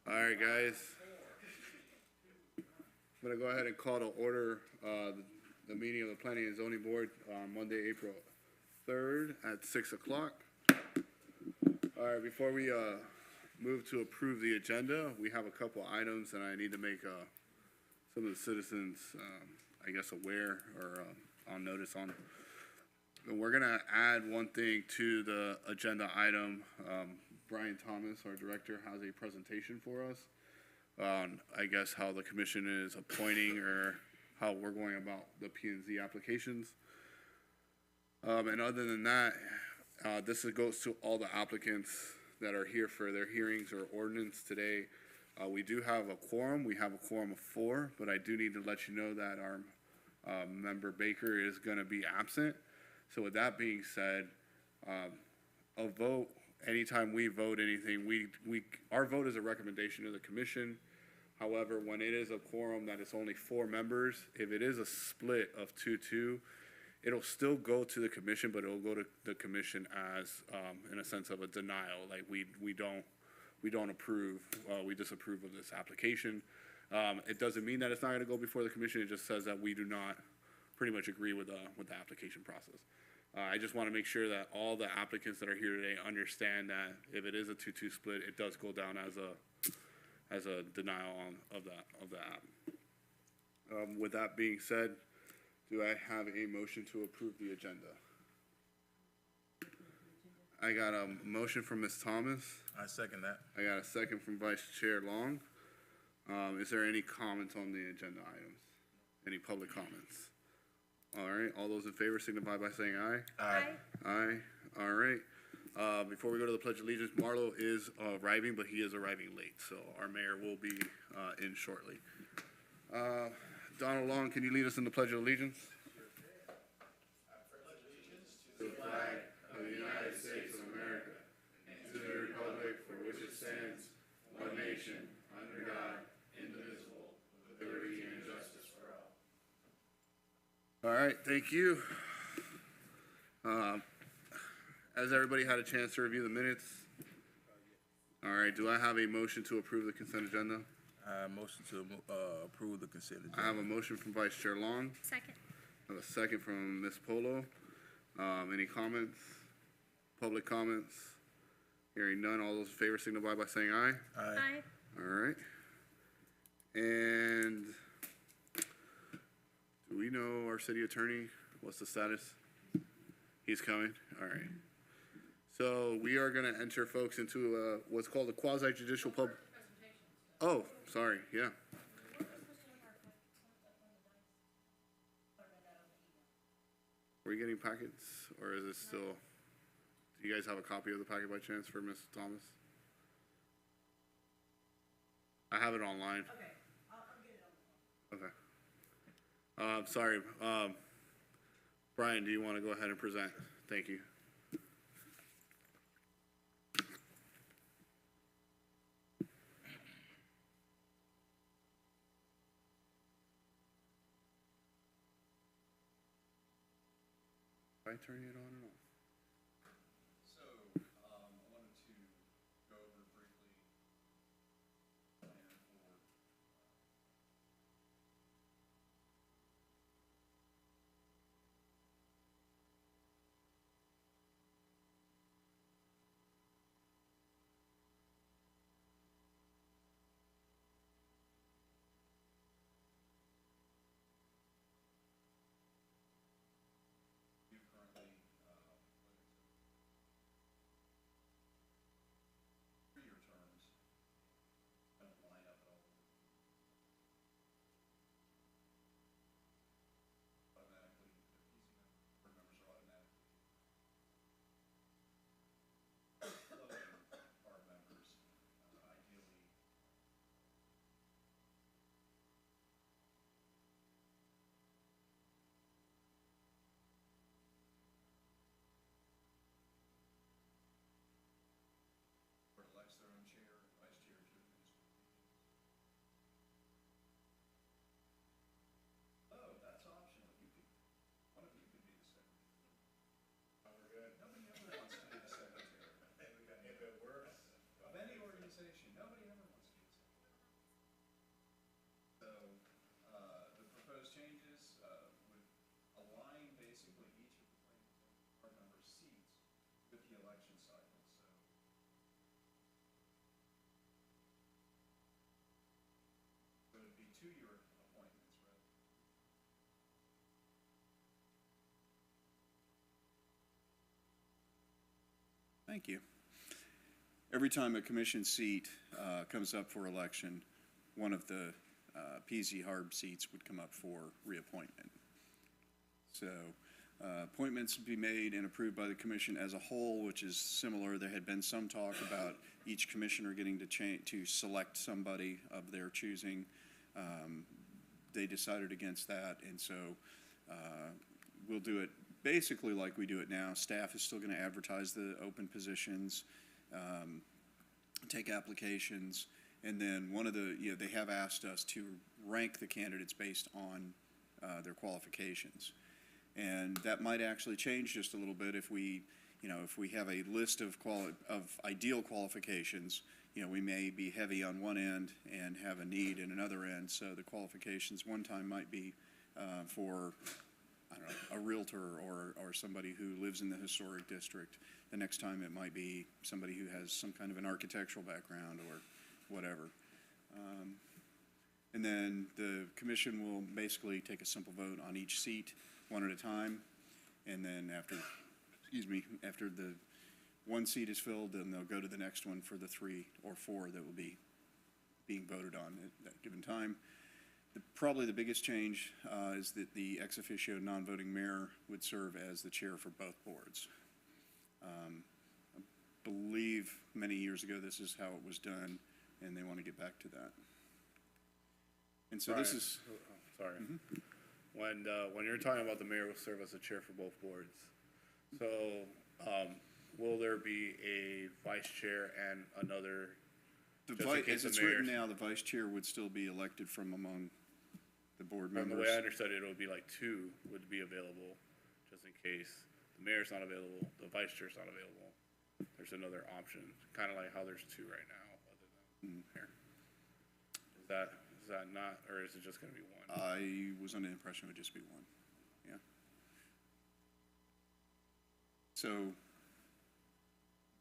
All right, guys. I'm going to go ahead and call to order the meeting of the Planning and Zoning Board on Monday, April 3rd at 6 o'clock. All right, before we move to approve the agenda, we have a couple items that I need to make some of the citizens, I guess, aware or on notice on. And we're going to add one thing to the agenda item. Brian Thomas, our director, has a presentation for us on, I guess, how the commission is appointing or how we're going about the P&Z applications. And other than that, this goes to all the applicants that are here for their hearings or ordinance today. We do have a quorum. We have a quorum of 4, but I do need to let you know that our member Baker is going to be absent. So with that being said, a vote, anytime we vote anything, our vote is a recommendation to the commission. However, when it is a quorum that is only 4 members, if it is a split of 2-2, it'll still go to the commission, but it'll go to the commission as, in a sense of a denial. Like we don't approve, we disapprove of this application. It doesn't mean that it's not going to go before the commission. It just says that we do not pretty much agree with the application process. I just want to make sure that all the applicants that are here today understand that if it is a 2-2 split, it does go down as a denial of the app. With that being said, do I have a motion to approve the agenda? I got a motion from Ms. Thomas. I second that. I got a second from Vice Chair Long. Is there any comments on the agenda items? Any public comments? All right, all those in favor signify by saying aye. Aye. Aye, all right. Before we go to the Pledge of Allegiance, Marlo is arriving, but he is arriving late, so our mayor will be in shortly. Donald Long, can you lead us in the Pledge of Allegiance? I pledge allegiance to the flag of the United States of America and to the republic for which it stands, one nation, under God, indivisible, with liberty and justice for all. All right, thank you. Has everybody had a chance to review the minutes? All right, do I have a motion to approve the consent agenda? Motion to approve the consent agenda. I have a motion from Vice Chair Long. Second. I have a second from Ms. Polo. Any comments? Public comments? Hearing none, all those in favor signify by saying aye. Aye. All right. And do we know our city attorney? What's the status? He's coming? All right. So we are going to enter folks into what's called a quasi-judicial pub. Oh, sorry, yeah. Are we getting packets, or is it still, do you guys have a copy of the packet by chance for Ms. Thomas? I have it online. Okay, I'll get it on the phone. Okay. Sorry, Brian, do you want to go ahead and present? Thank you. Am I turning it on or off? So, I wanted to go over briefly plan for you currently the election cycle, so. So it'd be 2-year appointments, right? Thank you. Every time a commission seat comes up for election, one of the PZ Harb seats would come up for reappointment. So appointments would be made and approved by the commission as a whole, which is similar. There had been some talk about each commissioner getting to select somebody of their choosing. They decided against that, and so we'll do it basically like we do it now. Staff is still going to advertise the open positions, take applications, and then they have asked us to rank the candidates based on their qualifications. And that might actually change just a little bit if we have a list of ideal qualifications. We may be heavy on one end and have a need in another end. So the qualifications one time might be for, I don't know, a realtor or somebody who lives in the historic district. The next time it might be somebody who has some kind of an architectural background or whatever. And then the commission will basically take a simple vote on each seat one at a time. And then after the one seat is filled, then they'll go to the next one for the 3 or 4 that will be being voted on at that given time. Probably the biggest change is that the ex officio non-voting mayor would serve as the chair for both boards. I believe many years ago this is how it was done, and they want to get back to that. And so this is... Sorry. When you're talking about the mayor will serve as the chair for both boards, so will there be a vice chair and another? As it's written now, the vice chair would still be elected from among the board members. From the way I understood it, it would be like 2 would be available, just in case the mayor's not available, the vice chair's not available. There's another option, kind of like how there's 2 right now, other than the mayor. Is that not, or is it just going to be 1? I was under the impression it would just be 1. Yeah. So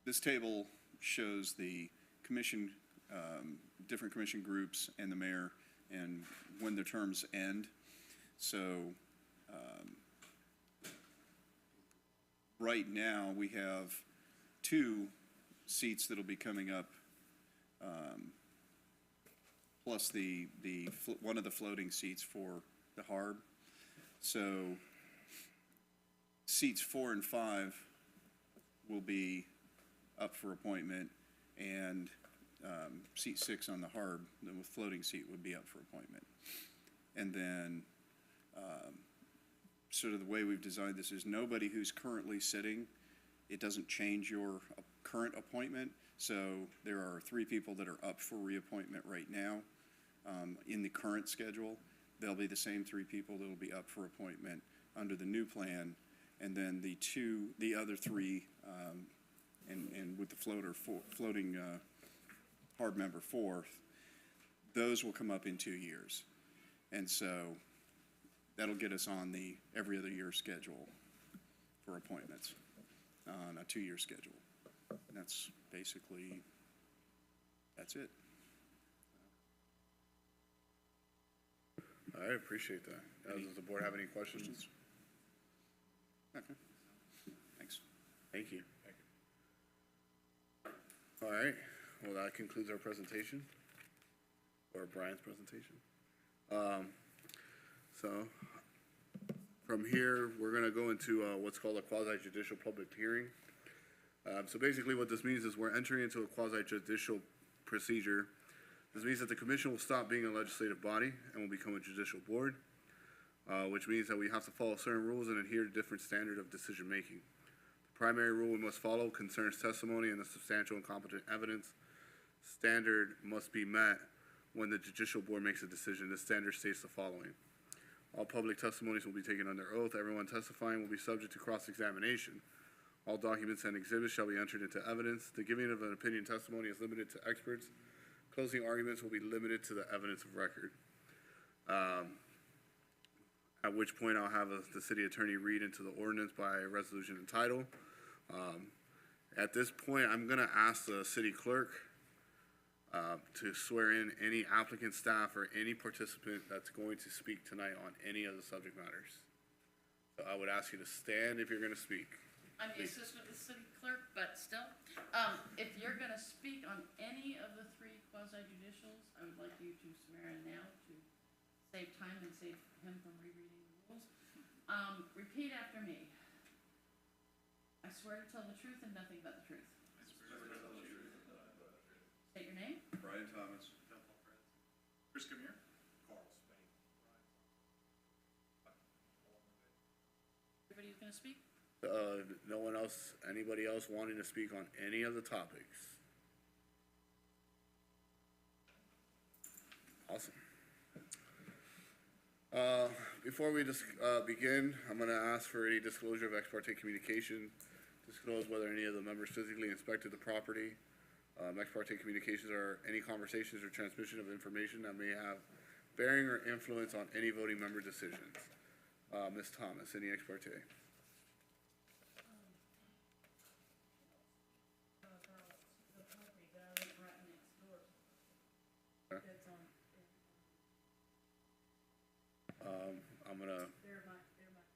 this table shows the commission, different commission groups and the mayor and when their terms end. So right now we have 2 seats that'll be coming up, plus one of the floating seats for the Harb. So seats 4 and 5 will be up for appointment, and seat 6 on the Harb, the floating seat, would be up for appointment. And then sort of the way we've designed this is nobody who's currently sitting, it doesn't change your current appointment. So there are 3 people that are up for reappointment right now in the current schedule. They'll be the same 3 people that will be up for appointment under the new plan. And then the other 3, and with the floating Harb member 4th, those will come up in 2 years. And so that'll get us on the every other year schedule for appointments on a 2-year schedule. And that's it. I appreciate that. Does the board have any questions? Okay. Thanks. Thank you. All right, well, that concludes our presentation, or Brian's presentation. So from here, we're gonna go into what's called a quasi-judicial public hearing. So basically what this means is we're entering into a quasi-judicial procedure. This means that the commission will stop being a legislative body and will become a judicial board, which means that we have to follow certain rules and adhere to different standard of decision-making. The primary rule we must follow concerns testimony and the substantial and competent evidence standard must be met when the judicial board makes a decision. This standard states the following. All public testimonies will be taken under oath. Everyone testifying will be subject to cross-examination. All documents and exhibits shall be entered into evidence. The giving of an opinion testimony is limited to experts. Closing arguments will be limited to the evidence of record. At which point I'll have the city attorney read into the ordinance by resolution and title. At this point, I'm gonna ask the city clerk to swear in any applicant, staff, or any participant that's going to speak tonight on any of the subject matters. So I would ask you to stand if you're gonna speak. I'm the assistant to the city clerk, but still, if you're gonna speak on any of the three quasi-judicials, I would like you to swear in now to save time and save him from rereading the rules. Repeat after me. I swear to tell the truth and nothing but the truth. State your name. Brian Thomas. Chris, come here. Everybody who's gonna speak? No one else, anybody else wanting to speak on any of the topics? Awesome. Before we just, begin, I'm gonna ask for any disclosure of ex parte communication, disclose whether any of the members physically inspected the property. Ex parte communications are any conversations or transmission of information that may have bearing or influence on any voting member decisions. Ms. Thomas, any ex parte? The property that I live right next door to. That's on, I'm gonna, they're my family.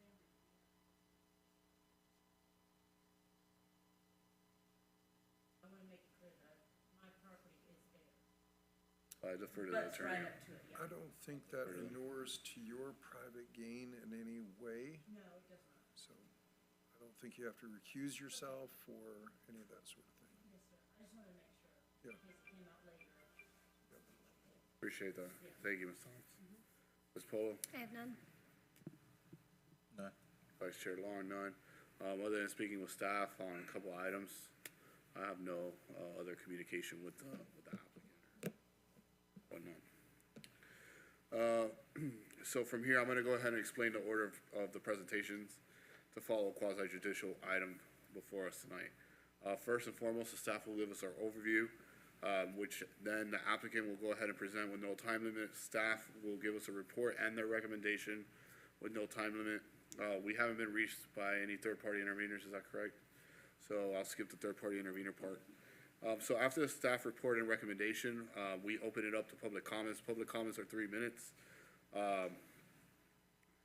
I wanna make it clear that my property is there. I defer to the But it's right attorney. up to it, yeah. I don't think that inures to your private gain in any way, No, it does not. so I don't think you have to recuse yourself or any of that sort of thing. Yes, sir. I just wanna make sure. Yeah. In case it came out later. Appreciate that. Thank you, Ms. Thomas. Ms. Polo, I have none. None. Vice Chair Long, none. Other than speaking with staff on a couple items, I have no, other communication with the applicant or whatnot. So from here, I'm gonna go ahead and explain the order of the presentations to follow quasi judicial item before us tonight. First and foremost, the staff will give us our overview, which then the applicant will go ahead and present with no time limit. Staff will give us a report and their recommendation with no time limit. We haven't been reached by any third-party interveners, is that correct? So I'll skip the third-party intervener part. So after the staff report and recommendation, we open it up to public comments. Public comments are 3 minutes.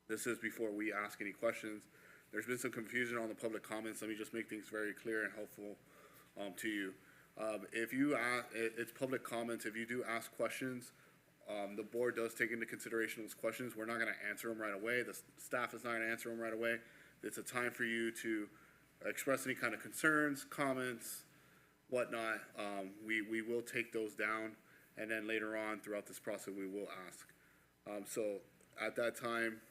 This is before we ask any questions. There's been some confusion on the public comments. Let me just make things very clear and helpful, to you. If you it's public comments. If you do ask questions, the board does take into consideration those questions. We're not gonna answer them right away. The staff is not gonna answer them right away. It's a time for you to express any kind of concerns, comments, whatnot. We will take those down, and then later on throughout this process, we will ask. So at that time,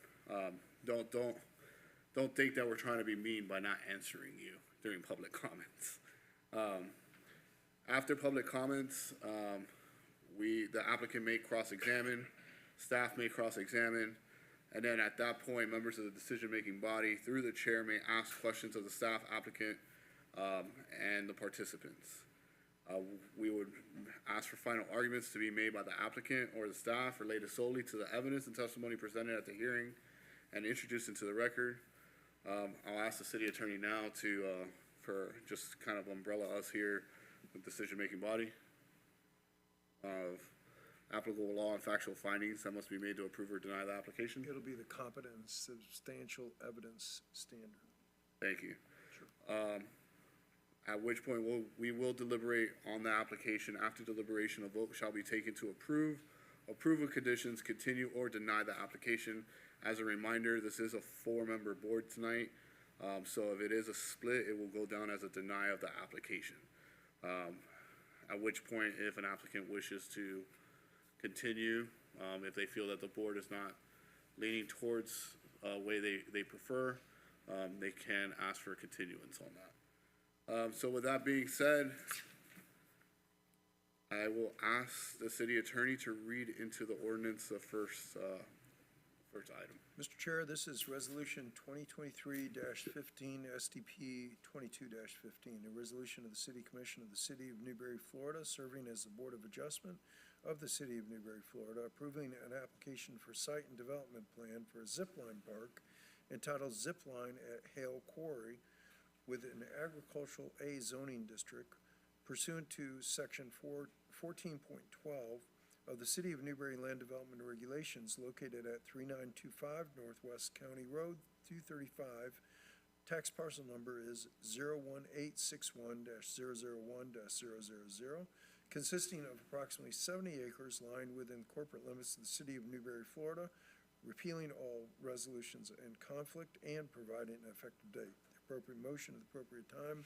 don't think that we're trying to be mean by not answering you during public comments. After public comments, the applicant may cross-examine, staff may cross-examine, and then at that point, members of the decision-making body, through the chair, may ask questions of the staff, applicant, and the participants. We would ask for final arguments to be made by the applicant or the staff related solely to the evidence and testimony presented at the hearing and introduced into the record. I'll ask the city attorney now for just kind of umbrella us here with decision-making body of applicable law and factual findings that must be made to approve or deny the application. It'll be the competent and substantial evidence standard. Thank you. At which point we will deliberate on the application. After deliberation, a vote shall be taken to approve with conditions, continue or deny the application. As a reminder, this is a 4-member board tonight. So if it is a split, it will go down as a deny of the application. At which point, if an applicant wishes to continue, if they feel that the board is not leaning towards a way they prefer, they can ask for a continuance on that. So with that being said, I will ask the city attorney to read into the ordinance the first item. Mr. Chair, this is Resolution 2023-15, SDP 22-15, a resolution of the City Commission of the City of Newberry, Florida, serving as the Board of Adjustment of the City of Newberry, Florida, approving an application for site and development plan for a zipline park entitled Zipline at Hale Quarry with an agricultural A zoning district pursuant to section 14.12 of the City of Newberry Land Development Regulations located at 3925 Northwest County Road 235. Tax parcel number is 01861-001-000, consisting of approximately 70 acres lying within corporate limits of the City of Newberry, Florida, repealing all resolutions in conflict and providing an effective date. The appropriate motion at the appropriate time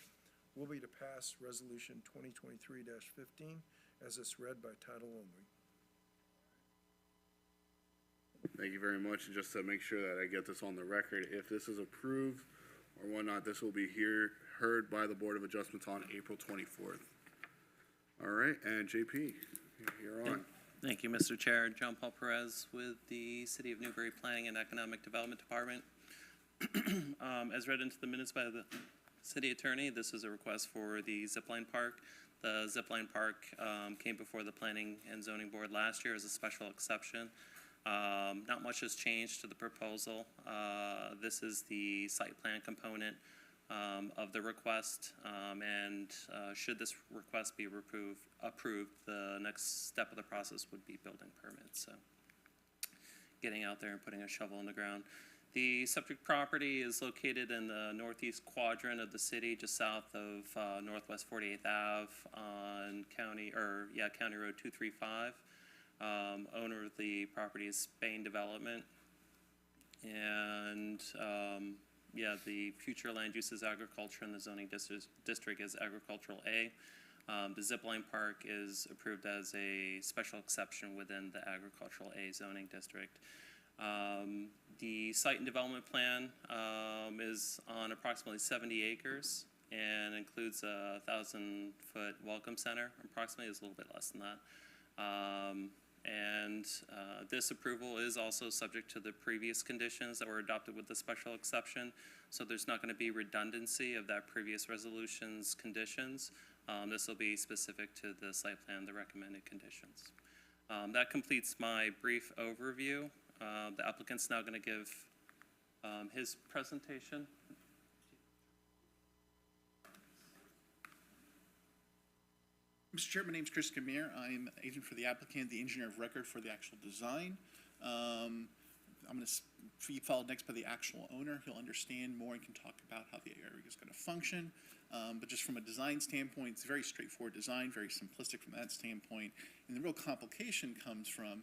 will be to pass Resolution 2023-15 as it's read by title only. Thank you very much. And just to make sure that I get this on the record, if this is approved or whatnot, this will be heard by the Board of Adjustments on April 24th. All right, and JP, you're on. Thank you, Mr. Chair. John Paul Perez with the City of Newberry Planning and Economic Development Department. As read into the minutes by the City Attorney, this is a request for the zipline park. The zipline park came before the Planning and Zoning Board last year as a special exception. Not much has changed to the proposal. This is the site plan component of the request, and should this request be approved, the next step of the process would be building permits. So getting out there and putting a shovel in the ground. The subject property is located in the northeast quadrant of the city, just south of Northwest 48th Ave on County Road 235. Owner of the property is Spain Development, and the future land use is agriculture, and the zoning district is agricultural A. The zipline park is approved as a special exception within the agricultural A zoning district. The site and development plan is on approximately 70 acres and includes a 1,000-foot welcome center. Approximately is a little bit less than that. This approval is also subject to the previous conditions that were adopted with the special exception. So there's not going to be redundancy of that previous resolution's conditions. This will be specific to the site plan, the recommended conditions. That completes my brief overview. The applicant's now going to give his presentation. Mr. Chair, my name's Chris Camere. I'm agent for the applicant, the engineer of record for the actual design. I'm going to be followed next by the actual owner. He'll understand more and can talk about how the area is going to function. But just from a design standpoint, it's a very straightforward design, very simplistic from that standpoint. And the real complication comes from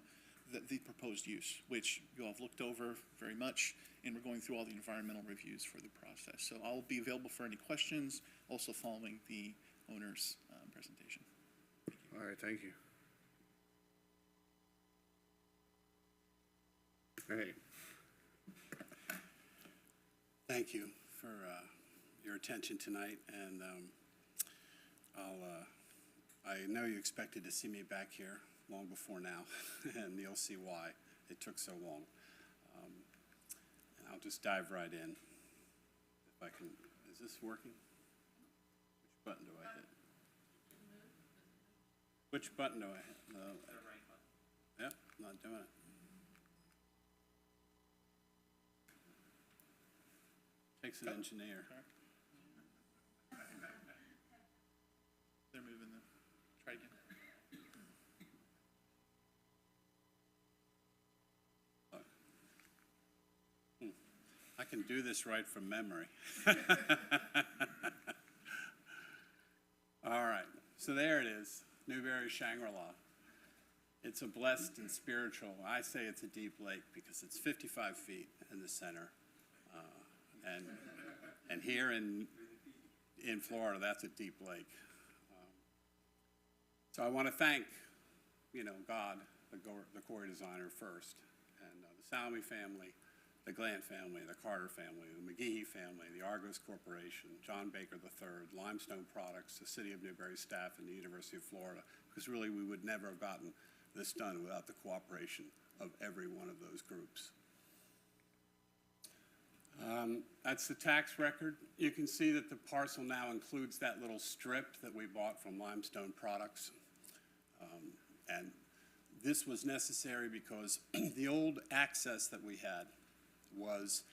the proposed use, which you all have looked over very much, and we're going through all the environmental reviews for the process. So I'll be available for any questions, also following the owner's presentation. All right, thank you. Hey. Thank you for your attention tonight, and I know you expected to see me back here long before now, and you'll see why it took so long. And I'll just dive right in. If I can, is this working? Which button do I hit? Which button do I hit? No. Yep, not doing it. Takes an engineer. They're moving them. Try again. I can do this right from memory. All right, so there it is, Newberry Shangri-La. It's a blessed and spiritual, I say it's a deep lake because it's 55 feet in the center. And here in Florida, that's a deep lake. So I want to thank, God, the core designer first, and the Salmi family, the Glant family, the Carter family, the McGehee family, the Argos Corporation, John Baker III, Limestone Products, the City of Newberry staff, and the University of Florida, because really we would never have gotten this done without the cooperation of every one of those groups. That's the tax record. You can see that the parcel now includes that little strip that we bought from Limestone Products. And this was necessary because the old access that we had was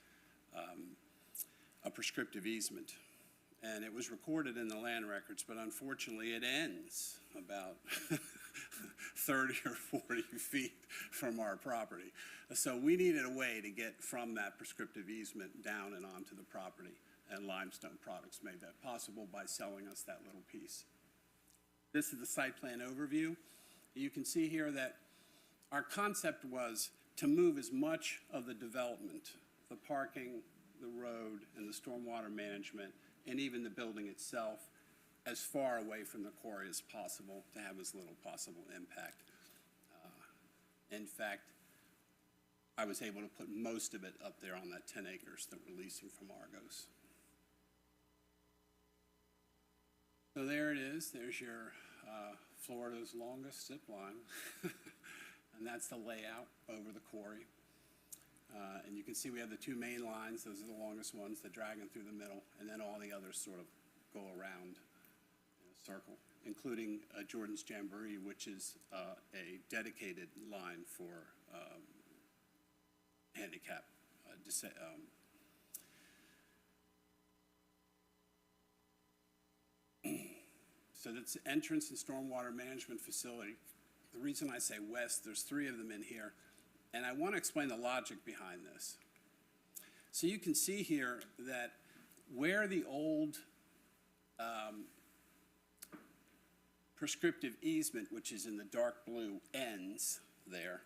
a prescriptive easement. and it was recorded in the land records, but unfortunately it ends about 30 or 40 feet from our property. So we needed a way to get from that prescriptive easement down and onto the property, and Limestone Products made that possible by selling us that little piece. This is the site plan overview. You can see here that our concept was to move as much of the development, the parking, the road, and the stormwater management, and even the building itself, as far away from the quarry as possible to have as little possible impact. In fact, I was able to put most of it up there on that 10 acres that we're leasing from Argos. So there it is. There's your Florida's longest zip line. And that's the layout over the quarry. And you can see we have the two main lines. Those are the longest ones that drag in through the middle. And then all the others sort of go around in a circle, including Jordan's Jamboree, which is a dedicated line for handicap So that's the entrance and stormwater management facility. The reason I say west, there's three of them in here, and I want to explain the logic behind this. So you can see here that where the old prescriptive easement, which is in the dark blue, ends there,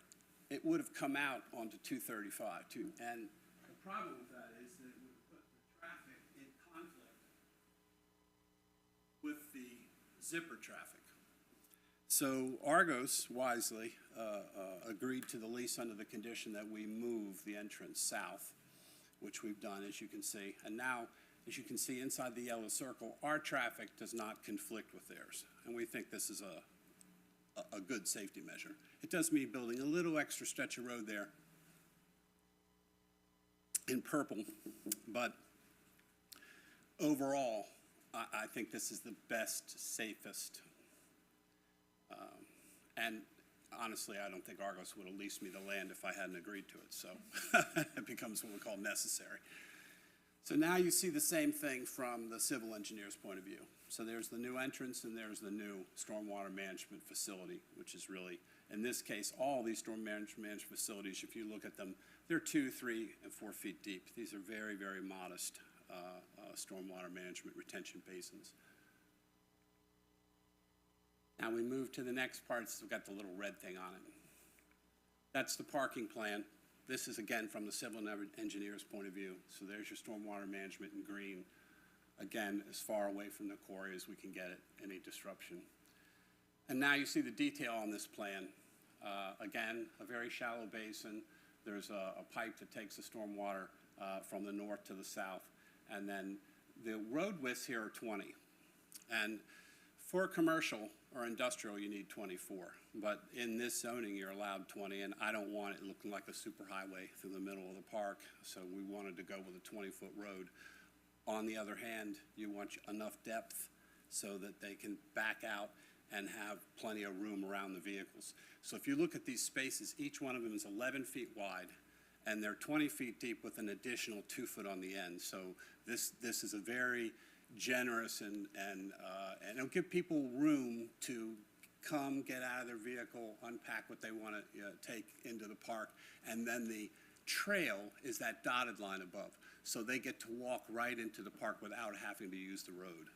it would have come out onto 235 too. And the problem with that is that it would have put the traffic in conflict with the zipper traffic. So Argos wisely agreed to the lease under the condition that we move the entrance south, which we've done, as you can see. And now, as you can see inside the yellow circle, our traffic does not conflict with theirs. And we think this is a good safety measure. It does mean building a little extra stretch of road there in purple, but overall, I think this is the best, safest, and honestly, I don't think Argos would have leased me the land if I hadn't agreed to it, so it becomes what we call necessary. So now you see the same thing from the civil engineer's point of view. So there's the new entrance and there's the new stormwater management facility, which is really, in this case, all these storm management facilities, if you look at them, they're 2, 3, and 4 feet deep. These are very, very modest stormwater management retention basins. Now we move to the next part. We've got the little red thing on it. That's the parking plan. This is, again, from the civil engineer's point of view. So there's your stormwater management in green. Again, as far away from the quarry as we can get it, any disruption. And now you see the detail on this plan. Again, a very shallow basin. There's a pipe that takes the stormwater from the north to the south. And then the road widths here are 20. And for commercial or industrial, you need 24. But in this zoning, you're allowed 20, and I don't want it looking like a superhighway through the middle of the park, so we wanted to go with a 20-foot road. On the other hand, you want enough depth so that they can back out and have plenty of room around the vehicles. So if you look at these spaces, each one of them is 11 feet wide, and they're 20 feet deep with an additional 2 foot on the end. So this is a very generous and it'll give people room to come, get out of their vehicle, unpack what they want to take into the park, and then the trail is that dotted line above. So they get to walk right into the park without having to use the road.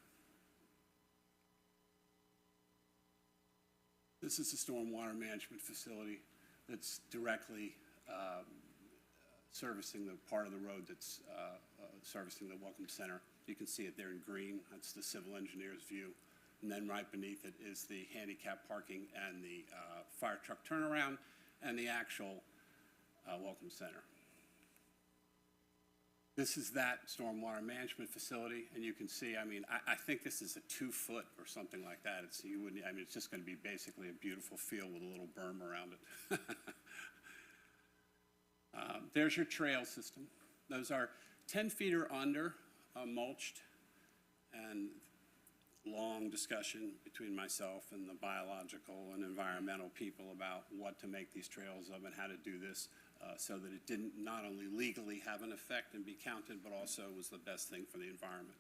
This is the stormwater management facility that's directly servicing the part of the road that's servicing the Welcome Center. You can see it there in green. That's the civil engineer's view. And then right beneath it is the handicap parking and the fire truck turnaround and the actual Welcome Center. This is that stormwater management facility, and you can see, I mean, I think this is a 2 foot or something like that. It's just going to be basically a beautiful field with a little berm around it. There's your trail system. Those are 10 feet or under, mulched, and long discussion between myself and the biological and environmental people about what to make these trails of and how to do this so that it didn't not only legally have an effect and be counted, but also was the best thing for the environment.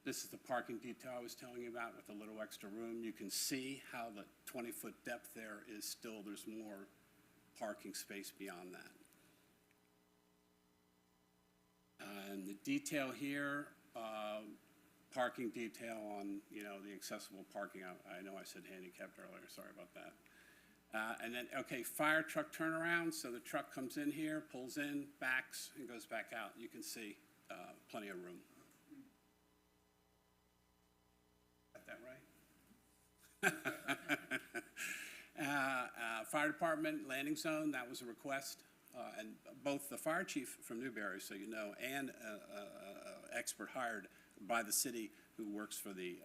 This is the parking detail I was telling you about with the little extra room. You can see how the 20-foot depth there is still, there's more parking space beyond that. And the detail here, parking detail on, you know, the accessible parking. I know I said handicapped earlier, sorry about that. And then, okay, fire truck turnaround. So the truck comes in here, pulls in, backs, and goes back out. You can see plenty of room. Got that right? Fire department landing zone, that was a request. And both the fire chief from Newberry, so you know, and expert hired by the city who works for the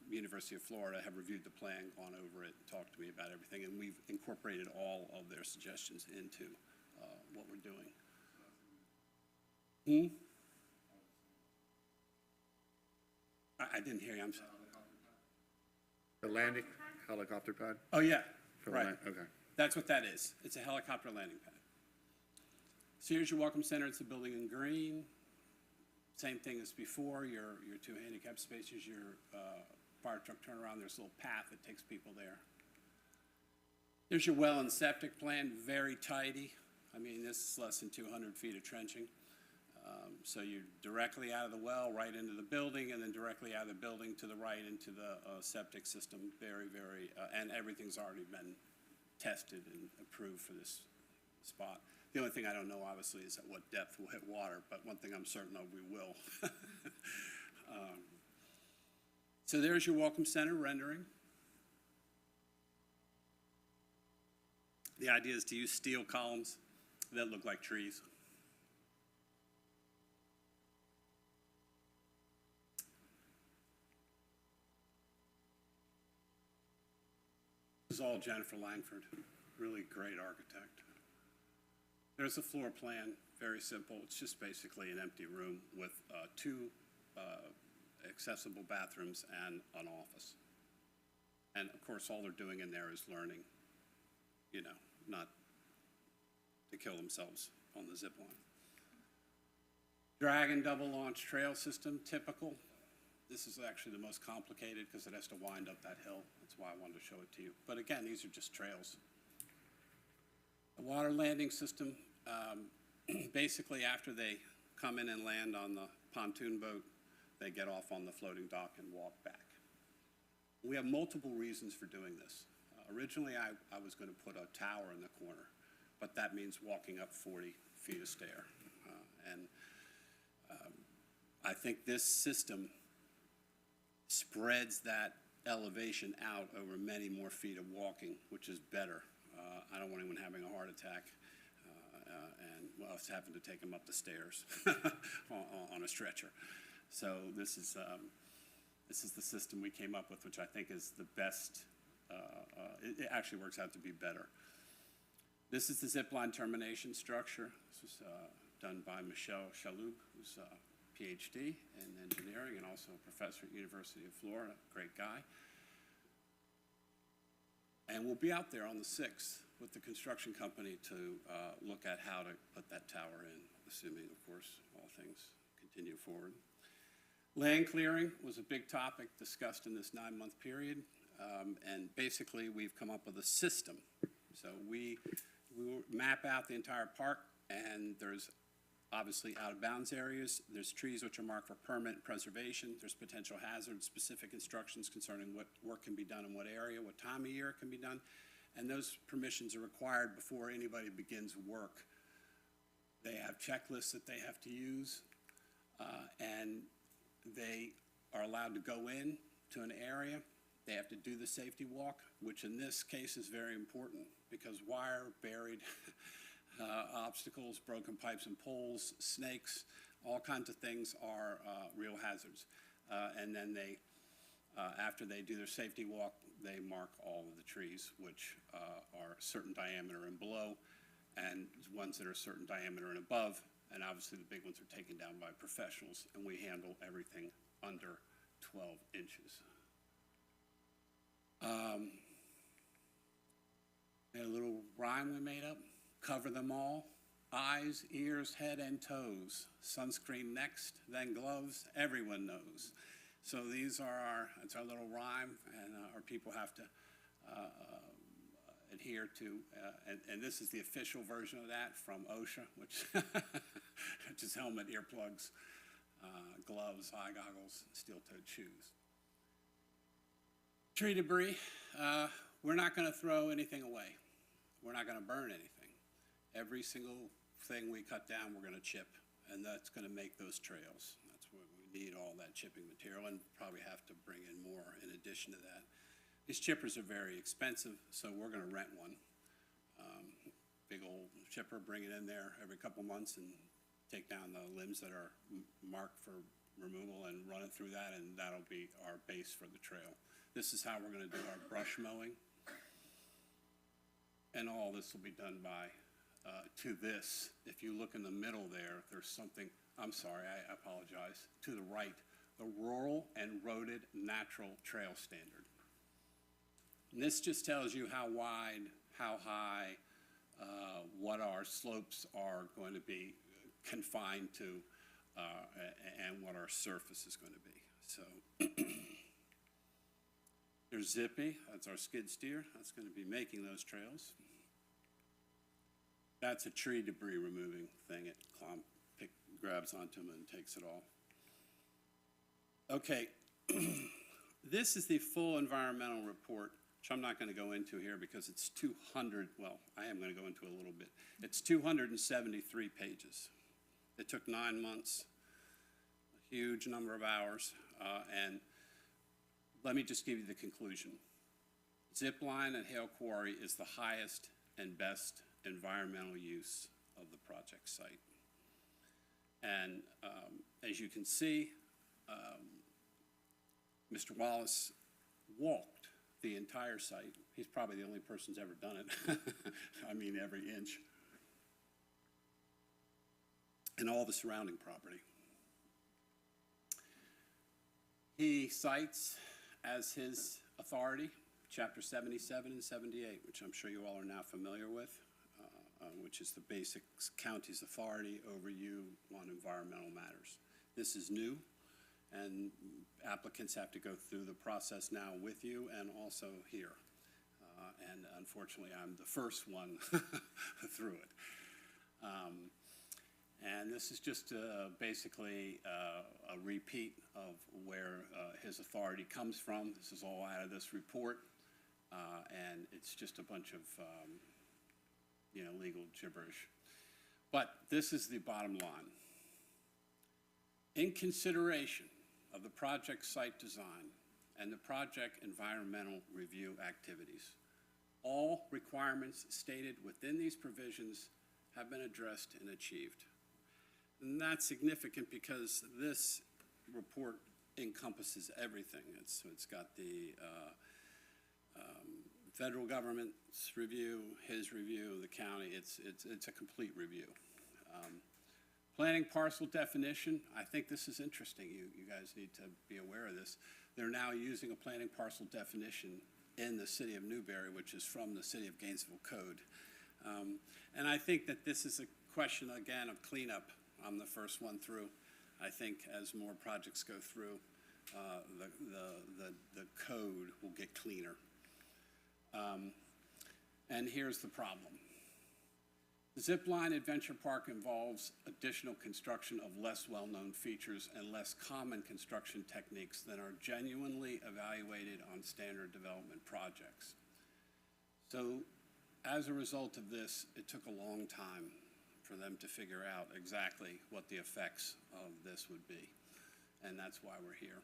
University of Florida have reviewed the plan, gone over it, talked to me about everything, and we've incorporated all of their suggestions into what we're doing. I didn't hear you, I'm sorry. The landing helicopter pad? Oh, yeah, For the right. Okay. That's what that is. It's a helicopter landing pad. So here's your welcome center. It's a building in green. Same thing as before, your two handicap spaces, your fire truck turnaround. There's a little path that takes people there. There's your well and septic plan, very tidy. I mean, this is less than 200 feet of trenching. So you're directly out of the well, right into the building, and then directly out of the building to the right into the septic system. Very, very, and everything's already been tested and approved for this spot. The only thing I don't know, obviously, is at what depth we'll hit water, but one thing I'm certain of, we will. So there's your welcome center rendering. The idea is to use steel columns that look like trees. This is all Jennifer Langford, really great architect. There's a floor plan, very simple. It's just basically an empty room with two accessible bathrooms and an office. And of course, all they're doing in there is learning, you know, not to kill themselves on the zip line. Dragon double launch trail system, typical. This is actually the most complicated because it has to wind up that hill. That's why I wanted to show it to you. But again, these are just trails. The water landing system, basically after they come in and land on the pontoon boat, they get off on the floating dock and walk back. We have multiple reasons for doing this. Originally, I was going to put a tower in the corner, but that means walking up 40 feet of stair. I think this system spreads that elevation out over many more feet of walking, which is better. I don't want anyone having a heart attack and us having to take them up the stairs on a stretcher. So this is the system we came up with, which I think is the best. It actually works out to be better. This is the zipline termination structure. This was done by Michelle Chaloub, who's a PhD in engineering and also a professor at University of Florida, great guy. And we'll be out there on the 6th with the construction company to look at how to put that tower in, assuming, of course, all things continue forward. Land clearing was a big topic discussed in this 9-month period. And basically, we've come up with a system. So we will map out the entire park, and there's obviously out-of-bounds areas. There's trees which are marked for permanent preservation. There's potential hazards, specific instructions concerning what work can be done in what area, what time of year it can be done. And those permissions are required before anybody begins work. They have checklists that they have to use, and they are allowed to go in to an area. They have to do the safety walk, which in this case is very important because wire, buried obstacles, broken pipes and poles, snakes, all kinds of things are real hazards. And then they, after they do their safety walk, they mark all of the trees, which are a certain diameter and below, and ones that are a certain diameter and above. And obviously the big ones are taken down by professionals, and we handle everything under 12 inches. A little rhyme we made up. Cover them all. Eyes, ears, head, and toes. Sunscreen next, then gloves. Everyone knows. So these are it's our little rhyme, and our people have to adhere to, and this is the official version of that from OSHA, which, which is helmet, earplugs, gloves, eye goggles, steel-toed shoes. Tree debris, we're not going to throw anything away. We're not going to burn anything. Every single thing we cut down, we're going to chip, and that's going to make those trails. That's where we need all that chipping material, and probably have to bring in more in addition to that. These chippers are very expensive, so we're going to rent one. Big old chipper, bring it in there every couple months and take down the limbs that are marked for removal and run it through that, and that'll be our base for the trail. This is how we're going to do our brush mowing. And all this will be done by, to this, if you look in the middle there, there's something, I'm sorry, I apologize, to the right, the Rural and Roaded Natural Trail Standard. And this just tells you how wide, how high, what our slopes are going to be confined to, and what our surface is going to be. So there's Zippy, that's our skid steer. That's going to be making those trails. That's a tree debris removing thing. It grabs onto them and takes it off. Okay, this is the full environmental report, which I'm not going to go into here because it's 200, well, I am going to go into a little bit. It's 273 pages. It took 9 months, a huge number of hours, and let me just give you the conclusion. Zip line at Hale Quarry is the highest and best environmental use of the project site. And as you can see, Mr. Wallace walked the entire site. He's probably the only person who's ever done it. I mean, every inch. And all the surrounding property. He cites as his authority Chapter 77 and 78, which I'm sure you all are now familiar with, which is the basic county's authority over you on environmental matters. This is new, and applicants have to go through the process now with you and also here. And unfortunately, I'm the first one through it. And this is just basically a repeat of where his authority comes from. This is all out of this report, and it's just a bunch of legal gibberish. But this is the bottom line. In consideration of the project site design and the project environmental review activities, all requirements stated within these provisions have been addressed and achieved. And that's significant because this report encompasses everything. It's got the federal government's review, his review, the county. It's a complete review. Planning parcel definition, I think this is interesting. You guys need to be aware of this. They're now using a planning parcel definition in the city of Newberry, which is from the city of Gainesville Code. And I think that this is a question, again, of cleanup. I'm the first one through. I think as more projects go through, the code will get cleaner. And here's the problem. The Zipline Adventure Park involves additional construction of less well-known features and less common construction techniques than are genuinely evaluated on standard development projects. So as a result of this, it took a long time for them to figure out exactly what the effects of this would be. And that's why we're here.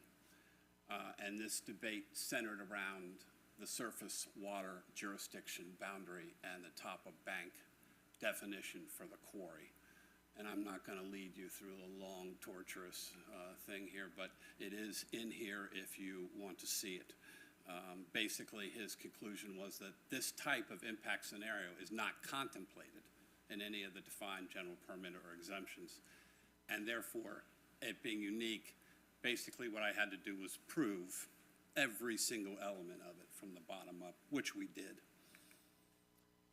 And this debate centered around the surface water jurisdiction boundary and the top of bank definition for the quarry. And I'm not going to lead you through a long, torturous thing here, but it is in here if you want to see it. Basically, his conclusion was that this type of impact scenario is not contemplated in any of the defined general permit or exemptions. And therefore, it being unique, basically what I had to do was prove every single element of it from the bottom up, which we did.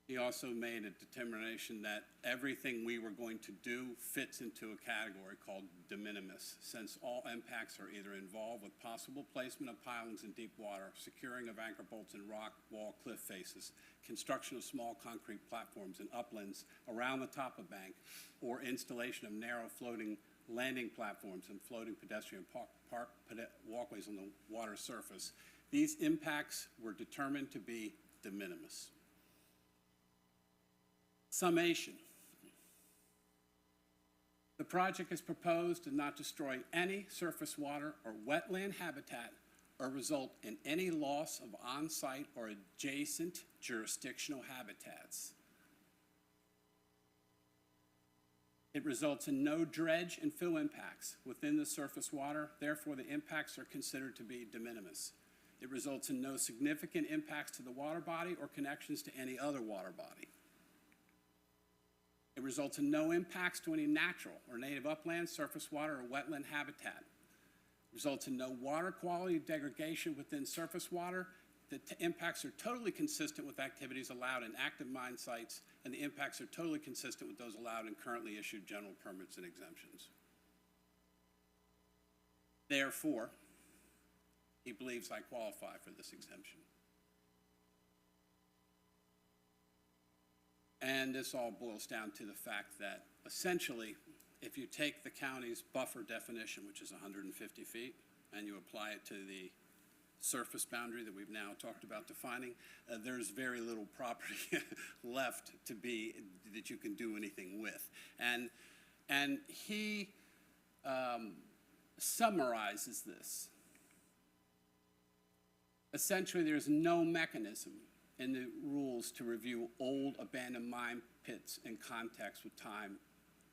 He also made a determination that everything we were going to do fits into a category called de minimis, since all impacts are either involved with possible placement of pilings in deep water, securing of anchor bolts in rock, wall, cliff faces, construction of small concrete platforms in uplands around the top of bank, or installation of narrow floating landing platforms and floating pedestrian walkways on the water surface. These impacts were determined to be de minimis. Summation. The project is proposed to not destroy any surface water or wetland habitat or result in any loss of on-site or adjacent jurisdictional habitats. It results in no dredge and fill impacts within the surface water, therefore the impacts are considered to be de minimis. It results in no significant impacts to the water body or connections to any other water body. It results in no impacts to any natural or native upland, surface water, or wetland habitat. It results in no water quality degradation within surface water. The impacts are totally consistent with activities allowed in active mine sites, and the impacts are totally consistent with those allowed in currently issued general permits and exemptions. Therefore, he believes I qualify for this exemption. And this all boils down to the fact that essentially, if you take the county's buffer definition, which is 150 feet, and you apply it to the surface boundary that we've now talked about defining, there's very little property left to be, that you can do anything with. And he summarizes this. Essentially, there's no mechanism in the rules to review old abandoned mine pits in context with time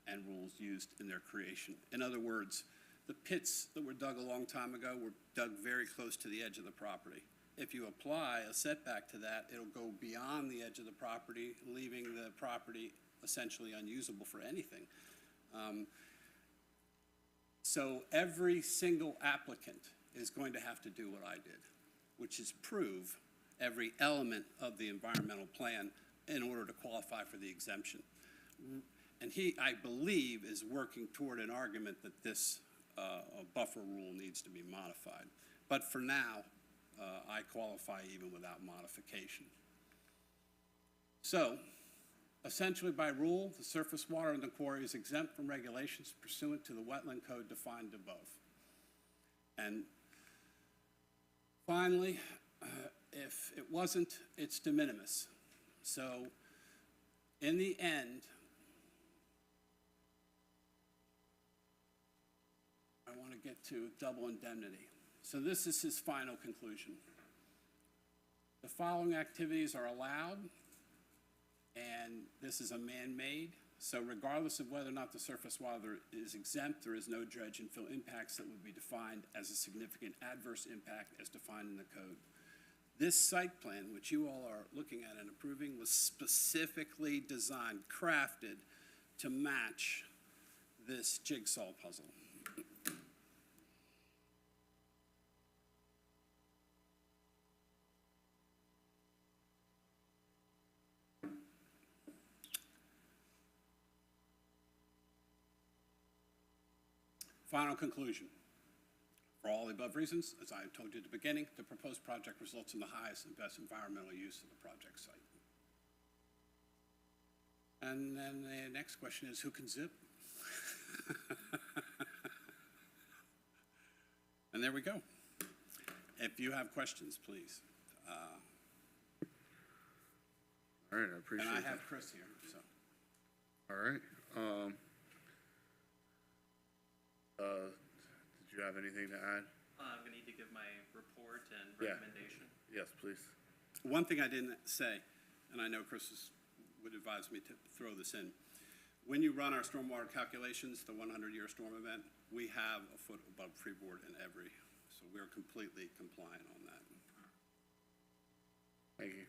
and rules used in their creation. In other words, the pits that were dug a long time ago were dug very close to the edge of the property. If you apply a setback to that, it'll go beyond the edge of the property, leaving the property essentially unusable for anything. So every single applicant is going to have to do what I did, which is prove every element of the environmental plan in order to qualify for the exemption. And he, I believe, is working toward an argument that this buffer rule needs to be modified. But for now, I qualify even without modification. So, essentially by rule, the surface water in the quarry is exempt from regulations pursuant to the wetland code defined above. And finally, if it wasn't, it's de minimis. So, in the end, I want to get to double indemnity. So this is his final conclusion. The following activities are allowed, and this is a man-made. So regardless of whether or not the surface water is exempt, there is no dredge and fill impacts that would be defined as a significant adverse impact as defined in the code. This site plan, which you all are looking at and approving, was specifically designed, crafted to match this jigsaw puzzle. Final conclusion. For all the above reasons, as I told you at the beginning, the proposed project results in the highest and best environmental use of the project site. And then the next question is, who can zip? And there we go. If you have questions, please. All right, I appreciate And I that. have Chris here, so. All right. Did you have anything to add? I'm going to need to give my report and Yeah. recommendation. Yes, please. One thing I didn't say, and I know Chris would advise me to throw this in. When you run our stormwater calculations, the 100-year storm event, we have a foot above freeboard in every, so we're completely compliant on that. Thank you.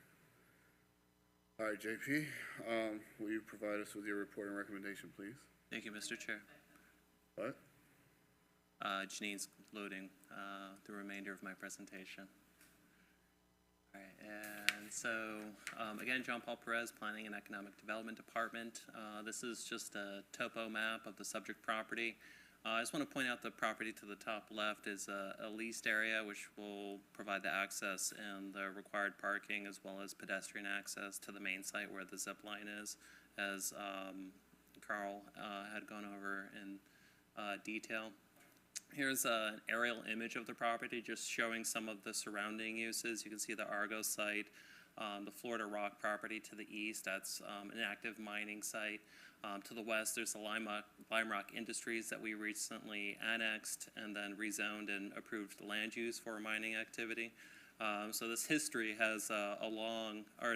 All right, JP, will you provide us with your report and recommendation, please? Thank you, Mr. Chair. What? Janine's loading the remainder of my presentation. All right, and And so, again, John Paul Perez, Planning and Economic Development Department. This is just a topo map of the subject property. I just want to point out the property to the top left is a leased area which will provide the access and the required parking as well as pedestrian access to the main site where the zip line is, as Carl had gone over in detail. Here's an aerial image of the property just showing some of the surrounding uses. You can see the Argo site, the Florida Rock property to the east, that's an active mining site. To the west, there's the Lime Rock Industries that we recently annexed and then rezoned and approved the land use for mining activity. So this history has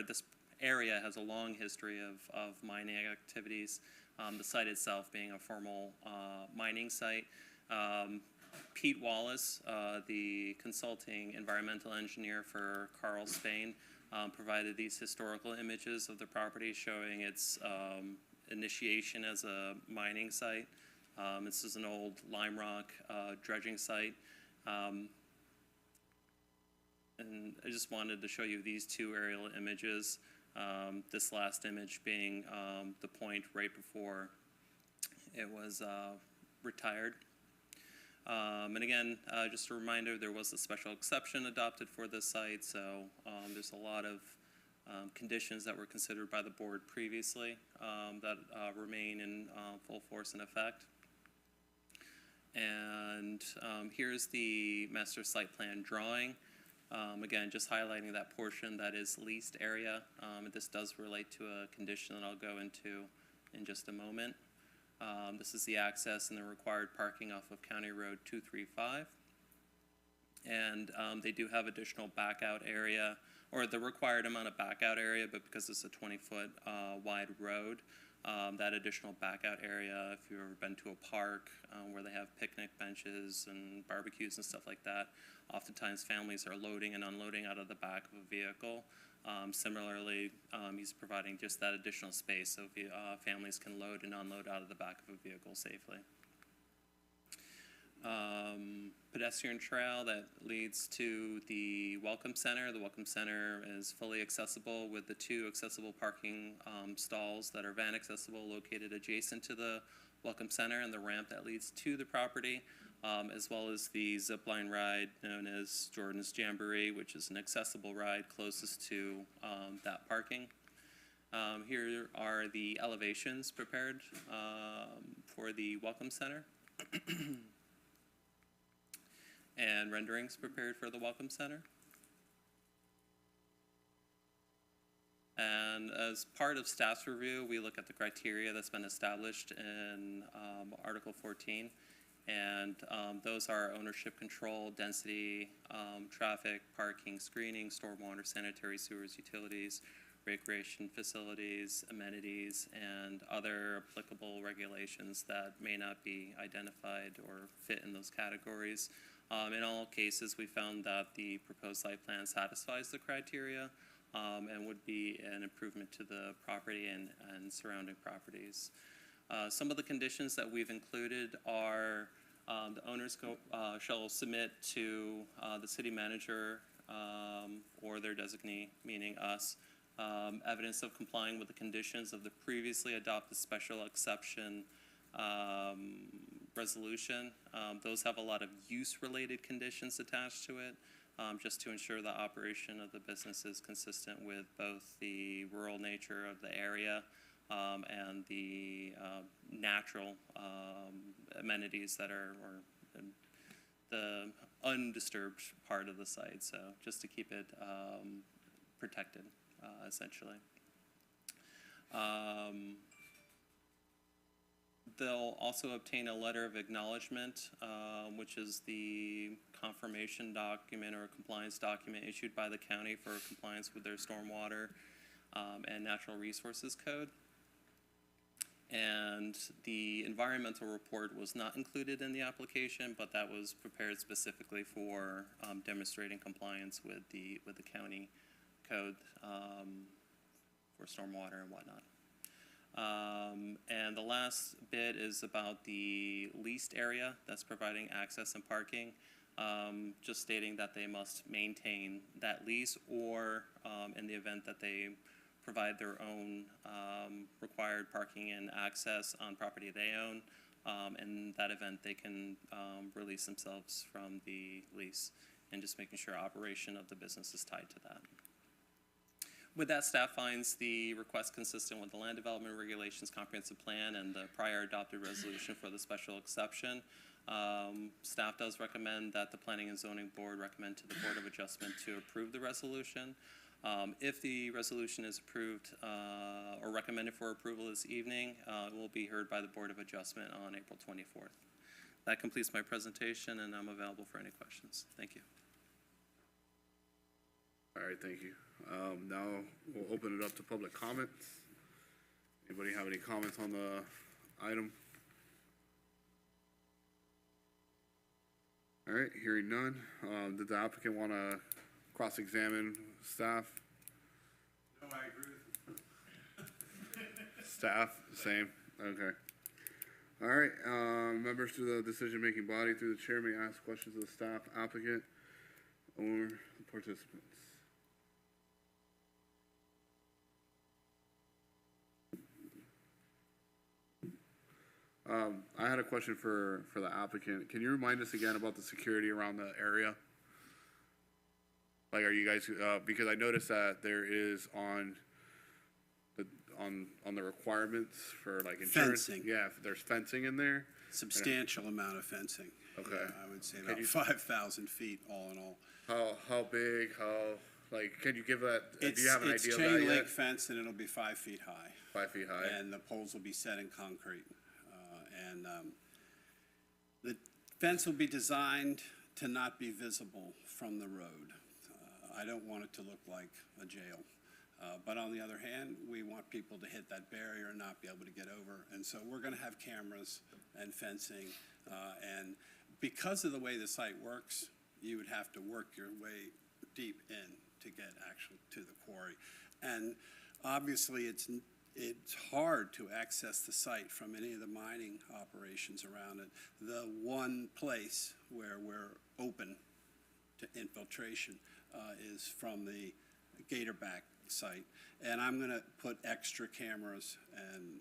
this area has a long history of mining activities. The site itself being a formal mining site. Pete Wallace, the consulting environmental engineer for Carl Spain, provided these historical images of the property showing its initiation as a mining site. This is an old lime rock dredging site. And I just wanted to show you these two aerial images. This last image being the point right before it was retired. And again, just a reminder, there was a special exception adopted for this site, so there's a lot of conditions that were considered by the board previously that remain in full force and effect. And here's the master site plan drawing. Again, just highlighting that portion that is leased area. This does relate to a condition that I'll go into in just a moment. This is the access and the required parking off of County Road 235. And they do have additional backout area, or the required amount of backout area, but because it's a 20-foot wide road, that additional backout area, if you've ever been to a park where they have picnic benches and barbecues and stuff like that, oftentimes families are loading and unloading out of the back of a vehicle. Similarly, he's providing just that additional space so families can load and unload out of the back of a vehicle safely. Pedestrian trail that leads to the Welcome Center. The Welcome Center is fully accessible with the 2 accessible parking stalls that are van accessible located adjacent to the Welcome Center and the ramp that leads to the property, as well as the zipline ride known as Jordan's Jamboree, which is an accessible ride closest to that parking. Here are the elevations prepared for the Welcome Center. And renderings prepared for the Welcome Center. And as part of staff's review, we look at the criteria that's been established in Article 14. And those are ownership control, density, traffic, parking, screening, stormwater, sanitary sewers, utilities, recreation facilities, amenities, and other applicable regulations that may not be identified or fit in those categories. In all cases, we found that the proposed site plan satisfies the criteria and would be an improvement to the property and surrounding properties. Some of the conditions that we've included are the owners shall submit to the city manager or their designee, meaning us, evidence of complying with the conditions of the previously adopted special exception resolution. Those have a lot of use-related conditions attached to it, just to ensure the operation of the business is consistent with both the rural nature of the area and the natural amenities that are the undisturbed part of the site. So just to keep it protected, essentially. They'll also obtain a letter of acknowledgement, which is the confirmation document or compliance document issued by the county for compliance with their stormwater and natural resources code. And the environmental report was not included in the application, but that was prepared specifically for demonstrating compliance with the county code for stormwater and whatnot. And the last bit is about the leased area that's providing access and parking. just stating that they must maintain that lease, or in the event that they provide their own required parking and access on property they own, in that event, they can release themselves from the lease, and just making sure operation of the business is tied to that. With that, staff finds the request consistent with the Land Development Regulations Comprehensive Plan and the prior adopted resolution for the special exception. Staff does recommend that the Planning and Zoning Board recommend to the Board of Adjustment to approve the resolution. If the resolution is approved or recommended for approval this evening, it will be heard by the Board of Adjustment on April 24th. That completes my presentation, and I'm available for any questions. Thank you. All right, thank you. Now we'll open it up to public comments. Anybody have any comments on the item? All right, hearing none. Did the applicant want to cross-examine staff? No, I agree with you. Staff, same, okay. All right, members to the decision-making body through the chair may ask questions of the staff, applicant, or participants. I had a question for the applicant. Can you remind us again about the security around the area? Like, are you guys, because I noticed that there is on the requirements for like insurance. Fencing. Yeah, there's fencing in there. Substantial amount of fencing. Okay. Yeah, I would say Can about you- 5,000 feet all in all. How big, like, can you give that, do you have an It's idea of that chain yet? link fence, and it'll be 5 feet high. 5 feet high? And the poles will be set in concrete. The fence will be designed to not be visible from the road. I don't want it to look like a jail. But on the other hand, we want people to hit that barrier and not be able to get over. And so we're gonna have cameras and fencing. And because of the way the site works, you would have to work your way deep in to get actually to the quarry. And obviously, it's hard to access the site from any of the mining operations around it. The one place where we're open to infiltration is from the Gatorback site. And I'm gonna put extra cameras and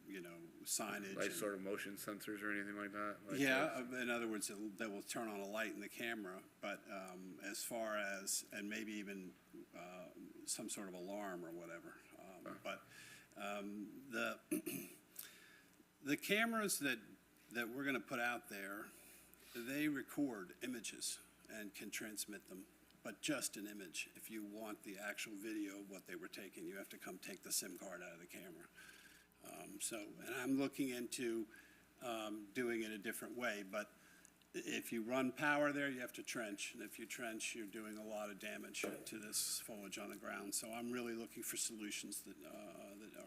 you know, signage. Like and- sort of motion sensors or anything like that? Like Yeah, this? in other words, they will turn on a light in the camera, but as far as, and maybe even some sort of alarm or whatever. But the cameras that we're gonna put out there, they record images and can transmit them, but just an image. If you want the actual video of what they were taking, you have to come take the SIM card out of the camera. And I'm looking into doing it a different way, but if you run power there, you have to trench, and if you trench, you're doing a lot of damage to this foliage on the ground. So I'm really looking for solutions that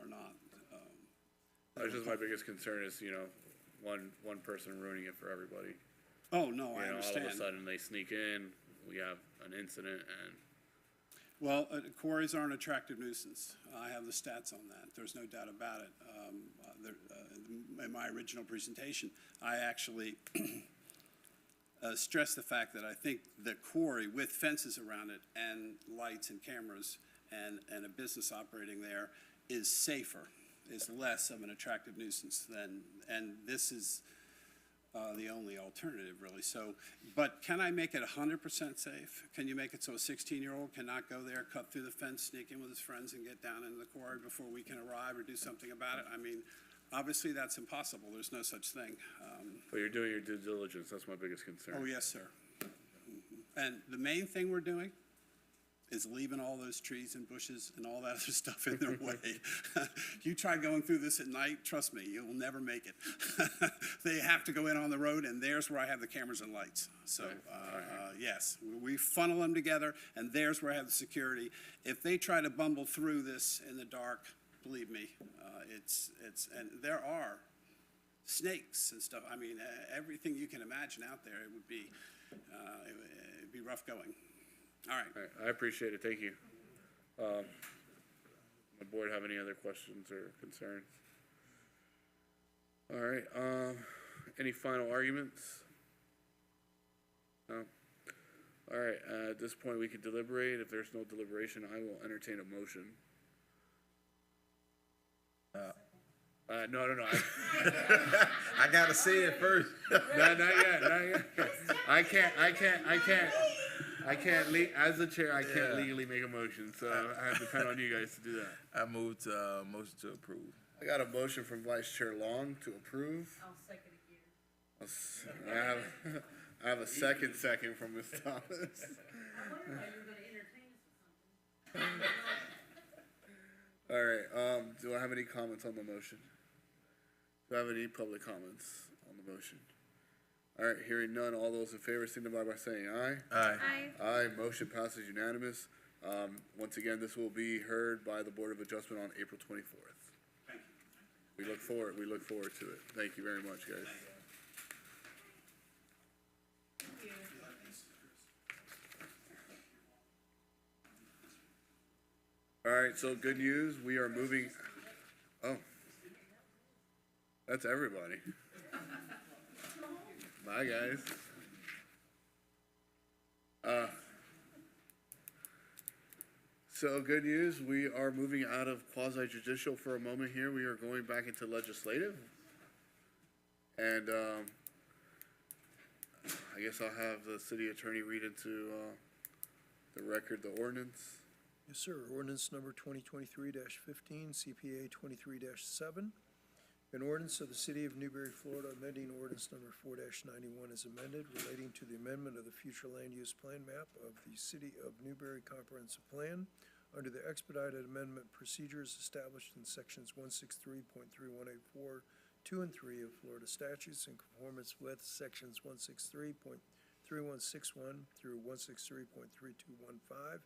are not. That's just my biggest concern is, you know, one person ruining it for everybody. Oh, no, You I know, all understand. of a sudden they sneak in, we have an incident, and Well, quarries are an attractive nuisance. I have the stats on that. There's no doubt about it. In my original presentation, I actually stressed the fact that I think the quarry with fences around it and lights and cameras and a business operating there is safer, is less of an attractive nuisance than, and this is the only alternative, really. So, but can I make it 100% safe? Can you make it so a 16-year-old cannot go there, cut through the fence, sneak in with his friends, and get down into the quarry before we can arrive or do something about it? I mean, obviously, that's impossible. There's no such thing. but you're doing your due diligence, that's my biggest concern. Oh, yes, sir. And the main thing we're doing is leaving all those trees and bushes and all that other stuff in their way. You try going through this at night, trust me, you'll never make it. They have to go in on the road, and there's where I have the cameras and lights. So, yes, we funnel them together, and there's where I have the security. If they try to bumble through this in the dark, believe me, and there are snakes and stuff. I mean, everything you can imagine out there, it'd be rough going. All right. All right, I appreciate it, thank you. My board have any other questions or concerns? All right, any final arguments? No? All right, at this point, we can deliberate. If there's no deliberation, I will entertain a motion. No. I gotta see it first. No, not yet. I can't as the chair, I can't legally make a motion, so I have to depend on you guys to do that. I moved motion to approve. I got a motion from Vice Chair Long to approve. I'll second again. I have a second from Ms. Thomas. I wonder why you were gonna entertain us with something. All right, do I have any comments on the motion? Do I have any public comments on the motion? All right, hearing none, all those in favor signify by saying aye. Aye. Aye, motion passes unanimous. Once again, this will be heard by the Board of Adjustment on April 24th. Thank you. We look forward to it. Thank you very much, guys. All right, so good news, we are moving, oh. That's everybody. Bye, guys. So good news, we are moving out of quasi-judicial for a moment here. We are going back into legislative. And I guess I'll have the city attorney read into the record the ordinance. Yes, sir. Ordinance number 2023-15, CPA 23-7. An ordinance of the City of Newberry, Florida, amending ordinance number 4-91 is amended relating to the amendment of the future land use plan map of the City of Newberry Comprehensive Plan under the expedited amendment procedures established in sections 163.3184, 2 and 3 of Florida statutes in conformance with sections 163.3161 through 163.3215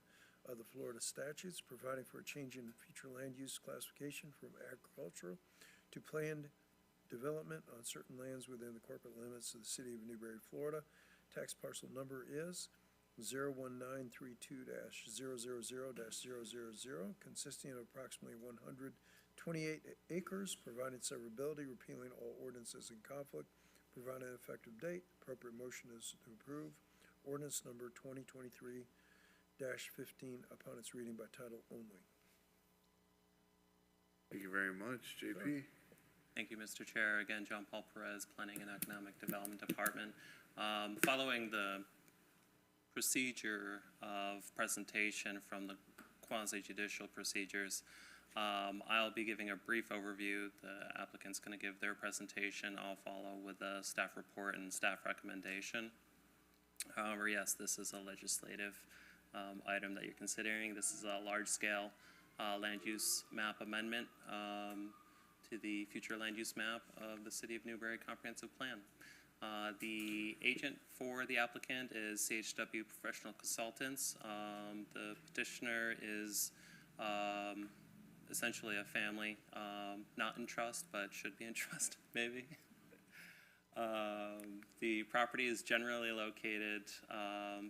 of the Florida statutes, providing for a change in future land use classification from agricultural to planned development on certain lands within the corporate limits of the City of Newberry, Florida. Tax parcel number is 01932-000-000, consisting of approximately 128 acres, providing severability, repealing all ordinances in conflict, providing an effective date. Appropriate motion is to approve ordinance number 2023-15 upon its reading by title only. Thank you very much, JP. Thank you, Mr. Chair. Again, John Paul Perez, Planning and Economic Development Department. Following the procedure of presentation from the quasi-judicial procedures, I'll be giving a brief overview. The applicant's going to give their presentation. I'll follow with a staff report and staff recommendation. However, yes, this is a legislative item that you're considering. This is a large-scale land use map amendment to the future land use map of the City of Newberry Comprehensive Plan. The agent for the applicant is CHW Professional Consultants. The petitioner is essentially a family, not in trust, but should be in trust, maybe. The property is generally located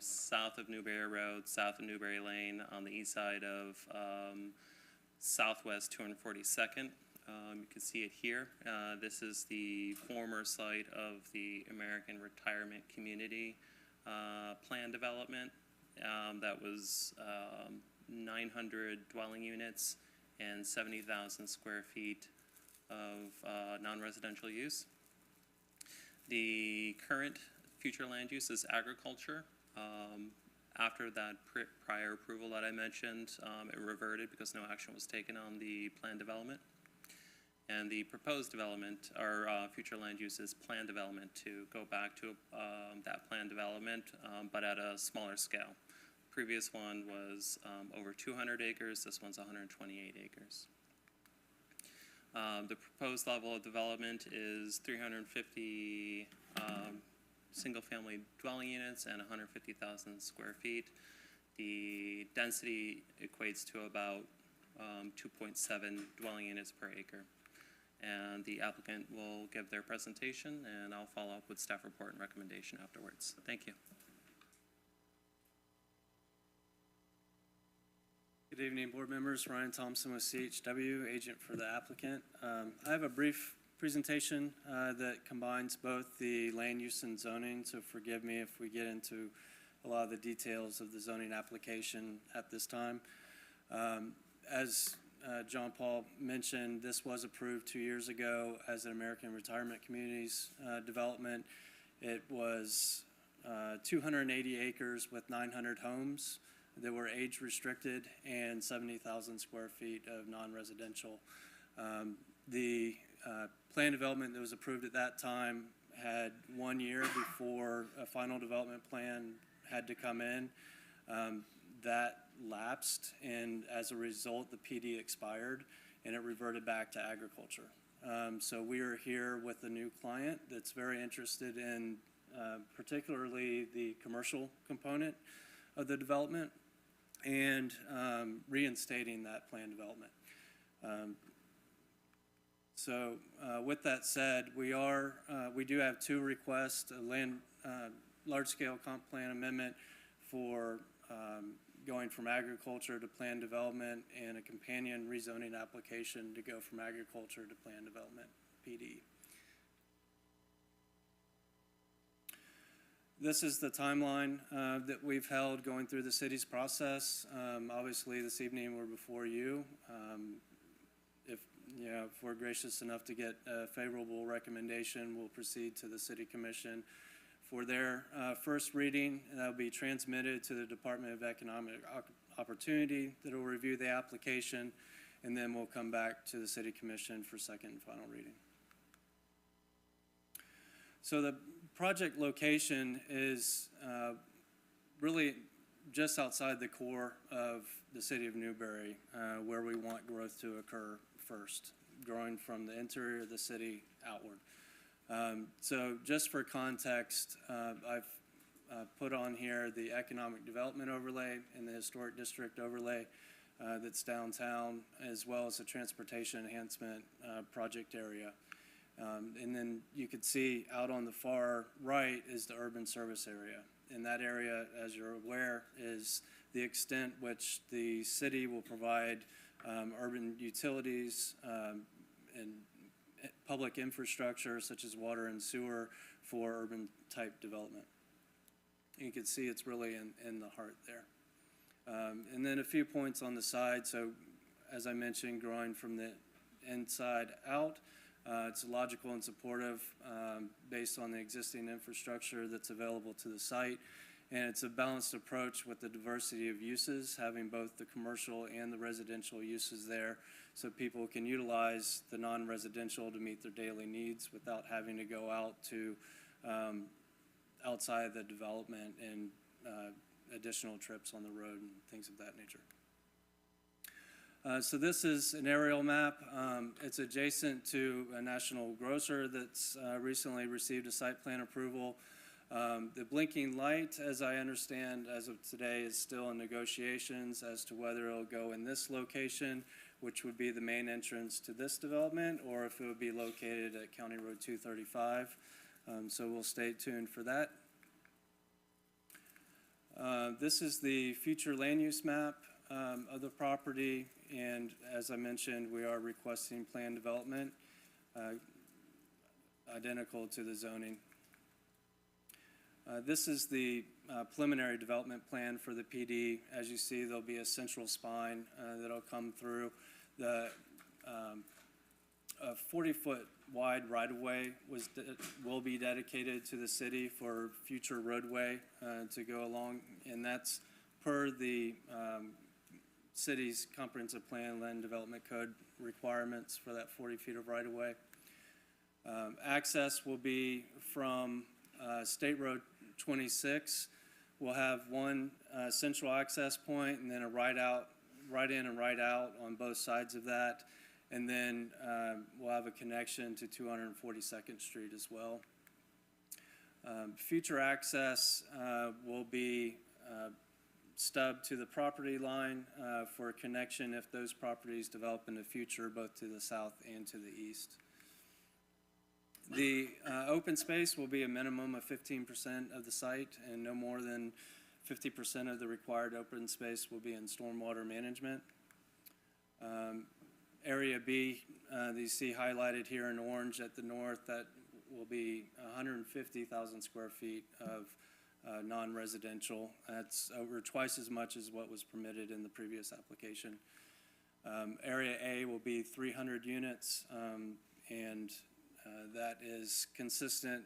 south of Newberry Road, south of Newberry Lane, on the east side of Southwest 242nd. You can see it here. This is the former site of the American Retirement Community Plan development. That was 900 dwelling units and 70,000 square feet of non-residential use. The current future land use is agriculture. After that prior approval that I mentioned, it reverted because no action was taken on the plan development. And the proposed development, or future land use, is plan development to go back to that plan development, but at a smaller scale. Previous one was over 200 acres. This one's 128 acres. The proposed level of development is 350 single-family dwelling units and 150,000 square feet. The density equates to about 2.7 dwelling units per acre. And the applicant will give their presentation, and I'll follow up with staff report and recommendation afterwards. Thank you. Good evening, board members. Ryan Thompson with CHW, agent for the applicant. I have a brief presentation that combines both the land use and zoning, so forgive me if we get into a lot of the details of the zoning application at this time. As John Paul mentioned, this was approved 2 years ago as an American Retirement Communities development. It was 280 acres with 900 homes that were age restricted and 70,000 square feet of non-residential. The plan development that was approved at that time had 1 year before a final development plan had to come in. That lapsed, and as a result, the PD expired and it reverted back to agriculture. So we are here with a new client that's very interested in particularly the commercial component of the development and reinstating that plan development. So with that said, we do have two requests: a large-scale comp plan amendment for going from agriculture to plan development, and a companion rezoning application to go from agriculture to plan development, PD. This is the timeline that we've held going through the city's process. Obviously, this evening we're before you. If we're gracious enough to get a favorable recommendation, we'll proceed to the City Commission for their first reading. That'll be transmitted to the Department of Economic Opportunity that will review the application, and then we'll come back to the City Commission for second and final reading. So the project location is really just outside the core of the city of Newberry, where we want growth to occur first, growing from the interior of the city outward. So just for context, I've put on here the economic development overlay and the historic district overlay that's downtown, as well as the transportation enhancement project area. And then you could see out on the far right is the urban service area. And that area, as you're aware, is the extent which the city will provide urban utilities and public infrastructure such as water and sewer for urban type development. And you can see it's really in the heart there. And then a few points on the side. So as I mentioned, growing from the inside out, it's logical and supportive based on the existing infrastructure that's available to the site. And it's a balanced approach with the diversity of uses, having both the commercial and the residential uses there, so people can utilize the non-residential to meet their daily needs without having to go out to outside the development and additional trips on the road and things of that nature. So this is an aerial map. It's adjacent to a national grocer that's recently received a site plan approval. The blinking light, as I understand, as of today, is still in negotiations as to whether it'll go in this location, which would be the main entrance to this development, or if it would be located at County Road 235. So we'll stay tuned for that. This is the future land use map of the property, and as I mentioned, we are requesting plan development identical to the zoning. This is the preliminary development plan for the PD. As you see, there'll be a central spine that'll come through. The 40-foot wide right-of-way will be dedicated to the city for future roadway to go along, and that's per the city's comprehensive plan land development code requirements for that 40 feet of right-of-way. Access will be from State Road 26. We'll have one central access point and then a right in and right out on both sides of that. And then we'll have a connection to 242nd Street as well. Future access will be stubbed to the property line for a connection if those properties develop in the future, both to the south and to the east. The open space will be a minimum of 15% of the site, and no more than 50% of the required open space will be in stormwater management. Area B that you see highlighted here in orange at the north, that will be 150,000 square feet of non-residential. That's over twice as much as what was permitted in the previous application. Area A will be 300 units, and that is consistent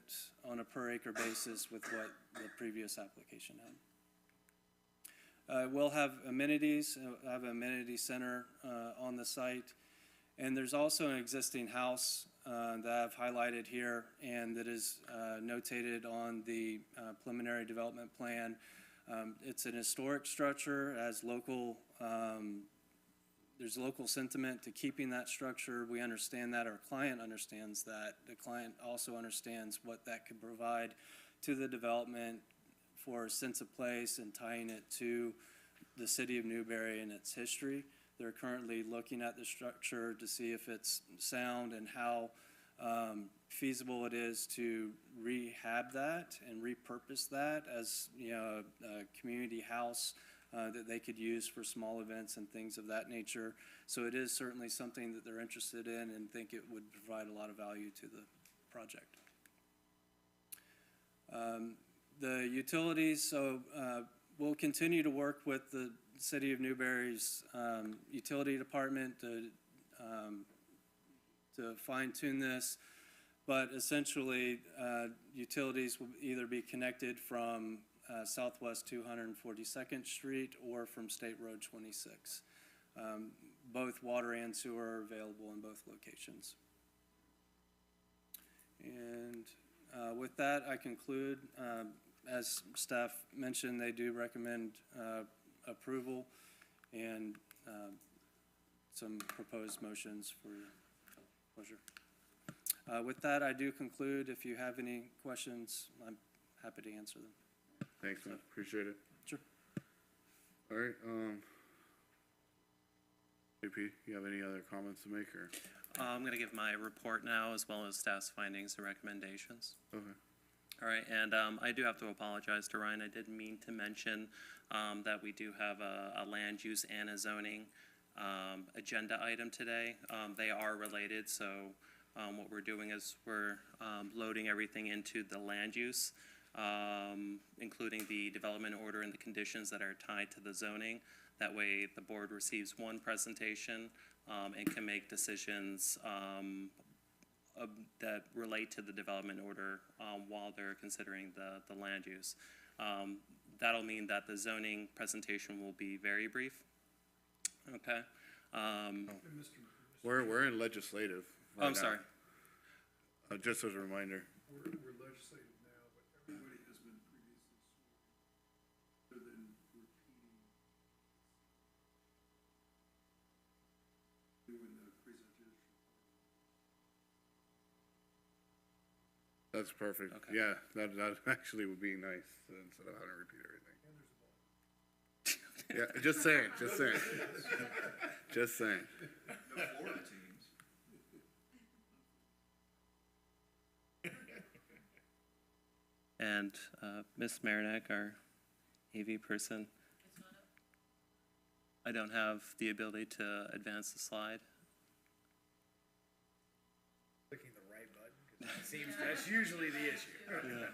on a per acre basis with what the previous application had. We'll have amenities, have an amenity center on the site, and there's also an existing house that I've highlighted here and that is notated on the preliminary development plan. It's an historic structure, as local, there's local sentiment to keeping that structure. We understand that, our client understands that. The client also understands what that could provide to the development for a sense of place and tying it to the city of Newberry and its history. They're currently looking at the structure to see if it's sound and how feasible it is to rehab that and repurpose that as, you know, a community house that they could use for small events and things of that nature. So it is certainly something that they're interested in and think it would provide a lot of value to the project. The utilities, so we'll continue to work with the City of Newberry's utility department to fine tune this, but essentially utilities will either be connected from Southwest 242nd Street or from State Road 26. Both water and sewer are available in both locations. And with that, I conclude. As staff mentioned, they do recommend approval and some proposed motions for your pleasure. With that, I do conclude. If you have any questions, I'm happy to answer them. Thanks, man. Appreciate it. Sure. All right, JP, you have any other comments to make, or? I'm going to give my report now, as well as staff's findings and recommendations. Okay. All right, and I do have to apologize to Ryan. I did mean to mention that we do have a land use and a zoning agenda item today. They are related, so what we're doing is we're loading everything into the land use, including the development order and the conditions that are tied to the zoning. That way the board receives one presentation and can make decisions that relate to the development order while they're considering the land use. That'll mean that the zoning presentation will be very brief. Okay. We're in legislative. Oh, I'm sorry. Just as a reminder. We're legislative now, but everybody has been previously sworn, other than repeating, doing the presentation. That's perfect. Okay. Yeah, that actually would be nice instead of having to repeat everything. Yeah, just saying, just saying. Just saying. No Florida teams. And Ms. Marinak, our AV person. It's not up. I don't have the ability to advance the slide. Clicking the right button, 'cause that seems, that's usually the issue. Here is,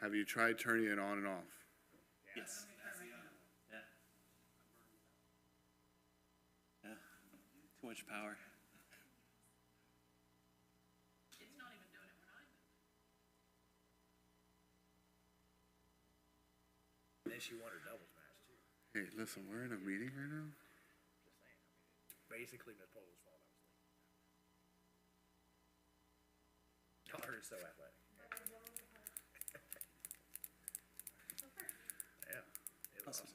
Have you tried turning it on and off? Yes. Yeah. Yeah. Too much power. it's not even doing it when I'm. Unless you want her doubles match too. Hey, listen, we're in a meeting right now? Just saying. I mean, it's basically Ms. Polo's fault, I was thinking. Connor is so athletic. Yeah. It was awesome.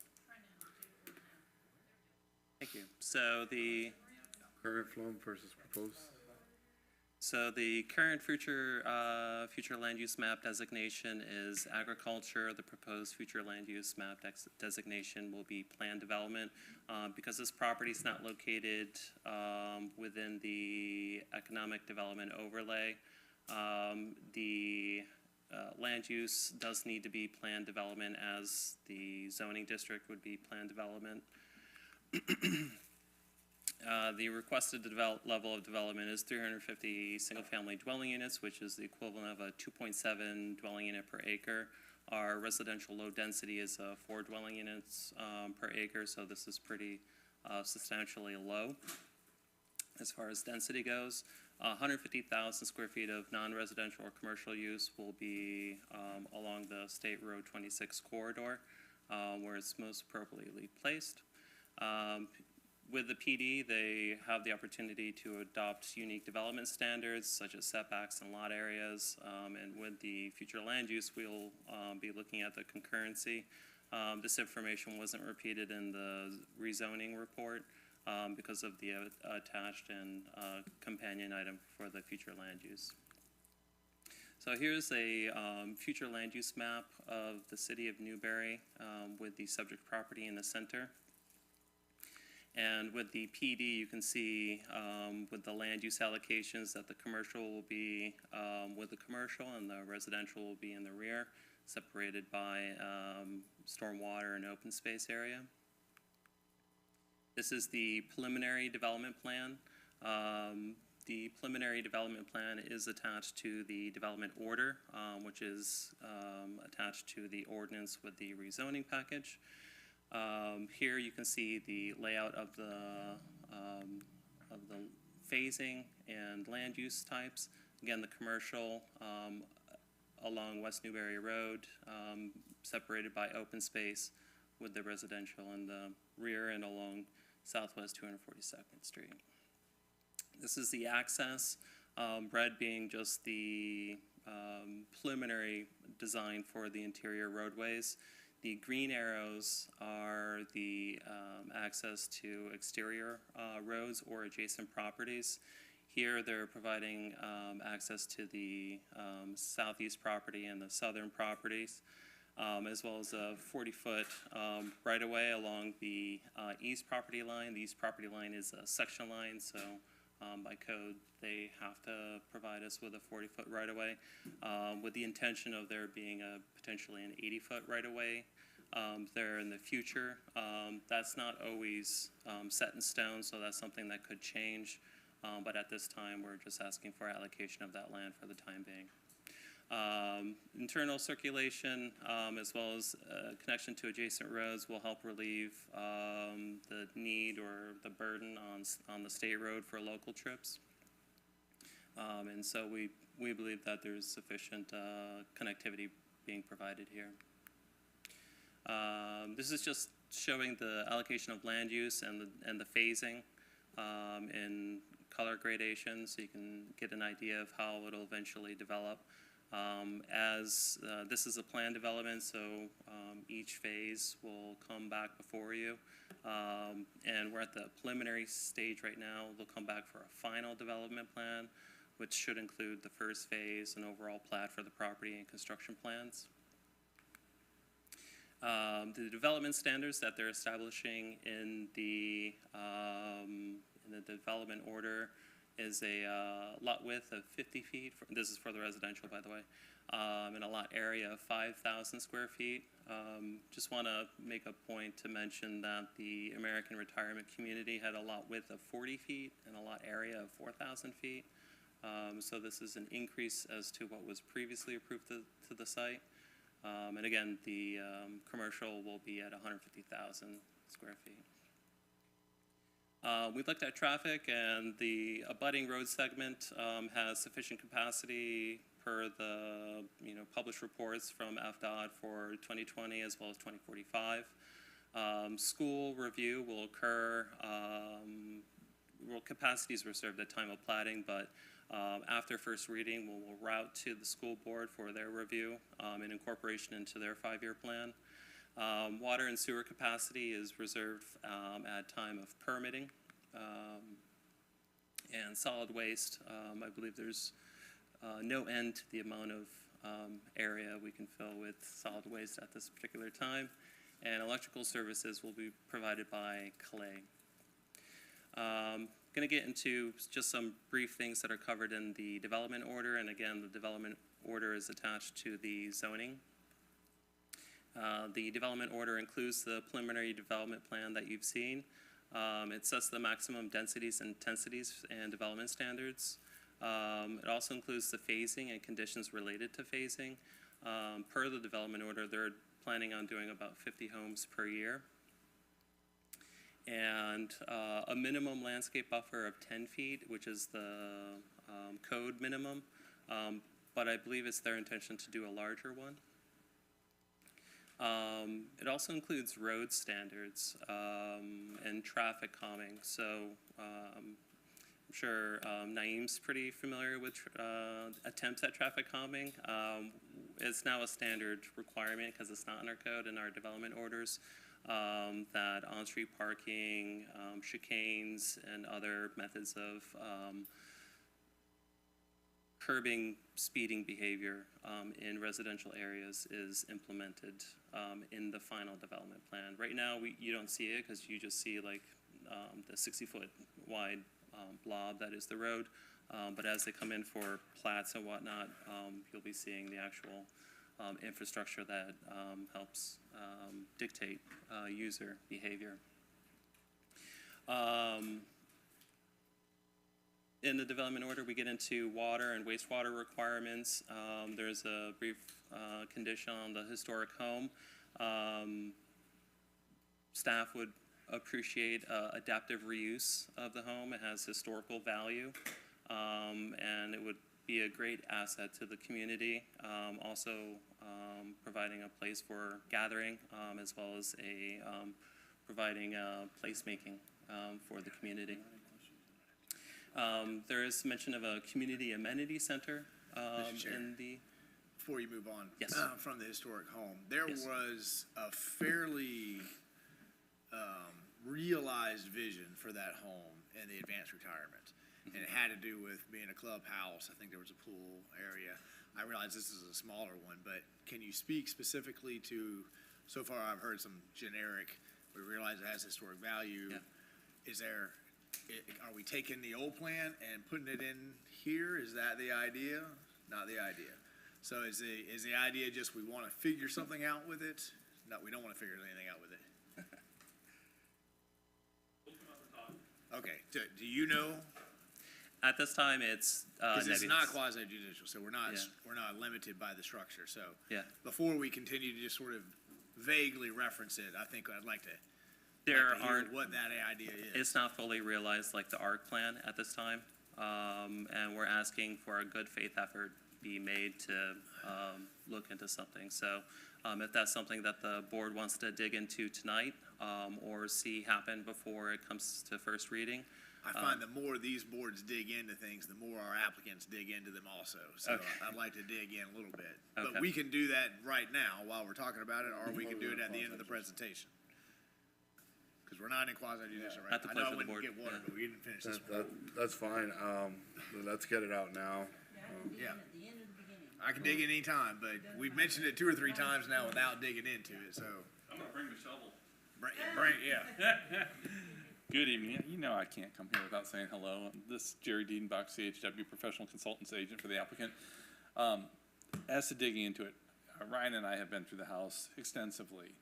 Thank you. So the Current flow versus proposed? current future land use map designation is agriculture. The proposed future land use map designation will be planned development. Because this property is not located within the economic development overlay, the land use does need to be planned development, as the zoning district would be planned development. The requested level of development is 350 single-family dwelling units, which is the equivalent of a 2.7 dwelling unit per acre. Our residential low density is 4 dwelling units per acre, so this is pretty substantially low as far as density goes. 150,000 square feet of non-residential or commercial use will be along the State Road 26 corridor, where it's most appropriately placed. With the PD, they have the opportunity to adopt unique development standards such as setbacks and lot areas. And with the future land use, we'll be looking at the concurrency. This information wasn't repeated in the rezoning report because of the attached and companion item for the future land use. So here's a future land use map of the city of Newberry with the subject property in the center. And with the PD, you can see with the land use allocations that the commercial will be with the commercial and the residential will be in the rear, separated by stormwater and open space area. This is the preliminary development plan. The preliminary development plan is attached to the development order, which is attached to the ordinance with the rezoning package. Here you can see the layout of the phasing and land use types. Again, the commercial along West Newberry Road, separated by open space, with the residential in the rear and along Southwest 242nd Street. This is the access, red being just the preliminary design for the interior roadways. The green arrows are the access to exterior roads or adjacent properties. Here they're providing access to the southeast property and the southern properties, as well as a 40-foot right-of-way along the east property line. The east property line is a section line, so by code they have to provide us with a 40-foot right-of-way, with the intention of there being potentially an 80-foot right-of-way there in the future. That's not always set in stone, so that's something that could change, but at this time we're just asking for allocation of that land for the time being. Internal circulation, as well as connection to adjacent roads, will help relieve the need or the burden on the state road for local trips. And so we believe that there's sufficient connectivity being provided here. This is just showing the allocation of land use and the phasing in color gradation, so you can get an idea of how it'll eventually develop. This is a plan development, so each phase will come back before you. And we're at the preliminary stage right now. They'll come back for a final development plan, which should include the first phase and overall plat for the property and construction plans. The development standards that they're establishing in the development order is a lot width of 50 feet. This is for the residential, by the way, and a lot area of 5,000 square feet. Just want to make a point to mention that the American retirement community had a lot width of 40 feet and a lot area of 4,000 feet. So this is an increase as to what was previously approved to the site. And again, the commercial will be at 150,000 square feet. We looked at traffic, and the abutting road segment has sufficient capacity per the published reports from FDOT for 2020 as well as 2045. School review will occur. Capacity is reserved at time of platting, but after first reading, we'll route to the school board for their review and incorporation into their 5-year plan. Water and sewer capacity is reserved at time of permitting. And solid waste, I believe there's no end to the amount of area we can fill with solid waste at this particular time. And electrical services will be provided by Clay. Going to get into just some brief things that are covered in the development order, and again, the development order is attached to the zoning. The development order includes the preliminary development plan that you've seen. It sets the maximum densities and intensities and development standards. It also includes the phasing and conditions related to phasing. Per the development order, they're planning on doing about 50 homes per year. And a minimum landscape buffer of 10 feet, which is the code minimum, but I believe it's their intention to do a larger one. It also includes road standards and traffic calming. So I'm sure Naeem's pretty familiar with attempts at traffic calming. It's now a standard requirement because it's not in our code and our development orders that on-street parking, chicanes, and other methods of curbing speeding behavior in residential areas is implemented in the final development plan. Right now, you don't see it because you just see like the 60-foot wide blob that is the road. But as they come in for plats and whatnot, you'll be seeing the actual infrastructure that helps dictate user behavior. In the development order, we get into water and wastewater requirements. There's a brief condition on the historic home. Staff would appreciate adaptive reuse of the home. It has historical value, and it would be a great asset to the community. Also providing a place for gathering, as well as providing placemaking for the community. There is mention of a community amenity center in the... Before you move on, Yes. From the historic home, there Yes. was a fairly realized vision for that home in the advanced retirement. And it had to do with being a clubhouse. I think there was a pool area. I realize this is a smaller one, but can you speak specifically to, so far I've heard some generic, we realize it has historic value. Yeah. Are we taking the old plan and putting it in here? Is that the idea? Not the idea. So is the idea just we want to figure something out with it? No, we don't want to figure anything out with it. Okay, do you know? At this time, it's Because it's nebulous. not quasi-judicial, so we're not limited by the structure, so. Yeah. Before we continue to just sort of vaguely reference it, I think I'd like to There hear aren't. what that idea is. It's not fully realized like the ARC plan at this time, and we're asking for a good faith effort be made to look into something. So if that's something that the board wants to dig into tonight or see happen before it comes to first reading. I find the more these boards dig into things, the more our applicants dig into them also. So Okay. I'd like to dig in a little bit. Okay. But we can do that right now while we're talking about it, or we can do it at the end of the presentation. Because we're not in quasi-judicial right At the now. I know I pleasure of the wouldn't board, get water, yeah. but we didn't finish this. That's fine. Let's get it out now. Yeah. I can dig in any time, but we've mentioned it 2 or 3 times now without digging into it, so. I'm gonna bring the shovel. Yeah. Good evening. You know I can't come here without saying hello. This is Jerry Diedenbach, CHW Professional Consultants Agent for the applicant. As to digging into it, Ryan and I have been through the house extensively.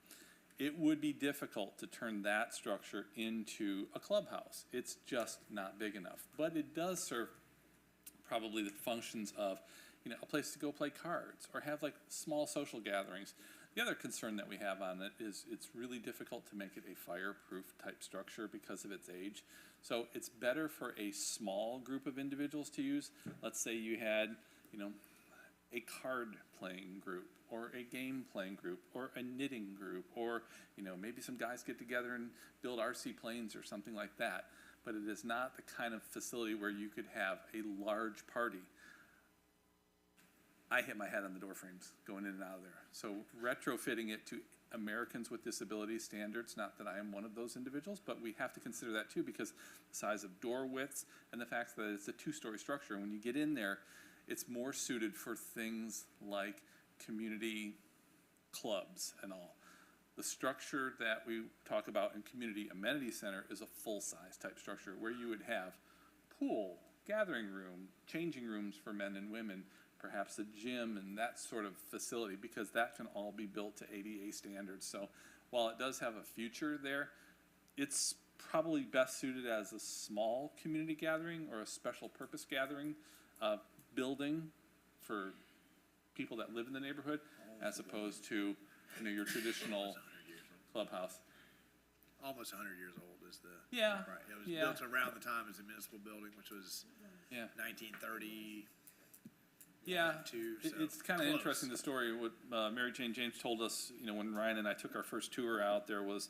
It would be difficult to turn that structure into a clubhouse. It's just not big enough. But it does serve probably the functions of, a place to go play cards or have like small social gatherings. The other concern that we have on it is it's really difficult to make it a fireproof type structure because of its age. So it's better for a small group of individuals to use. Let's say you had, a card playing group or a game playing group or a knitting group or, maybe some guys get together and build RC planes or something like that. But it is not the kind of facility where you could have a large party. I hit my head on the door frames going in and out of there. So retrofitting it to Americans with Disabilities standards, not that I am one of those individuals, but we have to consider that too because the size of door widths and the fact that it's a 2-story structure. And when you get in there, it's more suited for things like community clubs and all. The structure that we talk about in Community Amenity Center is a full-size type structure where you would have pool, gathering room, changing rooms for men and women, perhaps a gym and that sort of facility, because that can all be built to ADA standards. So while it does have a future there, it's probably best suited as a small community gathering or a special purpose gathering, building for people that live in the neighborhood, as opposed to, your traditional clubhouse. Almost 100 years old is the. Yeah, Right, it was yeah. built around the time as a municipal building, which was Yeah. 1930. Yeah, Two, so it's kind of close. interesting, the story, what Mary Jane James told us, when Ryan and I took our first tour out there was,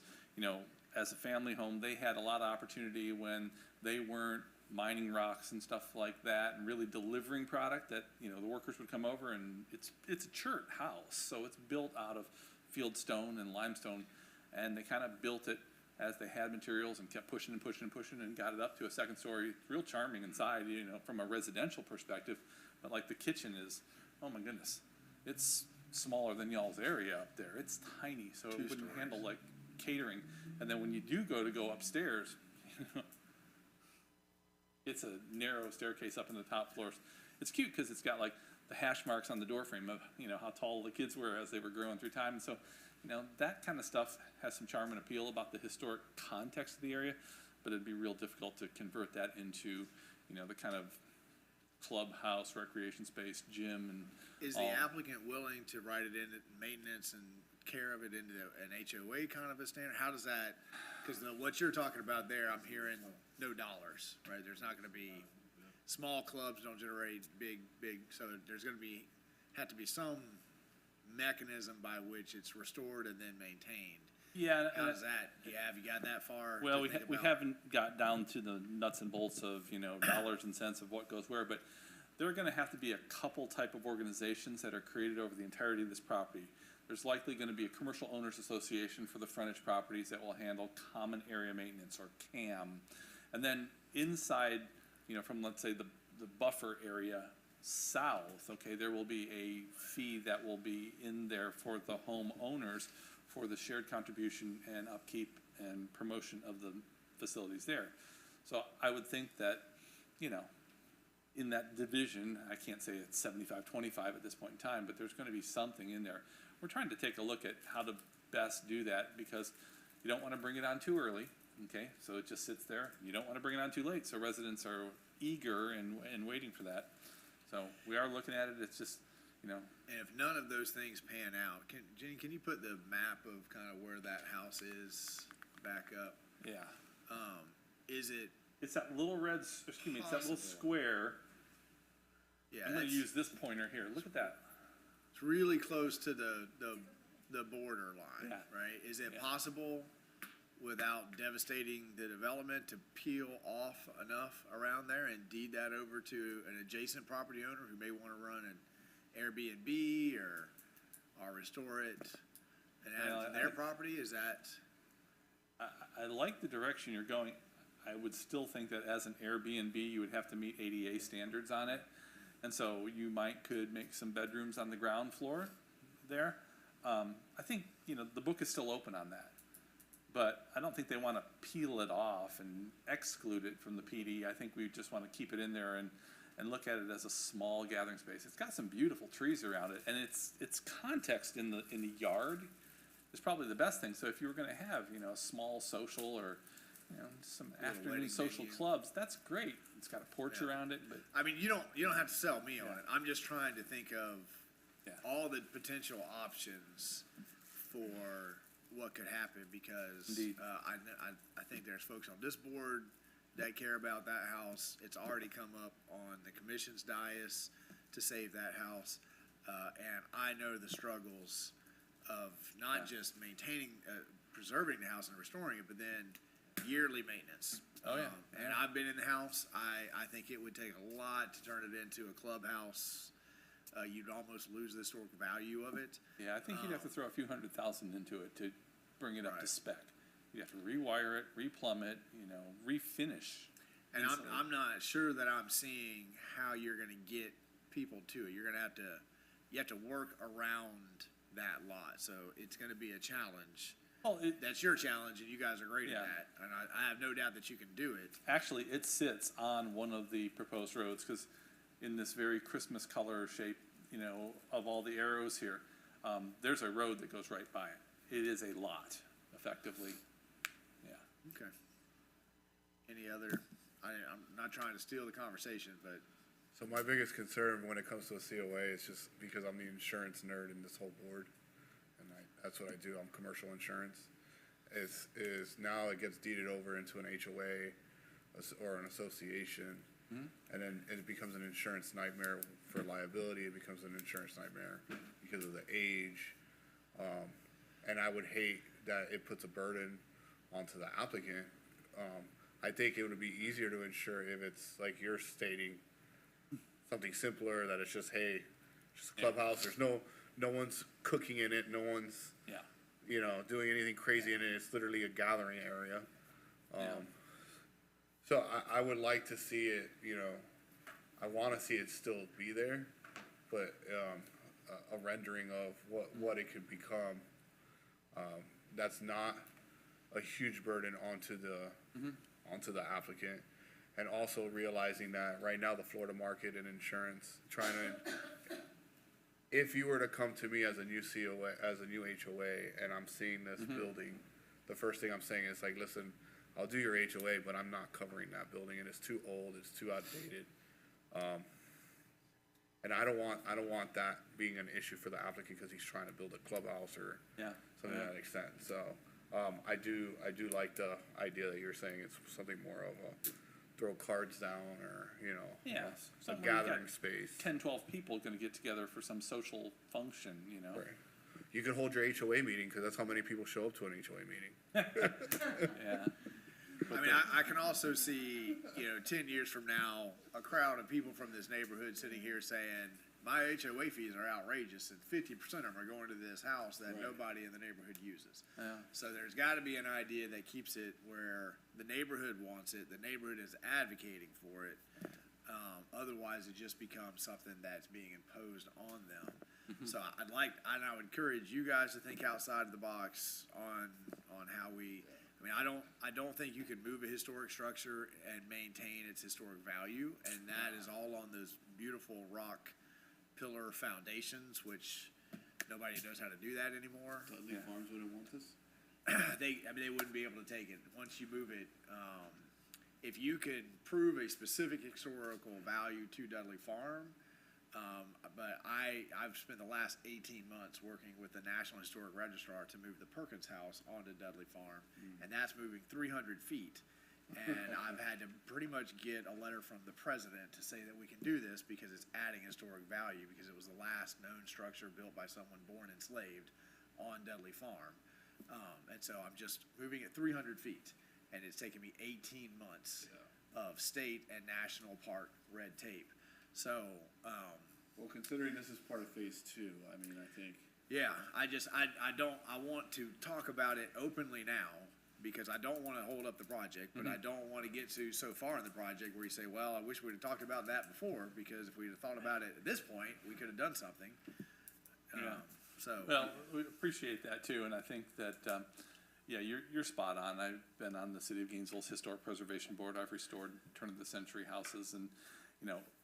as a family home, they had a lot of opportunity when they weren't mining rocks and stuff like that and really delivering product that, the workers would come over, and it's a chert house, so it's built out of field stone and limestone, and they kind of built it as they had materials and kept pushing and pushing and pushing and got it up to a second story. Real charming inside, from a residential perspective. But like the kitchen is, oh my goodness, it's smaller than y'all's area up there. It's tiny, so it wouldn't handle like catering. And then when you do go upstairs, it's a narrow staircase up in the top floors. It's cute because it's got like the hash marks on the door frame of, how tall the kids were as they were growing through time. And so, that kind of stuff has some charm and appeal about the historic context of the area, but it'd be real difficult to convert that into, the kind of clubhouse, recreation space, gym, and Is the applicant willing to write it in, maintenance and care of it into an HOA kind of a standard? How does that, because what you're talking about there, I'm hearing no dollars, right? There's not gonna be, small clubs don't generate big, so there's gonna be, have to be some mechanism by which it's restored and then maintained. yeah. How does that, have you got that far? Well, to we think about? haven't got down to the nuts and bolts of, dollars and cents of what goes where, but there are gonna have to be a couple type of organizations that are created over the entirety of this property. There's likely gonna be a commercial owners association for the frontage properties that will handle common area maintenance, or CAM. And then inside, from, let's say, the buffer area south, okay, there will be a fee that will be in there for the homeowners for the shared contribution and upkeep and promotion of the facilities there. So I would think that, in that division, I can't say it's 75-25 at this point in time, but there's gonna be something in there. We're trying to take a look at how to best do that, because you don't wanna bring it on too early, okay? So it just sits there. You don't wanna bring it on too late, so residents are eager and waiting for that. So we are looking at it, it's just, And if none of those things pan out, Jenny, can you put the map of kind of where that house is back up? yeah. Is it, It's that little red, excuse me, it's that little Possible. square. yeah, I'm gonna that's, use this pointer here, look at that. it's really close to the border line, Yeah. right? Is it Yeah. possible, without devastating the development, to peel off enough around there and deed that over to an adjacent property owner who may want to run an Airbnb or restore it and add it to their property? Is that? I like the direction you're going. I would still think that as an Airbnb, you would have to meet ADA standards on it. And so you could make some bedrooms on the ground floor there. I think, the book is still open on that. But I don't think they want to peel it off and exclude it from the PD. I think we just want to keep it in there and look at it as a small gathering space. It's got some beautiful trees around it, and its context in the yard is probably the best thing. So if you were going to have, a small social or, some afternoon wedding social venue. clubs, that's great. It's got a porch Yeah. around it, but I mean, you don't have to sell me on Yeah. it. I'm just trying to think of Yeah. all the potential options for what could happen, because Indeed. I think there's folks on this board that care about that house. It's already come up on the commission's dais to save that house, and I know the struggles of not just maintaining, preserving the house and restoring it, but then yearly maintenance. Oh, yeah. And I've been in the house. I think it would take a lot to turn it into a clubhouse. You'd almost lose the historic value of it. yeah, I think you'd have to throw a few $100,000 into it to bring it up to Right. spec. You'd have to rewire it, replumb it, refinish. And inside. I'm not sure that I'm seeing how you're gonna get people to it. You're gonna you have to work around that lot, so it's gonna be a challenge. Well, That's your challenge, and you guys are great Yeah. at that, and I have no doubt that you can do it. actually, it sits on one of the proposed roads, because in this very Christmas color shape, of all the arrows here, there's a road that goes right by it. It is a lot, effectively. Yeah. Okay. any other, I'm not trying to steal the conversation, but So my biggest concern when it comes to a COA is just because I'm the insurance nerd in this whole board, and that's what I do, I'm commercial insurance, is now it gets deeded over into an HOA or an association, and then it becomes an insurance nightmare for liability, it becomes an insurance nightmare because of the age. And I would hate that it puts a burden onto the applicant. I think it would be easier to insure if it's like you're stating, something simpler, that it's just, hey, just a clubhouse, there's no one's cooking in it, no one's, Yeah. doing anything crazy in it, it's literally a gathering area. So I would like to see it, I wanna see it still be there, but, a rendering of what it could become, that's not a huge burden onto the applicant. And also realizing that right now the Florida market in insurance, if you were to come to me as a new COA, as a new HOA, and I'm seeing this building, the first thing I'm saying is like, listen, I'll do your HOA, but I'm not covering that building, and it's too old, it's too outdated. And I don't want that being an issue for the applicant because he's trying to build a clubhouse or Yeah. something to that extent. So, I do like the idea that you're saying it's something more of a throw cards down or, Yeah. a somewhere you got gathering space. 10, 12 people gonna get together for some social function, Right. You can hold your HOA meeting because that's how many people show up to an HOA meeting. Yeah. I mean, I can also see, 10 years from now, a crowd of people from this neighborhood sitting here saying, my HOA fees are outrageous, and 50% of them are going to this house that nobody in the neighborhood uses. Yeah. So there's gotta be an idea that keeps it where the neighborhood wants it, the neighborhood is advocating for it. Otherwise, it just becomes something that's being imposed on them. So I would encourage you guys to think outside of the box on how we, I don't think you can move a historic structure and maintain its historic value, and that is all on those beautiful rock pillar foundations, which nobody knows how to do that anymore. Dudley Farms wouldn't want this? They wouldn't be able to take it once you move it. If you could prove a specific historical value to Dudley Farm, but I've spent the last 18 months working with the National Historic Registrar to move the Perkins House onto Dudley Farm, and that's moving 300 feet. And I've had to pretty much get a letter from the president to say that we can do this because it's adding historic value, because it was the last known structure built by someone born enslaved on Dudley Farm. And so I'm just moving it 300 feet, and it's taken me 18 months of state and national park red tape. So, Well, considering this is part of phase 2, I think. yeah, I want to talk about it openly now, because I don't want to hold up the project, but I don't want to get so far in the project where you say, well, I wish we'd have talked about that before, because if we'd have thought about it at this point, we could have done something. Well, we appreciate that too, and I think that, you're spot on. I've been on the City of Gainesville's Historic Preservation Board. I've restored turn-of-the-century houses, and,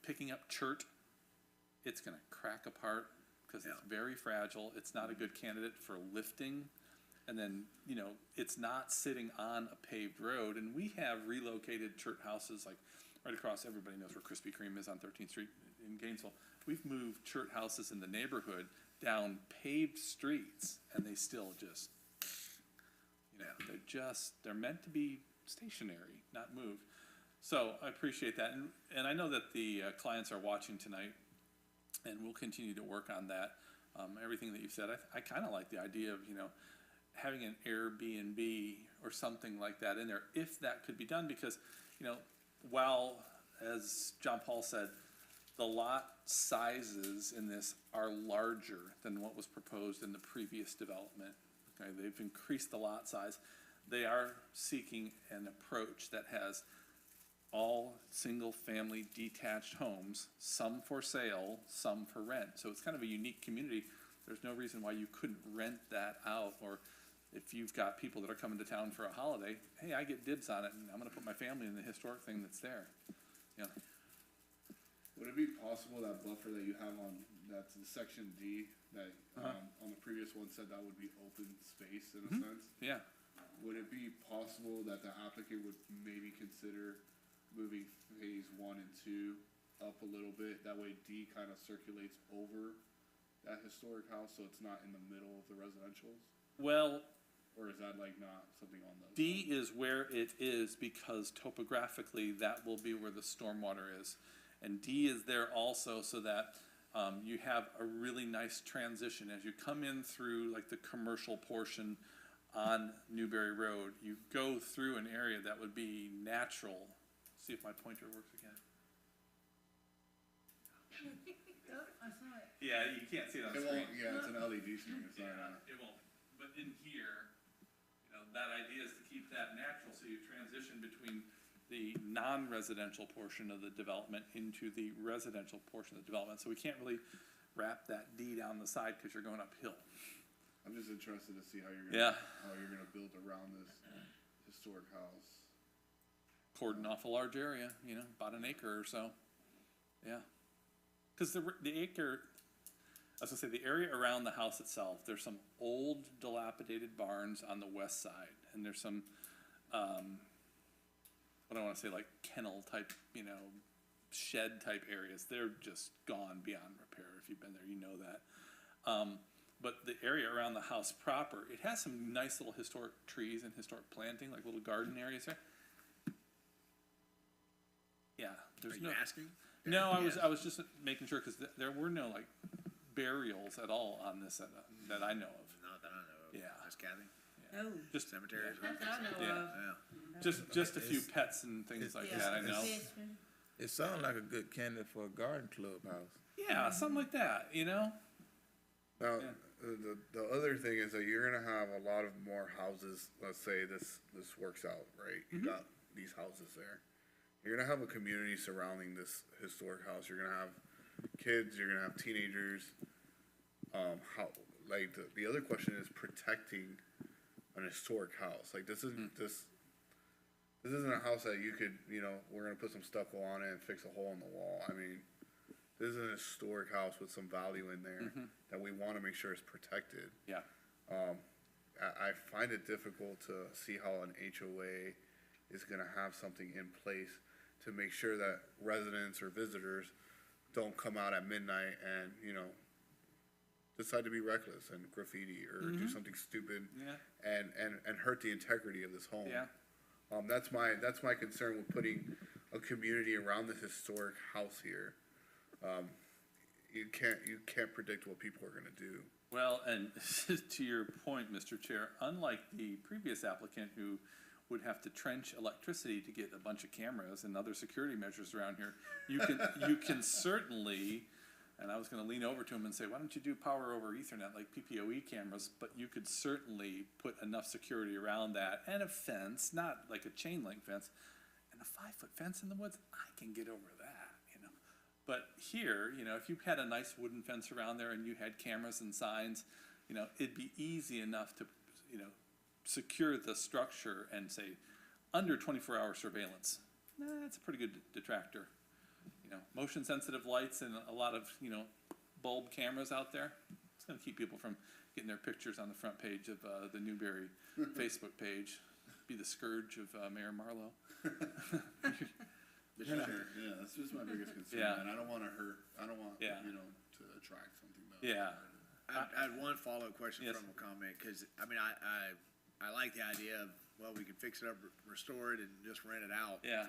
picking up chert, it's gonna crack apart because it's very fragile. It's not a good candidate for lifting. And then, it's not sitting on a paved road. And we have relocated chert houses like right across, everybody knows where Krispy Kreme is on 13th Street in Gainesville. We've moved chert houses in the neighborhood down paved streets, and they still just, they're meant to be stationary, not moved. So I appreciate that. And I know that the clients are watching tonight, and we'll continue to work on that. Everything that you've said, I kind of like the idea of, having an Airbnb or something like that in there, if that could be done, because, while, as John Paul said, the lot sizes in this are larger than what was proposed in the previous development. Okay, they've increased the lot size. They are seeking an approach that has all single-family detached homes, some for sale, some for rent. So it's kind of a unique community. There's no reason why you couldn't rent that out, or if you've got people that are coming to town for a holiday, hey, I get dibs on it, and I'm gonna put my family in the historic thing that's there. Would it be possible that buffer that you have that's in section D, that, on the previous one said that would be open space in a sense? Yeah, would it be possible that the applicant would maybe consider moving phase 1 and 2 up a little bit? That way D kind of circulates over that historic house, so it's not in the middle of the residential's? Well, Or is that like not something on those? D is where it is because topographically that will be where the stormwater is. And D is there also so that you have a really nice transition. As you come in through like the commercial portion on Newberry Road, you go through an area that would be natural. See if my pointer works again. I saw it. Yeah, you can't see it on the It screen. won't, yeah, it's an LED screen, it's not on. It won't. But in here, that idea is to keep that natural, so you transition between the non-residential portion of the development into the residential portion of the development. So we can't really wrap that D down the side because you're going uphill. I'm just interested to see how you're Yeah. gonna build around this historic house. Cordon off a large area, about an acre or so. Yeah. Because the acre, I was gonna say, the area around the house itself, there's some old dilapidated barns on the west side, and there's some, what I wanna say, like kennel type, shed type areas. They're just gone beyond repair. If you've been there, you know that. But the area around the house proper, it has some nice little historic trees and historic planting, like little garden areas there. Yeah, Are there's you no. asking? No, I was just making sure, because there were no like burials at all on this that I know of. Not that I know of. Yeah. That's Kathy. Oh, Just, Cemeteries. that's what I know Yeah. of. Yeah. just a few pets and things like that, I know. It sounds like a good candidate for a garden club house. Yeah, something like that, Now, Yeah. the other thing is that you're gonna have a lot of more houses, let's say this works out, right? You got these houses there. You're gonna have a community surrounding this historic house. You're gonna have kids, you're gonna have teenagers. How, like, the other question is protecting an historic house. Like, this isn't a house that you could, we're gonna put some stucco on it and fix a hole in the wall. I mean, this is an historic house with some value in there that we wanna make sure is protected. yeah. I find it difficult to see how an HOA is gonna have something in place to make sure that residents or visitors don't come out at midnight and, decide to be reckless and graffiti or do something stupid Yeah. and hurt the integrity of this home. Yeah. That's my concern with putting a community around this historic house here. You can't predict what people are gonna do. Well, and to your point, Mr. Chair, unlike the previous applicant who would have to trench electricity to get a bunch of cameras and other security measures around here, you can certainly, and I was gonna lean over to him and say, why don't you do power over Ethernet like PPOE cameras, but you could certainly put enough security around that and a fence, not like a chain link fence, and a 5-foot fence in the woods, I can get over that. But here, if you had a nice wooden fence around there and you had cameras and signs, it'd be easy enough to, secure the structure and say, under 24-hour surveillance. That's a pretty good detractor. Motion sensitive lights and a lot of, bulb cameras out there. It's gonna keep people from getting their pictures on the front page of, the Newberry Facebook page. Be the scourge of, Mayor Marlowe. Yeah, that's just my biggest concern, Yeah. and I don't want, Yeah. to attract something that. Yeah. I had one follow-up question Yes. from a comment, because, I like the idea of, well, we can fix it up, restore it, and just rent it out. Yeah.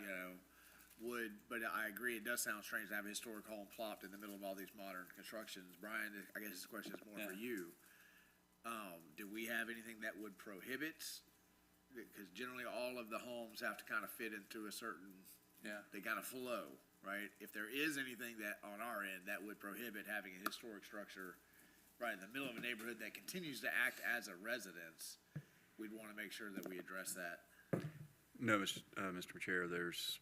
But I agree, it does sound strange to have a historic home plopped in the middle of all these modern constructions. Brian, I guess this question is more for you. Do we have anything that would prohibit? Because generally, all of the homes have to kind of fit into a certain, Yeah. they kind of flow, right? If there is anything that, on our end, that would prohibit having a historic structure right in the middle of a neighborhood that continues to act as a residence, we'd want to make sure that we address that. No, Mr. Chair, there's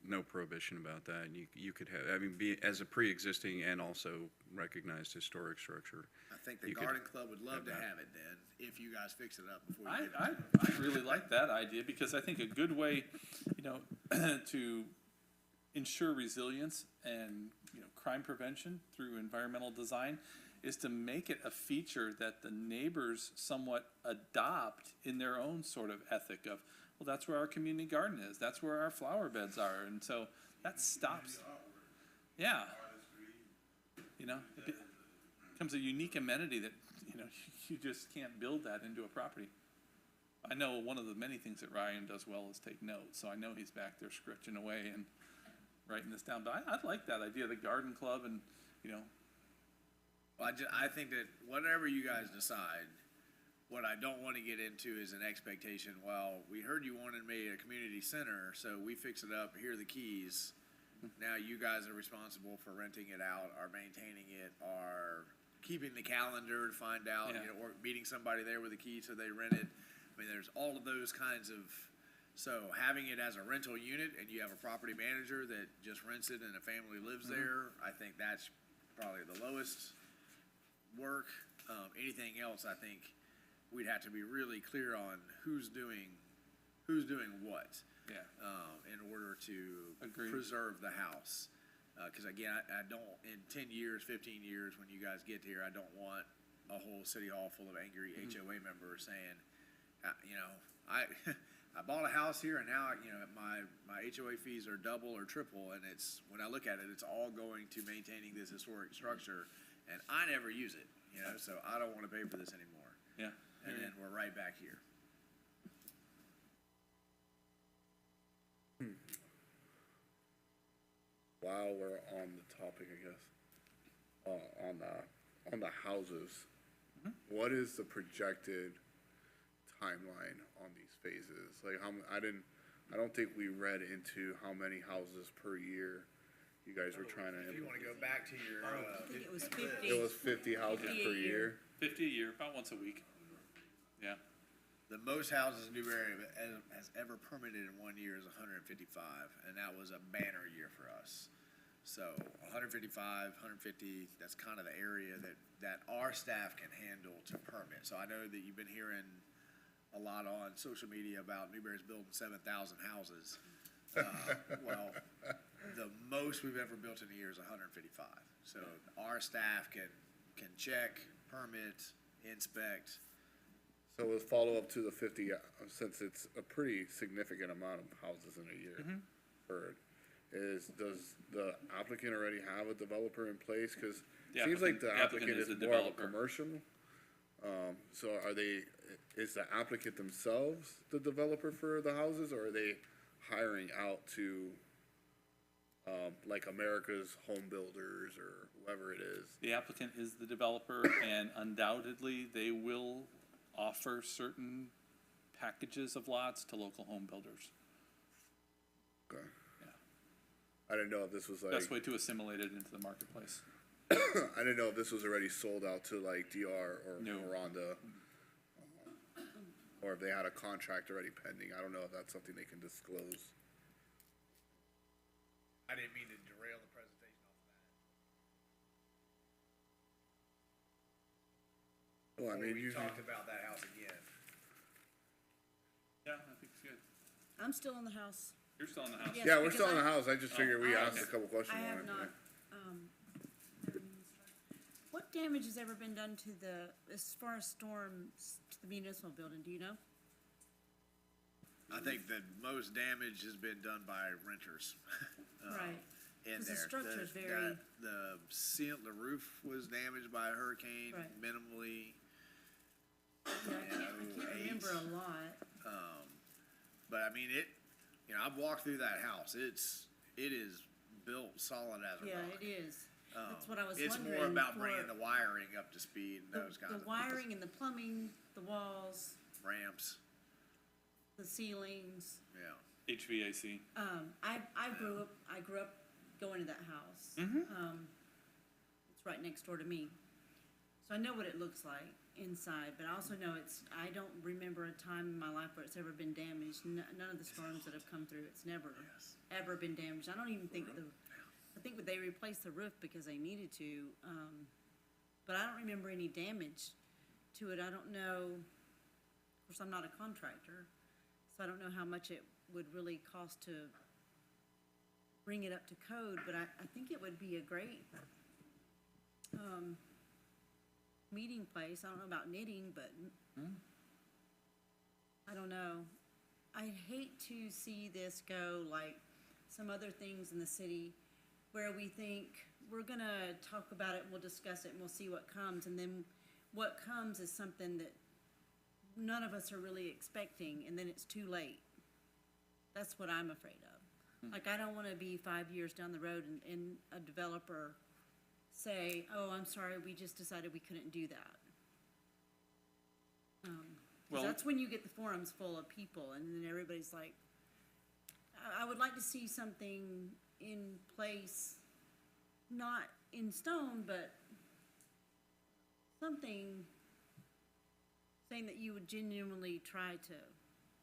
no prohibition about that. You could have, be as a pre-existing and also recognized historic structure. I think the You could garden club would love have to that. have it then, if you guys fix it up before you I, get it. I really like that idea, because I think a good way, to ensure resilience and, crime prevention through environmental design is to make it a feature that the neighbors somewhat adopt in their own sort of ethic of, well, that's where our community garden is, that's where our flower beds are, and so that stops. Yeah. You know, it becomes a unique amenity that, you know, you just can't build that into a property. I know one of the many things that Ryan does well is take notes, so I know he's back there scritching away and writing this down. But I like that idea, the garden club, and, you know. Well, I think that whatever you guys decide, what I don't want to get into is an expectation, well, we heard you wanted me a community center, so we fix it up, here are the keys. Now you guys are responsible for renting it out, or maintaining it, or keeping the calendar to find out, Yeah. you know, or meeting somebody there with a key so they rent it. I mean, there's all of those kinds of, so having it as a rental unit and you have a property manager that just rents it and a family lives there, I think that's probably the lowest work. Anything else, I think we'd have to be really clear on who's doing what. Yeah. In order to Agreed. preserve the house. Because again, I don't, in 10 years, 15 years, when you guys get here, I don't want a whole city hall full of angry HOA members saying, you know, I bought a house here and now, you know, my HOA fees are double or triple, and it's, when I look at it, it's all going to maintaining this historic structure, and I never use it, you know, so I don't want to pay for this anymore. Yeah. And then we're right back here. While we're on the topic, I guess, on the houses, what is the projected timeline on these phases? Like, I don't think we read into how many houses per year you guys were trying to. If you want to go back to your, I think it was 50. It was 50 houses 50 per a year. year. 50 a year, about once a week. Yeah. the most houses in Newberry has ever permitted in 1 year is 155, and that was a banner year for us. So 155, 150, that's kind of the area that our staff can handle to permit. So I know that you've been hearing a lot on social media about Newberry's building 7,000 houses. Well, the most we've ever built in a year is 155. So our staff can check, permit, inspect. So with follow-up to the 50, since it's a pretty significant amount of houses in a year, heard, does the applicant already have a developer in place? Because it seems like the applicant is the more of a developer. commercial. So is the applicant themselves the developer for the houses, or are they hiring out to, like America's Home Builders or whoever it is? The applicant is the developer, and undoubtedly, they will offer certain packages of lots to local home builders. Okay. Yeah. I didn't know if this was like, Best way to assimilate it into the marketplace. I didn't know if this was already sold out to like DR or No. Rhonda, or if they had a contract already pending. I don't know if that's something they can disclose. I didn't mean to derail the presentation off of that. Well, I mean, We you, talked about that house again. Yeah, I think it's good. I'm still in the house. You're still in the house. Yes, yeah, we're because still in the I- house. I just figured we I- asked a couple questions I on have it. not, what damage has ever been done to as far as storms, to the municipal building, do you know? I think the most damage has been done by renters. Right. In 'Cause the there. structure's very- The roof was damaged by a hurricane Right. minimally. Yeah, I can't remember a lot. But I mean, I've walked through that house. It is built solid as a Yeah, rock. it is. That's what I was It's wondering. more about for bringing the wiring up to speed and those kinds the of things. wiring and the plumbing, the walls, Ramps, the ceilings. yeah. HVAC. I grew up going to that house. It's right next door to me. So I know what it looks like inside, but I also know I don't remember a time in my life where it's ever been damaged. None of the storms that have come through, it's never, ever been damaged. I don't even think I think they replaced the roof because they needed to, but I don't remember any damage to it. I don't know, of course, I'm not a contractor, so I don't know how much it would really cost to bring it up to code, but I think it would be a great, meeting place. I don't know about knitting, but I don't know. I hate to see this go like some other things in the city where we think we're gonna talk about it, we'll discuss it, and we'll see what comes, and then what comes is something that none of us are really expecting, and then it's too late. That's what I'm afraid of. Like, I don't wanna be 5 years down the road and a developer say, oh, I'm sorry, we just decided we couldn't do that. 'Cause that's when you get the forums full of people, and then everybody's like, I would like to see something in place, not in stone, but something saying that you would genuinely try to,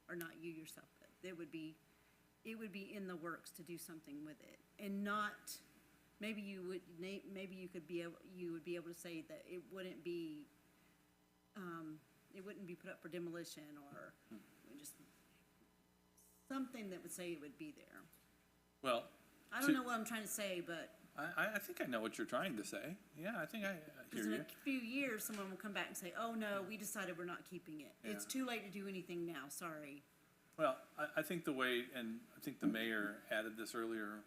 or not you yourself, but it would be in the works to do something with it, and not, maybe you would be able to say that it wouldn't be put up for demolition, or just something that would say it would be there. Well, I don't know what I'm trying to say, but I think I know what you're trying to say. Yeah, I think I hear because in you. a few years, someone will come back and say, oh, no, we decided we're not keeping it. It's too late to do anything now, sorry. Well, I think the way, and I think the mayor added this earlier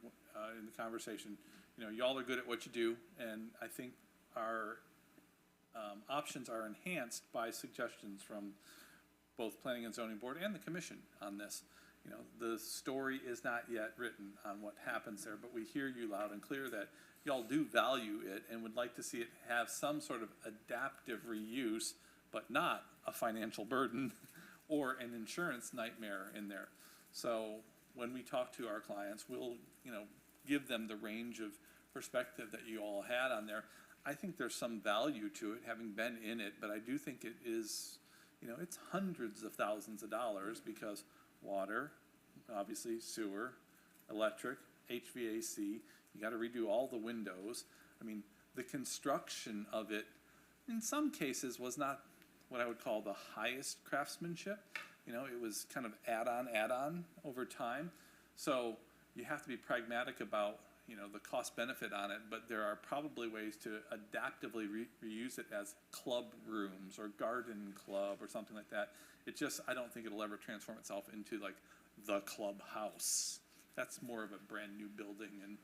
in the conversation, you know, y'all are good at what you do, and I think our options are enhanced by suggestions from both Planning and Zoning Board and the Commission on this. You know, the story is not yet written on what happens there, but we hear you loud and clear that y'all do value it and would like to see it have some sort of adaptive reuse, but not a financial burden or an insurance nightmare in there. So when we talk to our clients, we'll, you know, give them the range of perspective that you all had on there. I think there's some value to it, having been in it, but I do think it is, you know, it's hundreds of thousands of dollars because water, obviously sewer, electric, HVAC, you gotta redo all the windows. I mean, the construction of it, in some cases, was not what I would call the highest craftsmanship. You know, it was kind of add-on over time. So you have to be pragmatic about, you know, the cost benefit on it, but there are probably ways to adaptively reuse it as club rooms or garden club or something like that. It just, I don't think it'll ever transform itself into like the clubhouse. That's more of a brand new building and,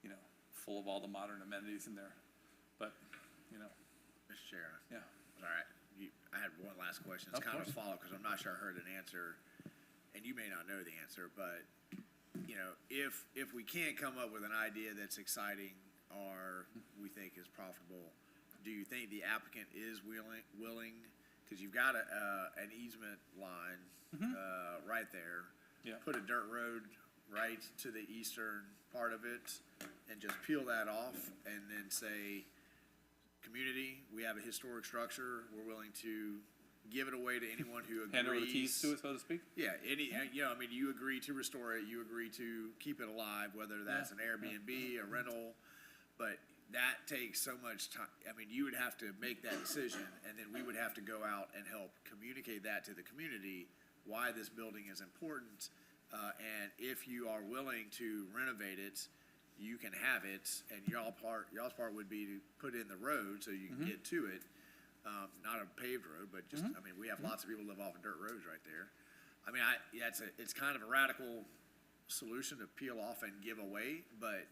you know, full of all the modern amenities in there. But, you know. Mr. Chair. Yeah. All right. I had one last question. It's kind of a follow-up because I'm not sure I heard an answer, and you may not know the answer, but you know, if we can't come up with an idea that's exciting or we think is profitable, do you think the applicant is willing? Because you've got an easement line right there. Yeah. Put a dirt road right to the eastern part of it, and just peel that off, and then say, community, we have a historic structure. We're willing to give it away to anyone who agrees. Hand over the keys to it, so to speak? Yeah, you know, I mean, you agree to restore it, you agree to keep it alive, whether that's an Airbnb, a rental, but that takes so much time. I mean, you would have to make that decision, and then we would have to go out and help communicate that to the community, why this building is important, and if you are willing to renovate it, you can have it, and y'all's part would be to put in the road so you can get to it. Not a paved road, but just, I mean, we have lots of people live off of dirt roads right there. I mean, it's kind of a radical solution to peel off and give away, but,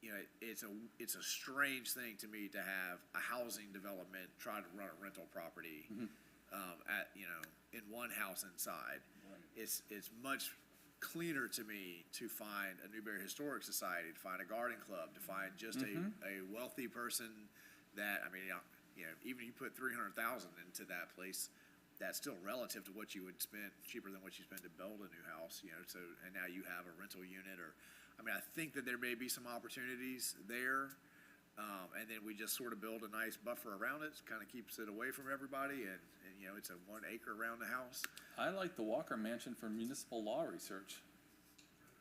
you know, it's a strange thing to me to have a housing development try to run a rental property, you know, in one house inside. Right. It's much cleaner to me to find a Newberry Historic Society, to find a garden club, to find just a wealthy person that, I mean, you know, even if you put $300,000 into that place, that's still relative to what you would spend, cheaper than what you spend to build a new house, you know, so, and now you have a rental unit, or, I mean, I think that there may be some opportunities there, and then we just sort of build a nice buffer around it, kind of keeps it away from everybody, and, you know, it's a 1 acre around the house. I like the Walker Mansion for municipal law research.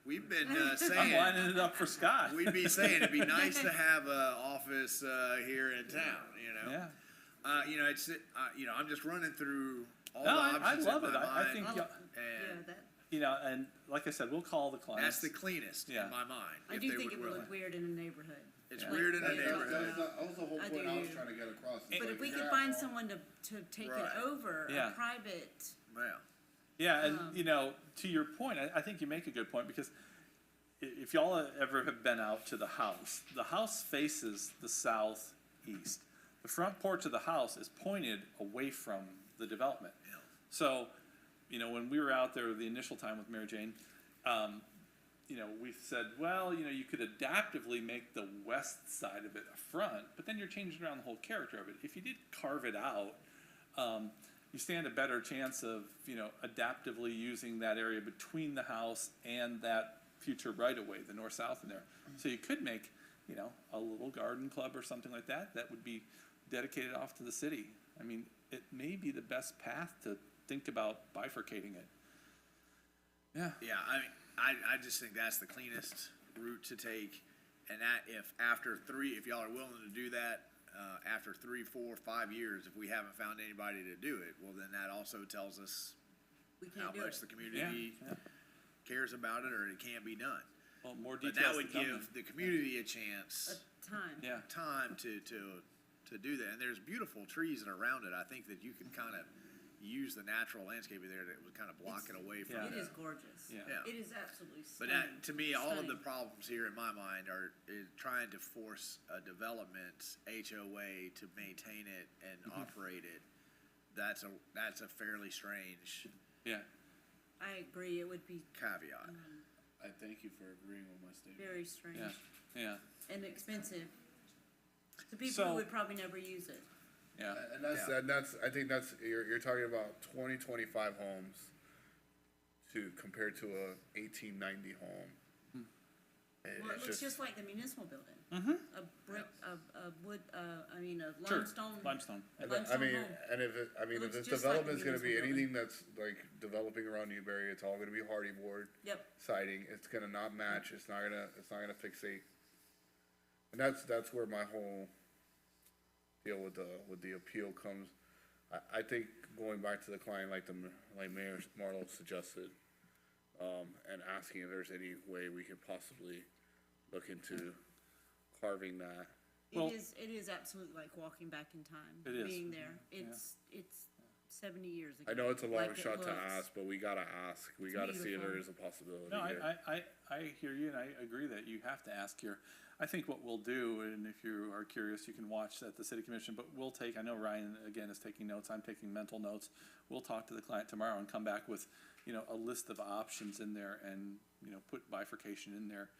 We've been I'm saying, lining it up for Scott. we'd be saying it'd be nice to have an office here in town, you know? Yeah. You know, it's, you know, I'm just running through all No, the I options love in it. my I mind. think And, you know, and like I said, we'll call the clients. That's the cleanest in Yeah. my mind. I if do they think it would will. look weird in a neighborhood. It's Yeah. weird in a Like, neighborhood. That was the whole I point do I was too. trying to get across. is But like, if we you could got find all- someone to take Right. it over, Yeah. a private, Well, Yeah, and you know, to your point, I think you make a good point because if y'all ever have been out to the house faces the southeast. The front porch of the house is pointed away from the development. Yeah. So, you know, when we were out there the initial time with Mary Jane, you know, we said, well, you know, you could adaptively make the west side of it a front, but then you're changing around the whole character of it. If you did carve it out, you stand a better chance of, you know, adaptively using that area between the house and that future right-of-way, the north-south in there. So you could make, you know, a little garden club or something like that, that would be dedicated off to the city. I mean, it may be the best path to think about bifurcating it. Yeah. yeah, I mean, I just think that's the cleanest route to take. And that if y'all are willing to do that, after 3, 4, 5 years, if we haven't found anybody to do it, well, then that also tells us we how can't do much it. the community cares about it, or it can't be done. Well, more But details that to would come give the community a chance, Time. then. Yeah. time to do that. And there's beautiful trees that are around it. I think that you can kind of use the natural landscape there that would kind of block it away from Yeah. It the. is gorgeous. Yeah. Yeah. It is absolutely But stunning. that, to me, all of the Stunning. problems here in my mind is trying to force a development HOA to maintain it and operate it. That's a fairly strange Yeah. I agree, it would be caveat. I thank you for agreeing with my statement. very strange Yeah. Yeah. and expensive to people So- who would probably never use it. Yeah. And that's, I think that's, you're talking about 25 homes compared to a 1890 home. Well, it It's looks just like the municipal building. A brick, a wood, a Sure. limestone. Limestone. And limestone I mean, home. and if It looks this just like a development's gonna be municipal anything that's like developing around Newberry, it's all gonna be hardy board Yep, siding, it's gonna not match, it's not gonna fixate. And that's where my whole deal with the appeal comes. I think going back to the client, like Mayor Marlowe suggested, and asking if there's any way we could possibly look into carving that. Well- it is absolutely like walking back in time. It is. Being there, it's 70 years ago. I know it's a long like it shot to looks. ask, but we gotta ask, we gotta see if beautiful. there is a possibility No, here. I hear you, and I agree that you have to ask here. I think what we'll do, and if you are curious, you can watch at the city commission, but we'll take, I know Ryan, again, is taking notes, I'm taking mental notes. We'll talk to the client tomorrow and come back with, you know, a list of options in there and, you know, put bifurcation in there,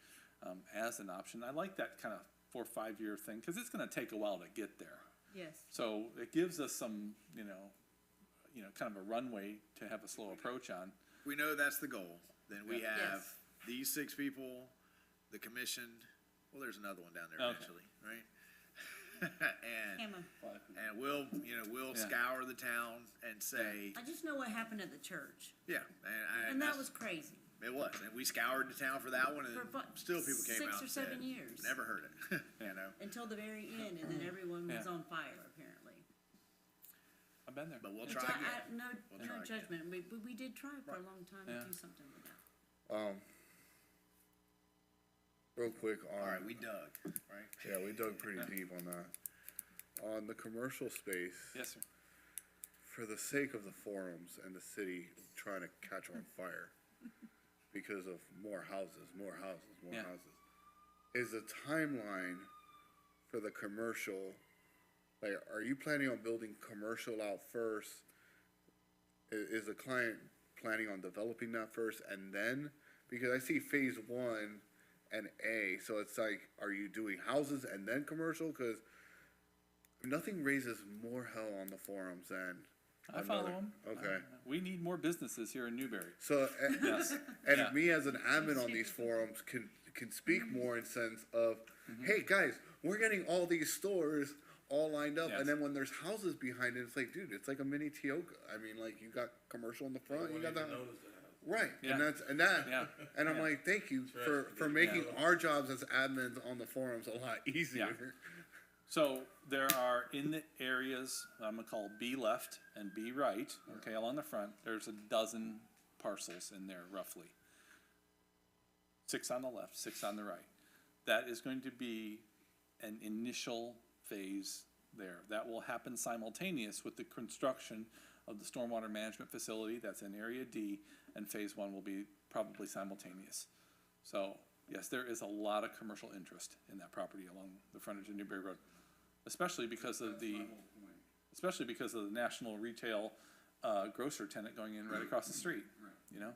as an option. I like that kind of 4 or 5 year thing, because it's gonna take a while to get there. Yes, So it gives us some, you know, kind of a runway to have a slow approach on. We know that's the goal. Then we Yeah. have Yes. these 6 people, the commission. Well, there's another one down there Okay. eventually, right? and Emma, we'll Yeah. scour the town and say, I just know what happened at the church, yeah, and that was crazy. it was. And we scoured the town for that one, and For still people came out 6 or and 7 said, years. never heard it. You know, Until the very end, and then everyone was Yeah. on fire, apparently. I've been there. but we'll And try so again. No, We'll no try again. judgment, we did try for a long time Yeah. to do something with that. Real quick All right, on, we dug, right? yeah, we dug pretty deep on that. On the commercial space, Yes, sir. for the sake of the forums and the city trying to catch on fire because of more houses, Yeah. is the timeline for the commercial, like, are you planning on building commercial out first? Is the client planning on developing that first and then? Because I see phase 1 and A, so it's like, are you doing houses and then commercial? Cause nothing raises more hell on the forums than I follow another- him. Okay. We need more businesses here in Newberry. So, Yes. and Yeah. me as an admin on these forums can speak more in sense of, hey, guys, we're getting all these stores all lined up, Yes. and then when there's houses behind it, it's like, dude, it's like a mini Tioga. I mean, like, you got commercial in the front, you got that. Right, Yeah. Yeah. and I'm like, thank you for making our jobs as admins on the forums a lot easier. So there are in the areas, I'm gonna call B left and B right, okay, along the front, there's a dozen parcels in there roughly. 6 on the left, 6 on the right. That is going to be an initial phase there. That will happen simultaneous with the construction of the stormwater management facility, that's in Area D, and phase 1 will be probably simultaneous. So, yes, there is a lot of commercial interest in that property along the frontage of Newberry Road, especially because of the national retail grocer tenant going in right across the street, you know?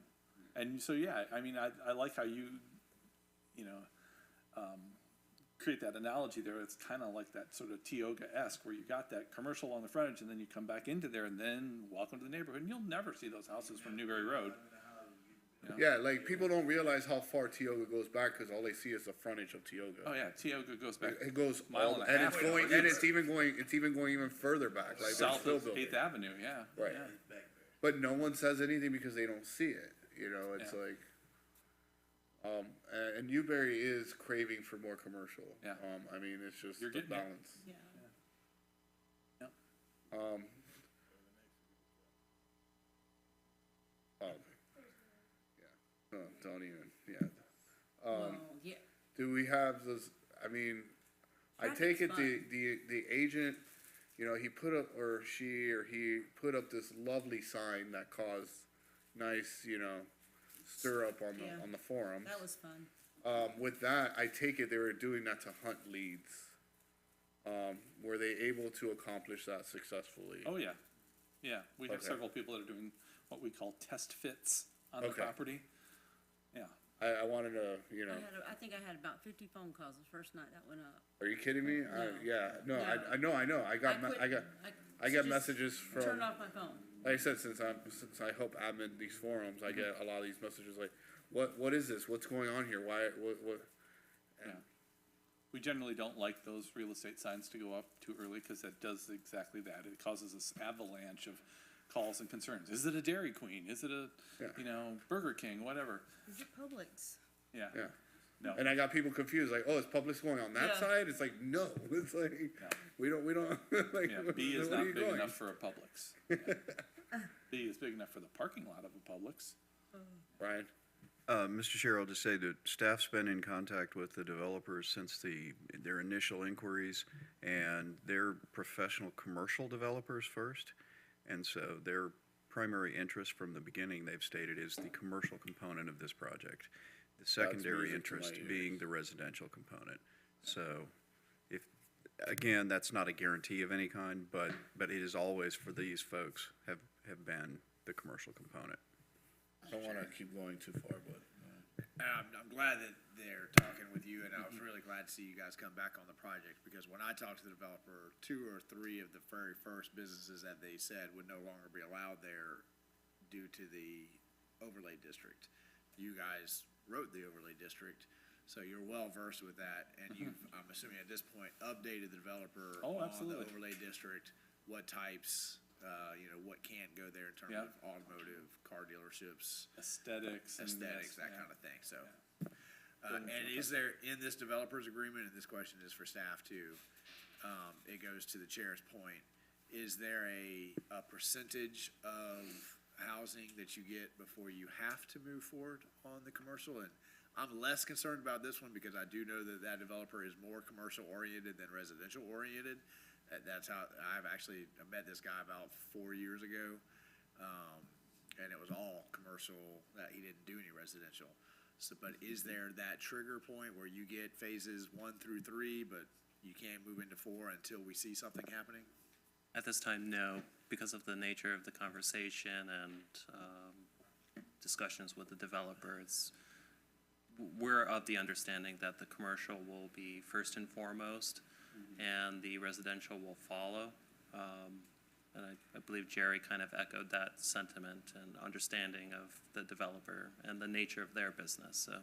And so, yeah, I mean, I like how you create that analogy there. It's kind of like that sort of Tioga-esque where you got that commercial on the frontage and then you come back into there and then welcome to the neighborhood, and you'll never see those houses from Newberry Road. You know? Yeah, like, people don't realize how far Tioga goes back, cause all they see is the frontage of Tioga. Oh, yeah, Tioga goes back It goes mile all, and a and half. it's even going even further back, like, they're south still of building. 8th Avenue, yeah. Right. Yeah. But no one says anything because they don't see it, you know, it's Yeah. like, and Newberry is craving for more commercial. Yeah. I mean, it's just You're the getting it. balance. Yeah. Oh, yeah, no, don't even, yeah. Well, yeah, Do we have those, I mean, I Traffic's take it fine. the agent, you know, he put up, or she, or he put up this lovely sign that caused nice, you know, stir up on Yeah. the forum. that was fun. With that, I take it they were doing that to hunt leads. Were they able to accomplish that successfully? Oh, yeah. Yeah, we have Okay. several people that are doing what we call test fits on the Okay. property. Yeah. I wanted to, you know, I think I had about 50 phone calls the first night that went up. are you kidding me? No. Yeah, no, No. I know, I got just messages from, turned off my phone. like I said, since I help admin these forums, I get a lot of these messages like, what is this? What's going on here? Why, what? Yeah. We generally don't like those real estate signs to go up too early because that does exactly that. It causes this avalanche of calls and concerns. Is it a Dairy Queen? Is it a, Yeah. Burger King? Whatever. Is it Publix? Yeah. Yeah. No. And I got people confused, like, oh, is Publix going on that Yeah. side? It's like, no, it's like, No. we don't, like, Yeah, B is where are not you big going? enough for a Publix. B is big enough for the parking lot of a Publix. Brian? Mr. Chair, I'll just say that staff's been in contact with the developers since their initial inquiries, and they're professional commercial developers first. And so their primary interest from the beginning, they've stated, is the commercial component of this project. The secondary music to my interest ears. being the residential component. So again, that's not a guarantee of any kind, but it is always for these folks have been the commercial component. I don't wanna keep going too far, but. I'm glad that they're talking with you, and I was really glad to see you guys come back on the project, because when I talked to the developer, 2 or 3 of the very first businesses that they said would no longer be allowed there due to the overlay district. You guys wrote the overlay district, so you're well versed with that, and you've, I'm assuming at this point, updated the developer Oh, on the absolutely. overlay district, what types, what can't go there in terms Yeah. of automotive, car dealerships, Aesthetics. and aesthetics, yes, that yeah. kind of thing, so. And is there, in this developer's agreement, and this question is for staff too, it goes to the chair's point, is there a percentage of housing that you get before you have to move forward on the commercial? And I'm less concerned about this one because I do know that that developer is more commercial oriented than residential oriented. That's how, I've actually met this guy about 4 years ago. And it was all commercial, that he didn't do any residential. So, but is there that trigger point where you get phases 1 through 3, but you can't move into 4 until we see something happening? At this time, no, because of the nature of the conversation and discussions with the developers. We're of the understanding that the commercial will be first and foremost, and the residential will follow. And I believe Jerry kind of echoed that sentiment and understanding of the developer and the nature of their business, so.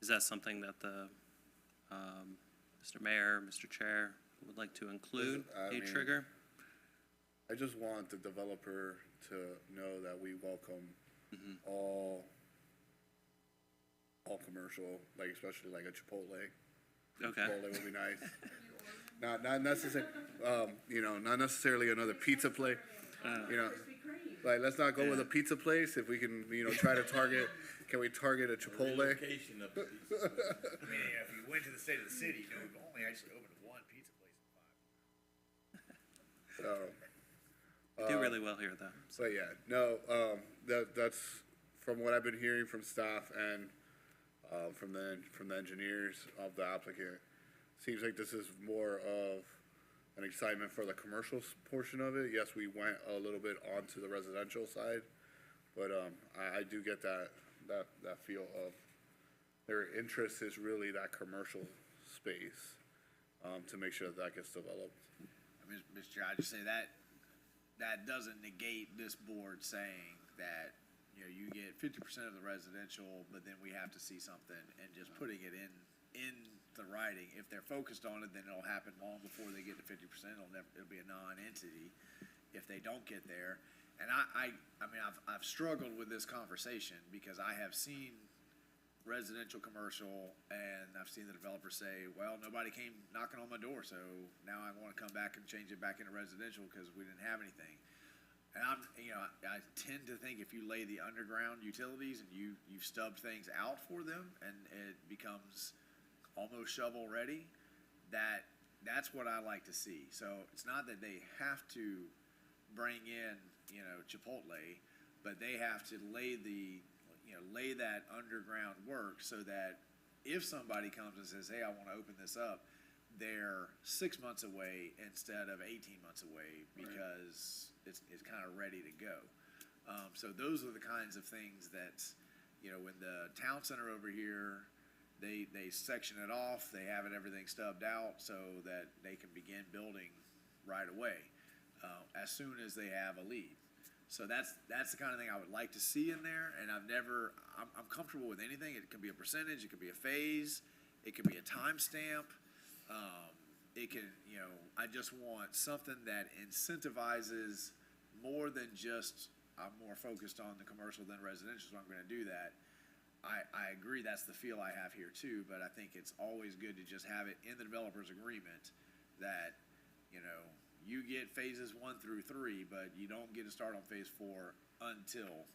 Is that something that the, Mr. Mayor, Mr. Chair, would like to include, I a mean, trigger? I just want the developer to know that we welcome all commercial, like especially like a Chipotle. Okay. Chipotle would be nice. Not necessarily, not necessarily another pizza place. You know, Like, let's not go with a pizza place, if we can, try to target, can we target a Chipotle? Relocation of the pieces. I mean, if you went to the state of the city, you know, we've only actually opened one pizza place in 5 years. So, You do really well here, though. So. but yeah, no, that's from what I've been hearing from staff and, from the engineers of the applicant. Seems like this is more of an excitement for the commercial portion of it. Yes, we went a little bit onto the residential side, but, I do get that feel of their interest is really that commercial space, to make sure that gets developed. Mr. Chair, I just say that doesn't negate this board saying that, you know, you get 50% of the residential, but then we have to see something, and just putting it in the writing. If they're focused on it, then it'll happen long before they get to 50%. It'll be a non-entity if they don't get there. And I mean, I've struggled with this conversation because I have seen residential commercial, and I've seen the developer say, well, nobody came knocking on my door, so now I want to come back and change it back into residential because we didn't have anything. And I tend to think if you lay the underground utilities and you've stubbed things out for them and it becomes almost shovel ready, that's what I like to see. So it's not that they have to bring in, Chipotle, but they have to lay that underground work so that if somebody comes and says, hey, I want to open this up, they're 6 months away instead of 18 months away because it's kind of ready to go. So those are the kinds of things that, when the town center over here, they section it off, they have everything stubbed out so that they can begin building right away, as soon as they have a lead. So that's the kind of thing I would like to see in there, and I'm comfortable with anything. It can be a percentage, it could be a phase, it could be a timestamp. It can, I just want something that incentivizes more than just, I'm more focused on the commercial than residential, so I'm gonna do that. I agree that's the feel I have here too, but I think it's always good to just have it in the developer's agreement that, you get phases 1 through 3, but you don't get to start on phase 4 until,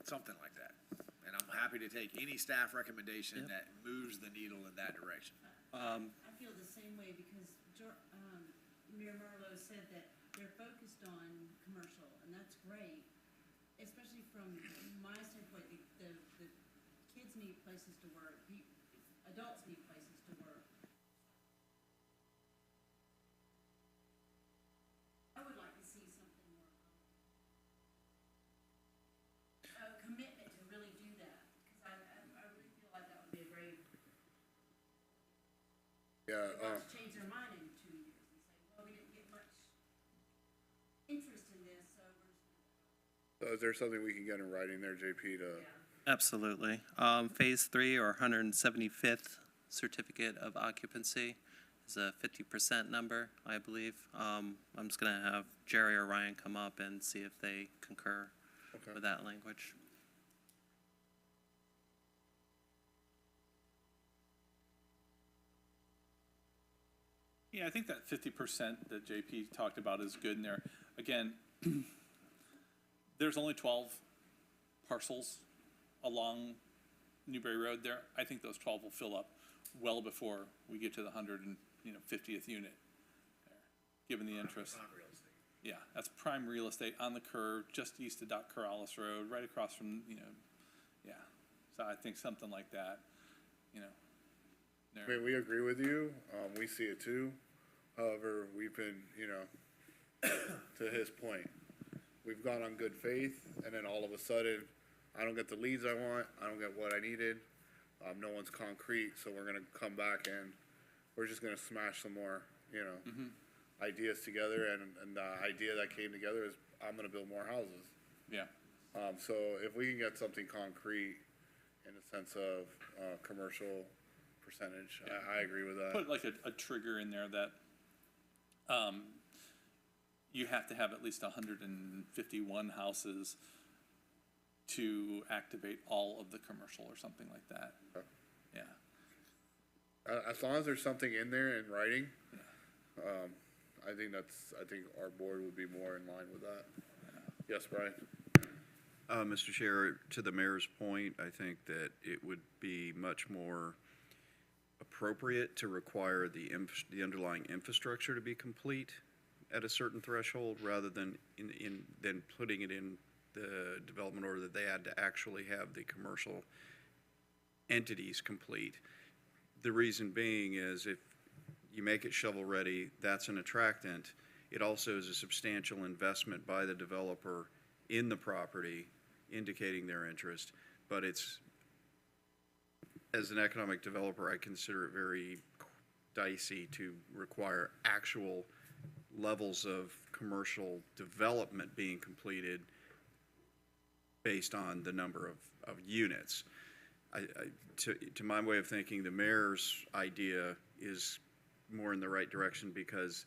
something like that. And I'm happy to take any staff recommendation that moves the needle in that direction. I feel the same way because Mayor Marlowe said that they're focused on commercial, and that's great, especially from my standpoint. The kids need places to work, adults need places to work. I would like to see something more commitment to really do that, because I really feel like that would be a great. Yeah, To change their mind in 2 years and say, well, we didn't get much interest in this, so we're just gonna. so is there something we can get in writing there, JP, to? Absolutely. Phase 3 or 175th certificate of occupancy is a 50% number, I believe. I'm just going to have Jerry or Ryan come up and see if they concur with that language. Yeah, I think that 50% that JP talked about is good in there. Again, there's only 12 parcels along Newberry Road there. I think those 12 will fill up well before we get to the 150th unit there, given the interest. Prime real estate. Yeah, that's prime real estate on the curve, just east of Doc Corrales Road, right across from, yeah. So I think something like that, I mean, we agree with you, we see it too. However, we've been, to his point, we've gone on good faith, and then all of a sudden, I don't get the leads I want, I don't get what I needed, no one's concrete, so we're gonna come back and we're just gonna smash some more, ideas together, and the idea that came together is, I'm gonna build more houses. yeah. So if we can get something concrete in the sense of, commercial percentage, I agree with that. Put like a trigger in there that, you have to have at least 151 houses to activate all of the commercial or something like that. Okay. Yeah. As long as there's something in there in writing, I think our board would be more in line with that. Yes, Brian? Mr. Chair, to the mayor's point, I think that it would be much more appropriate to require the underlying infrastructure to be complete at a certain threshold rather than than putting it in the development order that they had to actually have the commercial entities complete. The reason being is if you make it shovel-ready, that's an attractant. It also is a substantial investment by the developer in the property, indicating their interest, but it's, as an economic developer, I consider it very dicey to require actual levels of commercial development being completed based on the number of units. To my way of thinking, the mayor's idea is more in the right direction because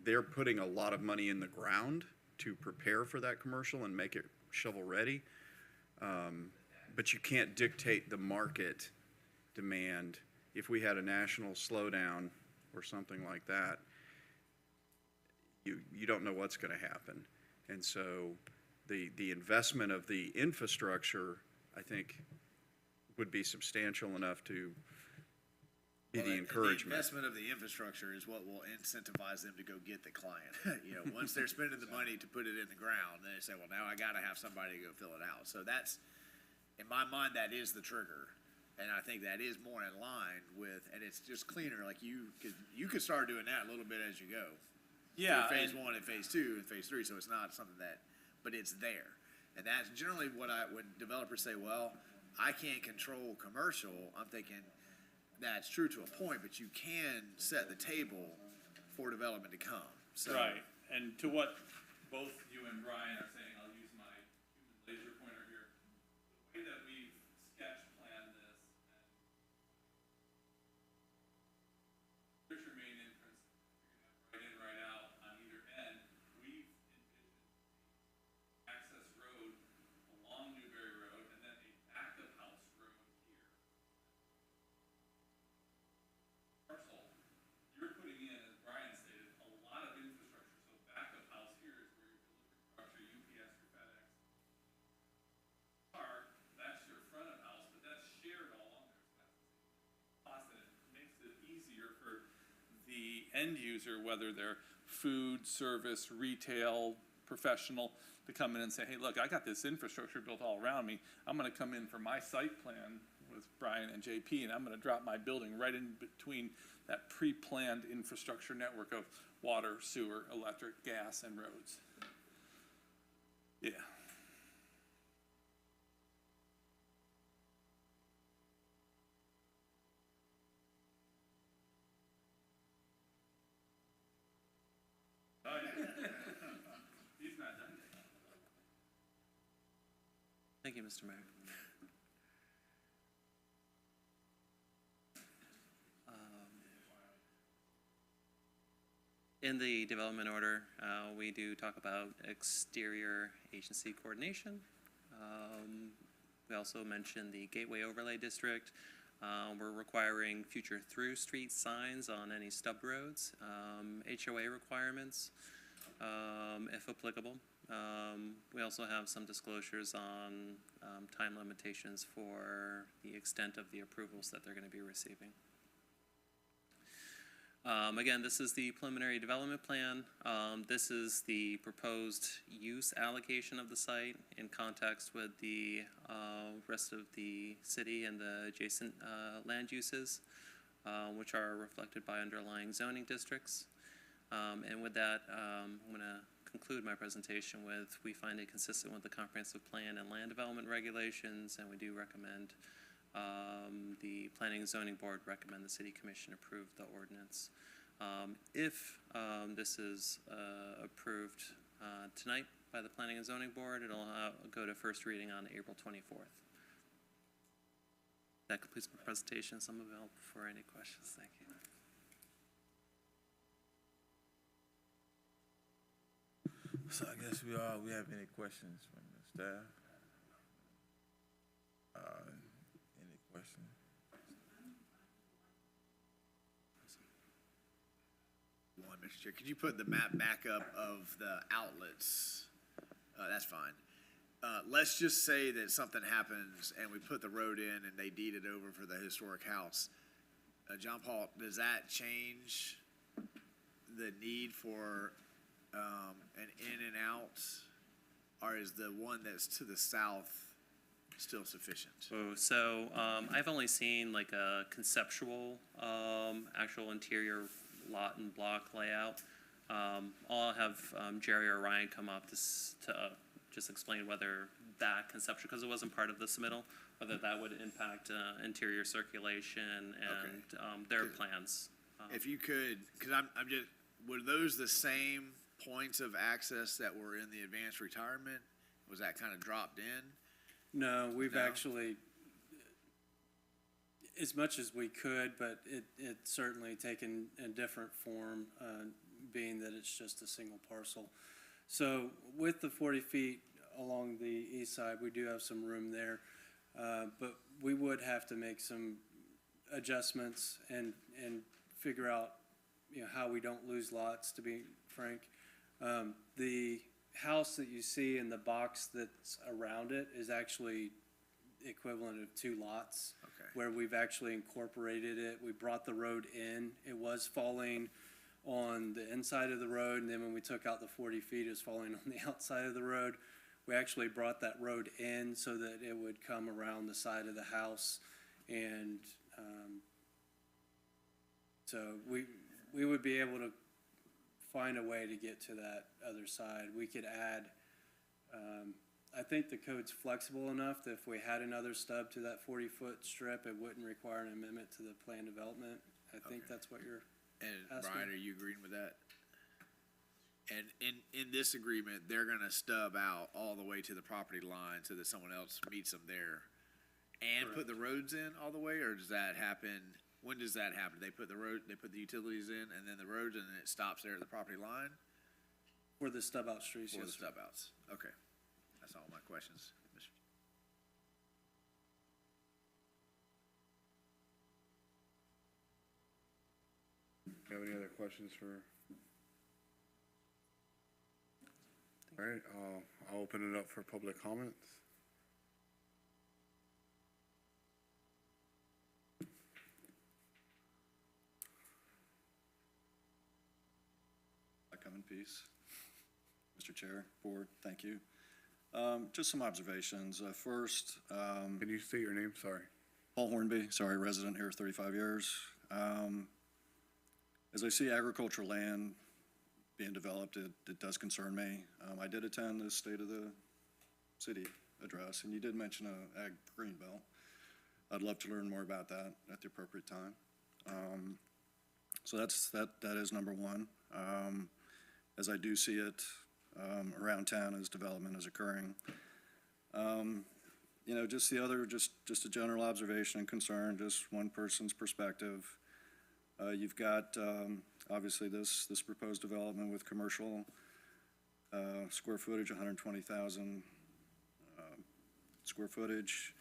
they're putting a lot of money in the ground to prepare for that commercial and make it shovel-ready. But you can't dictate the market demand. If we had a national slowdown or something like that, you don't know what's going to happen. And so the investment of the infrastructure, I think, would be substantial enough to be the encouragement. The investment of the infrastructure is what will incentivize them to go get the client. Once they're spending the money to put it in the ground, then they say, well, now I got to have somebody go fill it out. So that's, in my mind, that is the trigger. And I think that is more in line with, and it's just cleaner. Like you could start doing that a little bit as you go. Yeah. Phase 1 and phase 2 and phase 3. So it's not something but it's there. And that's generally when developers say, well, I can't control commercial, I'm thinking that's true to a point, but you can set the table for development to come. So, Right, and to what both you and Brian are saying, I'll use my human laser pointer here. The way that we've sketch planned this, and there's your main entrance, you're gonna have right in, right out on either end. We've envisioned the access road along Newberry Road and then a backup house road here. Parcel, you're putting in, as Brian stated, a lot of infrastructure. So backup house here is where your delivery trucks, your UPS, your FedEx are. That's your front of house, but that's shared all along there. So that's the cost, and it makes it easier for the end user, whether they're food, service, retail, professional, to come in and say, hey, look, I got this infrastructure built all around me. I'm going to come in for my site plan with Brian and JP, and I'm going to drop my building right in between that pre-planned infrastructure network of water, sewer, electric, gas, and roads. Yeah. Oh, yeah. He's not done yet. Thank you, Mr. Mayor. In the development order, we do talk about exterior agency coordination. We also mentioned the Gateway Overlay District. We're requiring future through street signs on any stub roads, HOA requirements, if applicable. We also have some disclosures on time limitations for the extent of the approvals that they're going to be receiving. Again, this is the preliminary development plan. This is the proposed use allocation of the site in context with the rest of the city and the adjacent land uses, which are reflected by underlying zoning districts. And with that, I'm going to conclude my presentation with, we find it consistent with the comprehensive plan and land development regulations, and we do recommend the Planning and Zoning Board recommend the City Commission approve the ordinance. If this is approved tonight by the Planning and Zoning Board, it'll go to first reading on April 24th. That completes my presentation, so I'm available for any questions. Thank you. So I guess we have any questions from the staff? Any questions? one one, Mr. Chair. Could you put the map back up of the outlets? That's fine. Let's just say that something happens and we put the road in and they deed it over for the historic house. John Paul, does that change the need for an in and out? Or is the one that's to the south still sufficient? So I've only seen like a conceptual actual interior lot and block layout. I'll have Jerry or Ryan come up to just explain whether that conceptual, because it wasn't part of the submittal, whether that would impact interior circulation and their plans. If you could, because I'm just, were those the same points of access that were in the advanced retirement? Was that kind of dropped in? No, we've No? actually, as much as we could, but it's certainly taken a different form, being that it's just a single parcel. So with the 40 feet along the east side, we do have some room there, but we would have to make some adjustments and figure out, how we don't lose lots, to be frank. The house that you see in the box that's around it is actually equivalent of 2 lots. Okay. Where we've actually incorporated it. We brought the road in. It was falling on the inside of the road, and then when we took out the 40 feet, it was falling on the outside of the road. We actually brought that road in so that it would come around the side of the house, and so we would be able to find a way to get to that other side. We could add, I think the code's flexible enough that if we had another stub to that 40-foot strip, it wouldn't require an amendment to the plan development. I think that's what you're And asking. Brian, are you agreeing with that? And in this agreement, they're gonna stub out all the way to the property line so that someone else meets them there and put the roads in all the way, or does that happen? When does that happen? They put the utilities in and then the roads, and then it stops there at the property line? For the stub out streets, For the yes. stub outs? Okay. That's all my questions. Mr. Do you have any other questions for? All right, I'll open it up for public comments. I come in peace. Mr. Chair, Board, thank you. Just some observations. First, Can you state your name? Sorry. Paul Hornby, resident here 35 years. As I see agricultural land being developed, it does concern me. I did attend the State of the City address, and you did mention a ag green belt. I'd love to learn more about that at the appropriate time. So that is number one. As I do see it around town as development is occurring. Just the other, just a general observation and concern, just one person's perspective. You've got, obviously, this proposed development with commercial square footage, 120,000 square footage.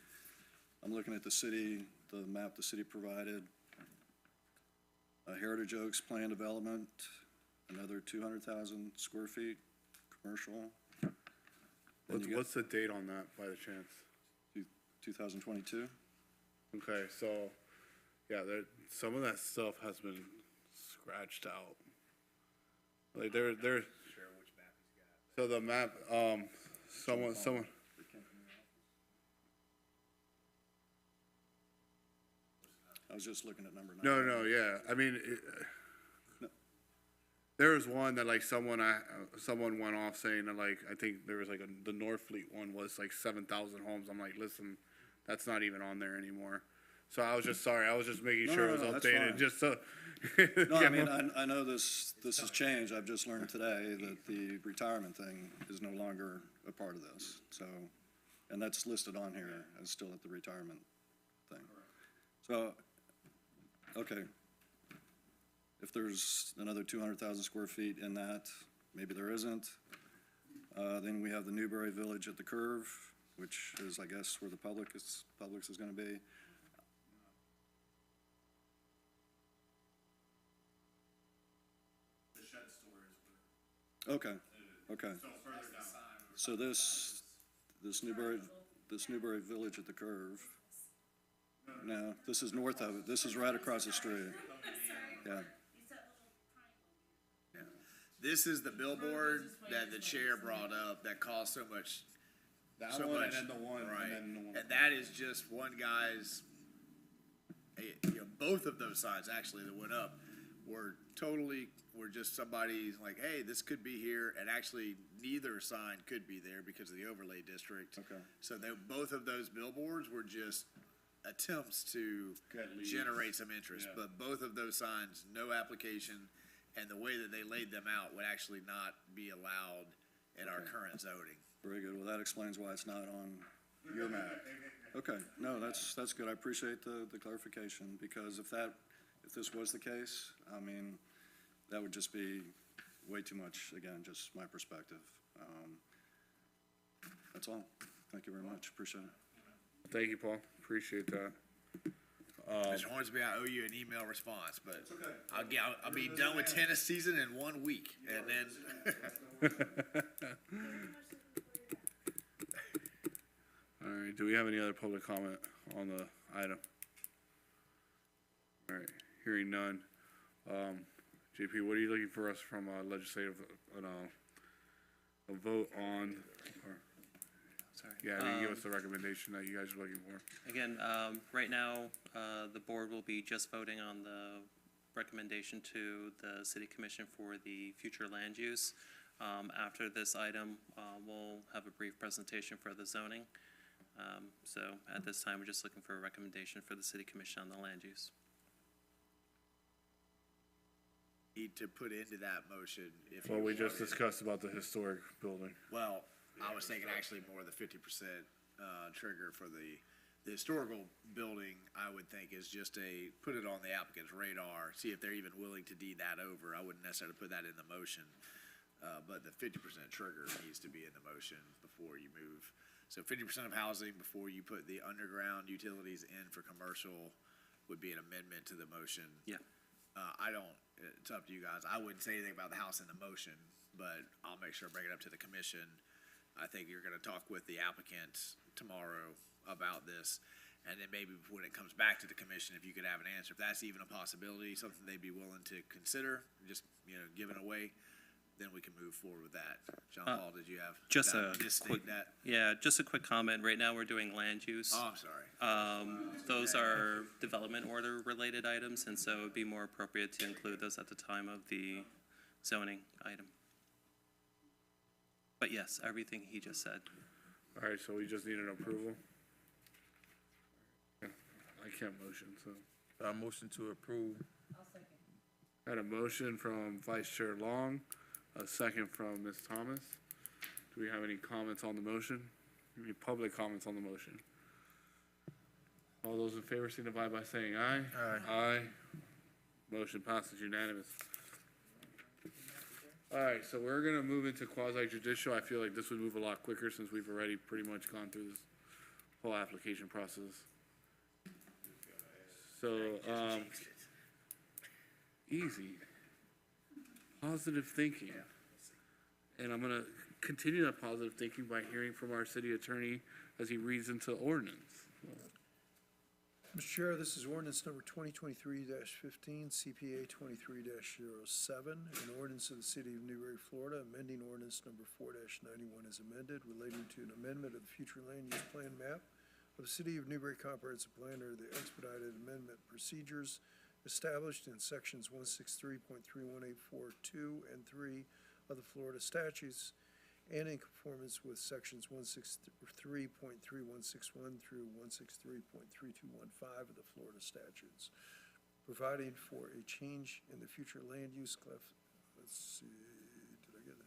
I'm looking at the map the city provided. Heritage Oaks plan development, another 200,000 square feet, commercial. What's the date on that, by the chance? 2022. Okay, so, yeah, some of that stuff has been scratched out. Like, so the map, someone, I was just looking at number 9. no, yeah, I mean, there was one that, like, someone went off saying that, like, I think there was, like, the Northfleet one was, like, 7,000 homes. I'm like, listen, that's not even on there anymore. So I was just sorry. I was just making sure it was that's updated, fine. just so. No, I mean, I know this has changed. I've just learned today that the retirement thing is no longer a part of this. So, and that's listed on here as still at the retirement thing. So, okay. If there's another 200,000 square feet in that, maybe there isn't. Then we have the Newberry Village at the curve, which is, I guess, where the Publix is going to be. Okay, okay. So further down. So this Newberry Village at the curve. No, this is north of it. This is right across the street. Yeah, This is the billboard that the chair brought up that caused so much. That so one, much, and then the one, right? and then the one. And that is just one guy's. Both of those signs actually that went up were just somebody's like, hey, this could be here, and actually neither sign could be there because of the overlay district. okay. So both of those billboards were just attempts to Get leads. generate some interest, Yeah. but both of those signs, no application, and the way that they laid them out would actually not be allowed in our current zoning. Very good. Well, that explains why it's not on your map. Okay, no, that's good. I appreciate the clarification, because if this was the case, I mean, that would just be way too much, again, just my perspective. That's all. Thank you very much. Appreciate it. Thank you, Paul. Appreciate that. Mr. Hornsby, I owe you an email response, but I'll be done with tennis season in 1 week, and then. All right, do we have any other public comment on the item? All right, hearing none. JP, what are you looking for us from legislative, a vote on? Sorry. Yeah, you can give us the recommendation that you guys are looking for. Again, right now, the board will be just voting on the recommendation to the city commission for the future land use. After this item, we'll have a brief presentation for the zoning. So at this time, we're just looking for a recommendation for the city commission on the land use. Need to put into that motion if. Well, you we just wanted. discussed about the historic building. Well, I was thinking actually more the 50% trigger for the historical building. I would think is just put it on the applicant's radar, see if they're even willing to deed that over. I wouldn't necessarily put that in the motion, but the 50% trigger needs to be in the motion before you move. So 50% of housing before you put the underground utilities in for commercial would be an amendment to the motion. Yeah. It's up to you guys. I wouldn't say anything about the house in the motion, but I'll make sure to bring it up to the commission. I think you're gonna talk with the applicant tomorrow about this. And then maybe when it comes back to the commission, if you could have an answer, if that's even a possibility, something they'd be willing to consider, just, give it away, then we can move forward with that. John Paul, did you have? Just did a I misstate quick, that? yeah, just a quick comment. Right now, we're doing land use. Oh, I'm sorry. Those are development order related items, and so it would be more appropriate to include those at the time of the zoning item. But yes, everything he just said. All right, so we just need an approval. I can't motion, so. Motion to approve. Had a motion from Vice Chair Long, a second from Ms. Thomas. Do we have any comments on the motion? Any public comments on the motion? All those in favor signify by saying aye. Aye. Aye. Motion passes unanimous. All right, so we're gonna move into quasi judicial. I feel like this would move a lot quicker since we've already pretty much gone through this whole application process. So, easy. Positive thinking. And I'm gonna continue that positive thinking by hearing from our city attorney as he reads into ordinance. Mr. Chair, this is ordinance number 2023-15, CPA 23-07, an ordinance of the City of Newberry, Florida, amending ordinance number 4-91 as amended, relating to an amendment of the future land use plan map of the City of Newberry Comprehensive Plan under the expedited amendment procedures established in sections 163.31842 and 3 of the Florida statutes, and in conformance with sections 163.3161 through 163.3215 of the Florida statutes, providing for a change in the future land use let's see, did I get it?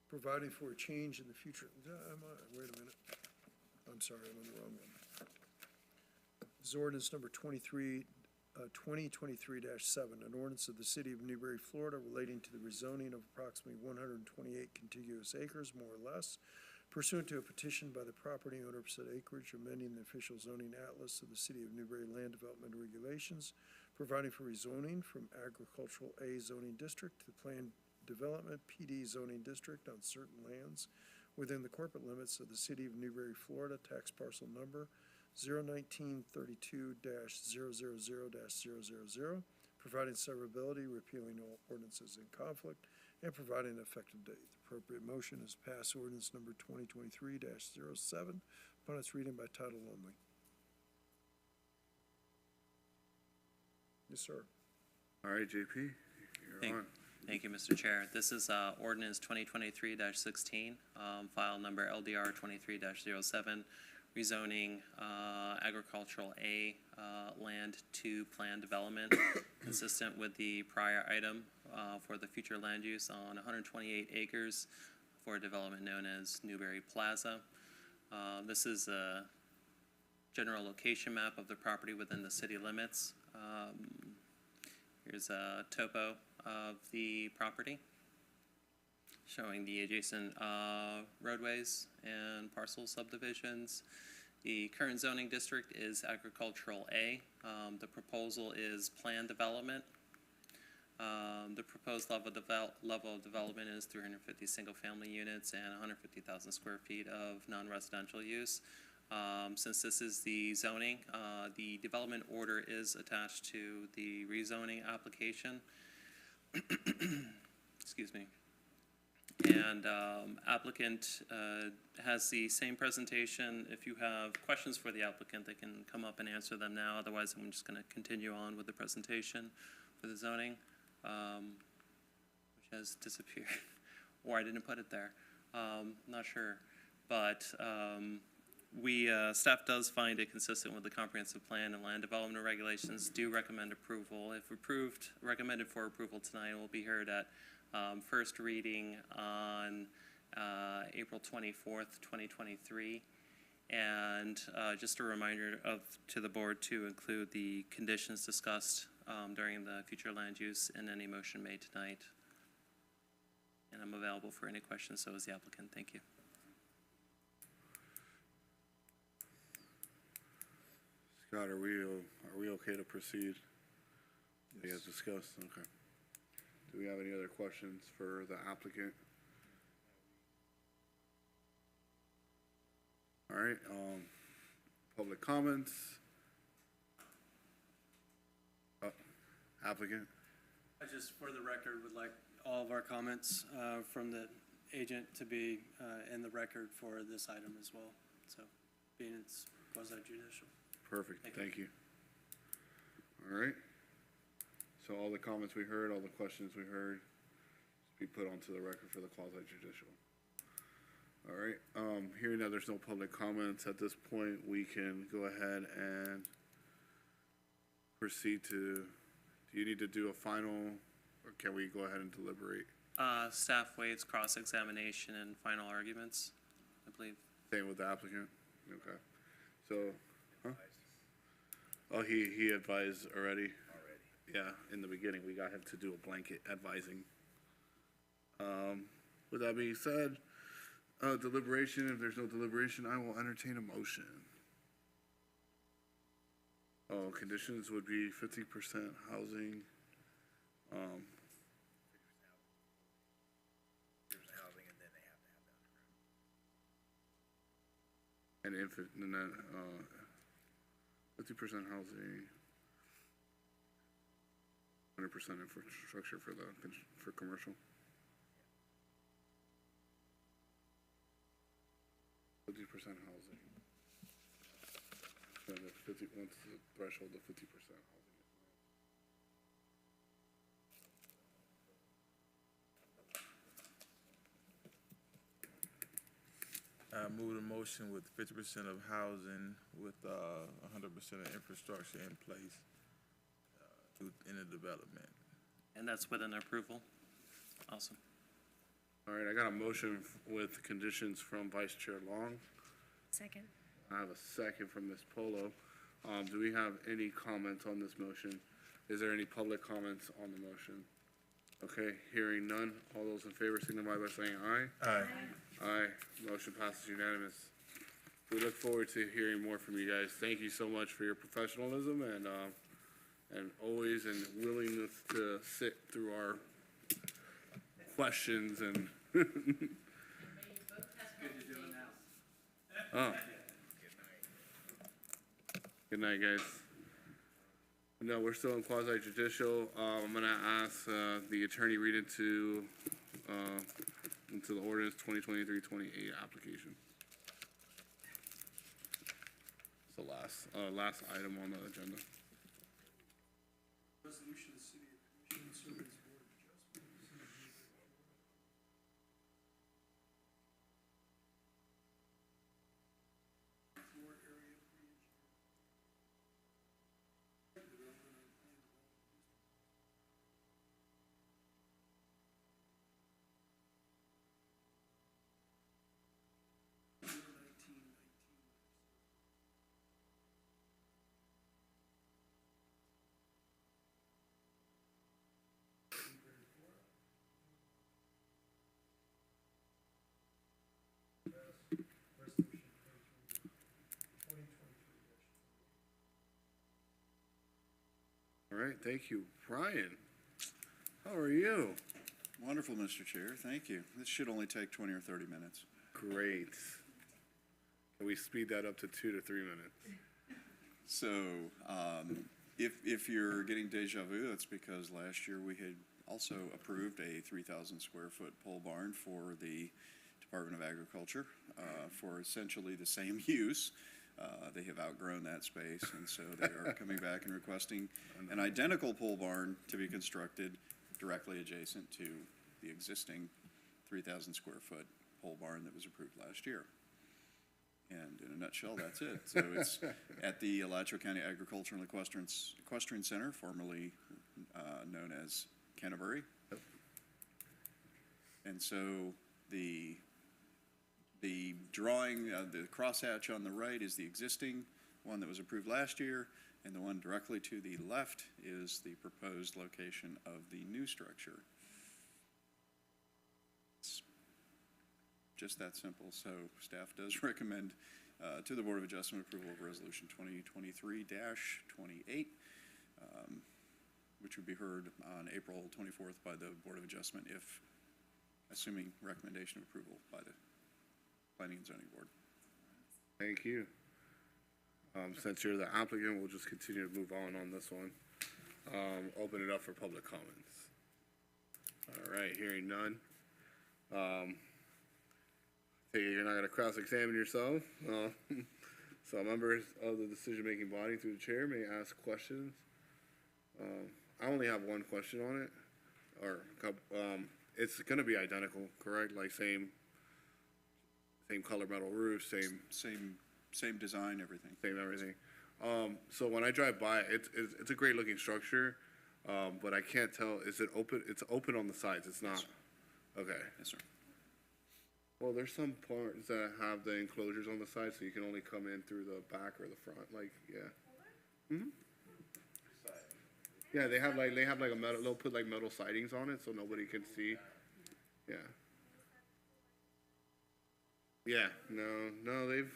Providing for a change in the future, wait a minute, I'm sorry, I'm on the wrong one. This is ordinance number 2023-7, an ordinance of the City of Newberry, Florida, relating to the rezoning of approximately 128 contiguous acres, more or less, pursuant to a petition by the property owner of said acreage, amending the official zoning atlas of the City of Newberry Land Development Regulations, providing for rezoning from agricultural A zoning district to planned development PD zoning district on certain lands within the corporate limits of the city of Newberry, Florida, tax parcel number 01932-000-000, providing severability, repealing all ordinances in conflict, and providing an effective date. The appropriate motion is pass ordinance number 2023-07 upon its reading by title only. Yes, sir. All right, JP, you're on. Thank you, Mr. Chair. This is ordinance 2023-16, file number LDR 23-07, rezoning agricultural A land to planned development, consistent with the prior item for the future land use on 128 acres for a development known as Newberry Plaza. This is a general location map of the property within the city limits. Here's a topo of the property, showing the adjacent roadways and parcel subdivisions. The current zoning district is agricultural A. The proposal is planned development. The proposed level of development is 350 single-family units and 150,000 square feet of non-residential use. Since this is the zoning, the development order is attached to the rezoning application. Excuse me. And applicant has the same presentation. If you have questions for the applicant, they can come up and answer them now. Otherwise, I'm just going to continue on with the presentation for the zoning, which has disappeared. Or I didn't put it there. Not sure. But staff does find it consistent with the comprehensive plan and land development regulations, do recommend approval. If approved, recommended for approval tonight, will be heard at first reading on April 24th, 2023. And just a reminder to the board to include the conditions discussed during the future land use in any motion made tonight. And I'm available for any questions, so is the applicant. Thank you. Scott, are we okay to proceed? Yes. As discussed, okay. Do we have any other questions for the applicant? All right, public comments. Applicant? I just, for the record, would like all of our comments from the agent to be in the record for this item as well. So, being it's quasi-judicial. Perfect, thank you. All right. So all the comments we heard, all the questions we heard, be put onto the record for the quasi-judicial. All right, hearing that there's no public comments at this point, we can go ahead and proceed to, do you need to do a final, or can we go ahead and deliberate? Staff waives cross-examination and final arguments, I believe. Same with the applicant? Okay. So, huh? Oh, he advised already? Yeah, in the beginning, we got him to do a blanket advising. With that being said, deliberation, if there's no deliberation, I will entertain a motion. Oh, conditions would be 50% housing. Housing, and then they have to have that. And infant, and then, 50% housing. 100% infrastructure for commercial. 50% housing. And if 50, once the threshold of 50% housing. I move the motion with 50% of housing with 100% of infrastructure in place in the development. And that's within approval? Awesome. All right, I got a motion with conditions from Vice Chair Long. Second. I have a second from Ms. Polo. Do we have any comments on this motion? Is there any public comments on the motion? Okay, hearing none. All those in favor signify by saying aye. Aye. Aye. Motion passes unanimous. We look forward to hearing more from you guys. Thank you so much for your professionalism and and always in willingness to sit through our questions and. Oh. Good night, guys. No, we're still in quasi judicial. I'm gonna ask, the attorney read into the ordinance 2023-28 application. It's the last item on the agenda. Resolution of the City of Commission serving as Board of Adjustment. Floor area re-engineering. Development and plan development. All right, thank you. Brian, how are you? Wonderful, Mr. Chair, thank you. This should only take 20 or 30 minutes. Great. Can we speed that up to 2 to 3 minutes? So, if you're getting deja vu, that's because last year we had also approved a 3,000 square foot pole barn for the Department of Agriculture, for essentially the same use. They have outgrown that space, and so they are coming back and requesting an identical pole barn to be constructed directly adjacent to the existing 3,000 square foot pole barn that was approved last year. And in a nutshell, that's it. So it's at the Alachua County Agriculture and Equestrian Center, formerly known as Newberry. And so the drawing, the crosshatch on the right is the existing one that was approved last year, and the one directly to the left is the proposed location of the new structure. It's just that simple. So staff does recommend to the Board of Adjustment approval of Resolution 2023-28, which would be heard on April 24th by the Board of Adjustment if, assuming recommendation of approval by the Planning and Zoning Board. Thank you. Since you're the applicant, we'll just continue to move on this one. Open it up for public comments. All right, hearing none. Take it you're not gonna cross-examine yourself. So members of the decision-making body through the chair may ask questions. I only have one question on it, or a couple. It's gonna be identical, correct? Like same color metal roof, Same design, everything. same everything. So when I drive by, it's a great looking structure, but I can't tell, is it open? It's open on the sides, it's not? Okay. Yes, sir. Well, there's some parts that have the enclosures on the side, so you can only come in through the back or the front, like, yeah. Mm-hmm. Yeah, they have like a metal, they'll put like metal sidings on it so nobody can see. Yeah. Yeah, no, they've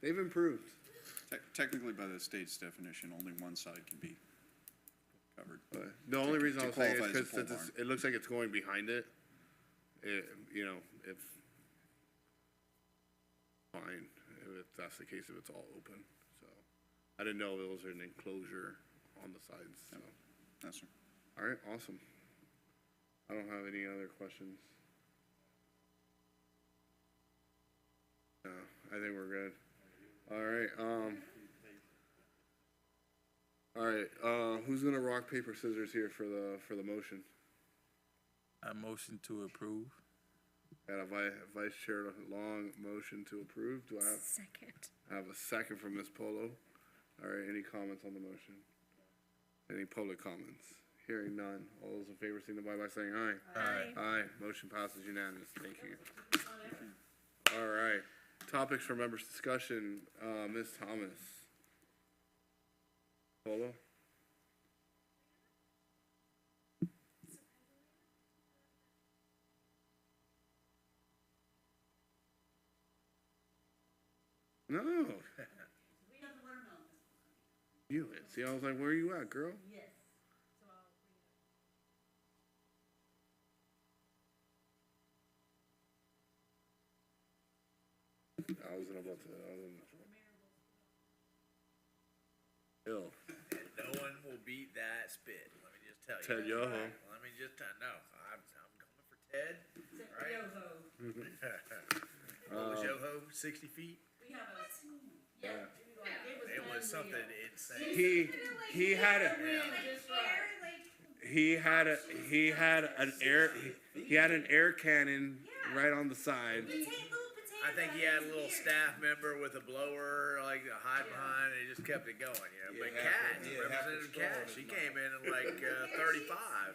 improved. Technically, by the state's definition, only one side can be covered. The only reason I was saying is qualify as a because pole barn. it looks like it's going behind it. You know, if fine, if that's the case, if it's all open. So I didn't know if it was an enclosure on the sides. So. Yes, sir. All right, awesome. I don't have any other questions. No, I think we're good. All right, who's gonna rock, paper, scissors here for the motion? I motion to approve. Got a Vice Chair Long motion to approve. Do I have? Second. I have a second from Ms. Polo. All right, any comments on the motion? Any public comments? Hearing none. All those in favor signify by saying aye. Aye. Aye. Motion passes unanimous. Thank you. All right. Topics for members' discussion. Ms. Thomas. Polo? No. knew it. See, I was like, where are you at, girl? Yes. So I'll bring it up. I wasn't about to. Ill. And no one will beat that spit, let me just tell you. Ted Yoho. Let me just tell, no, I'm coming for Ted, right? Yo-ho. What was Yoho, 60 feet? We have a, yeah, It was something insane. He had a he had an air cannon right on the side. I think he had a little staff member with a blower, like to hide behind, and he just kept it going, you know. But Cat, Representative Cat, she came in at like 35.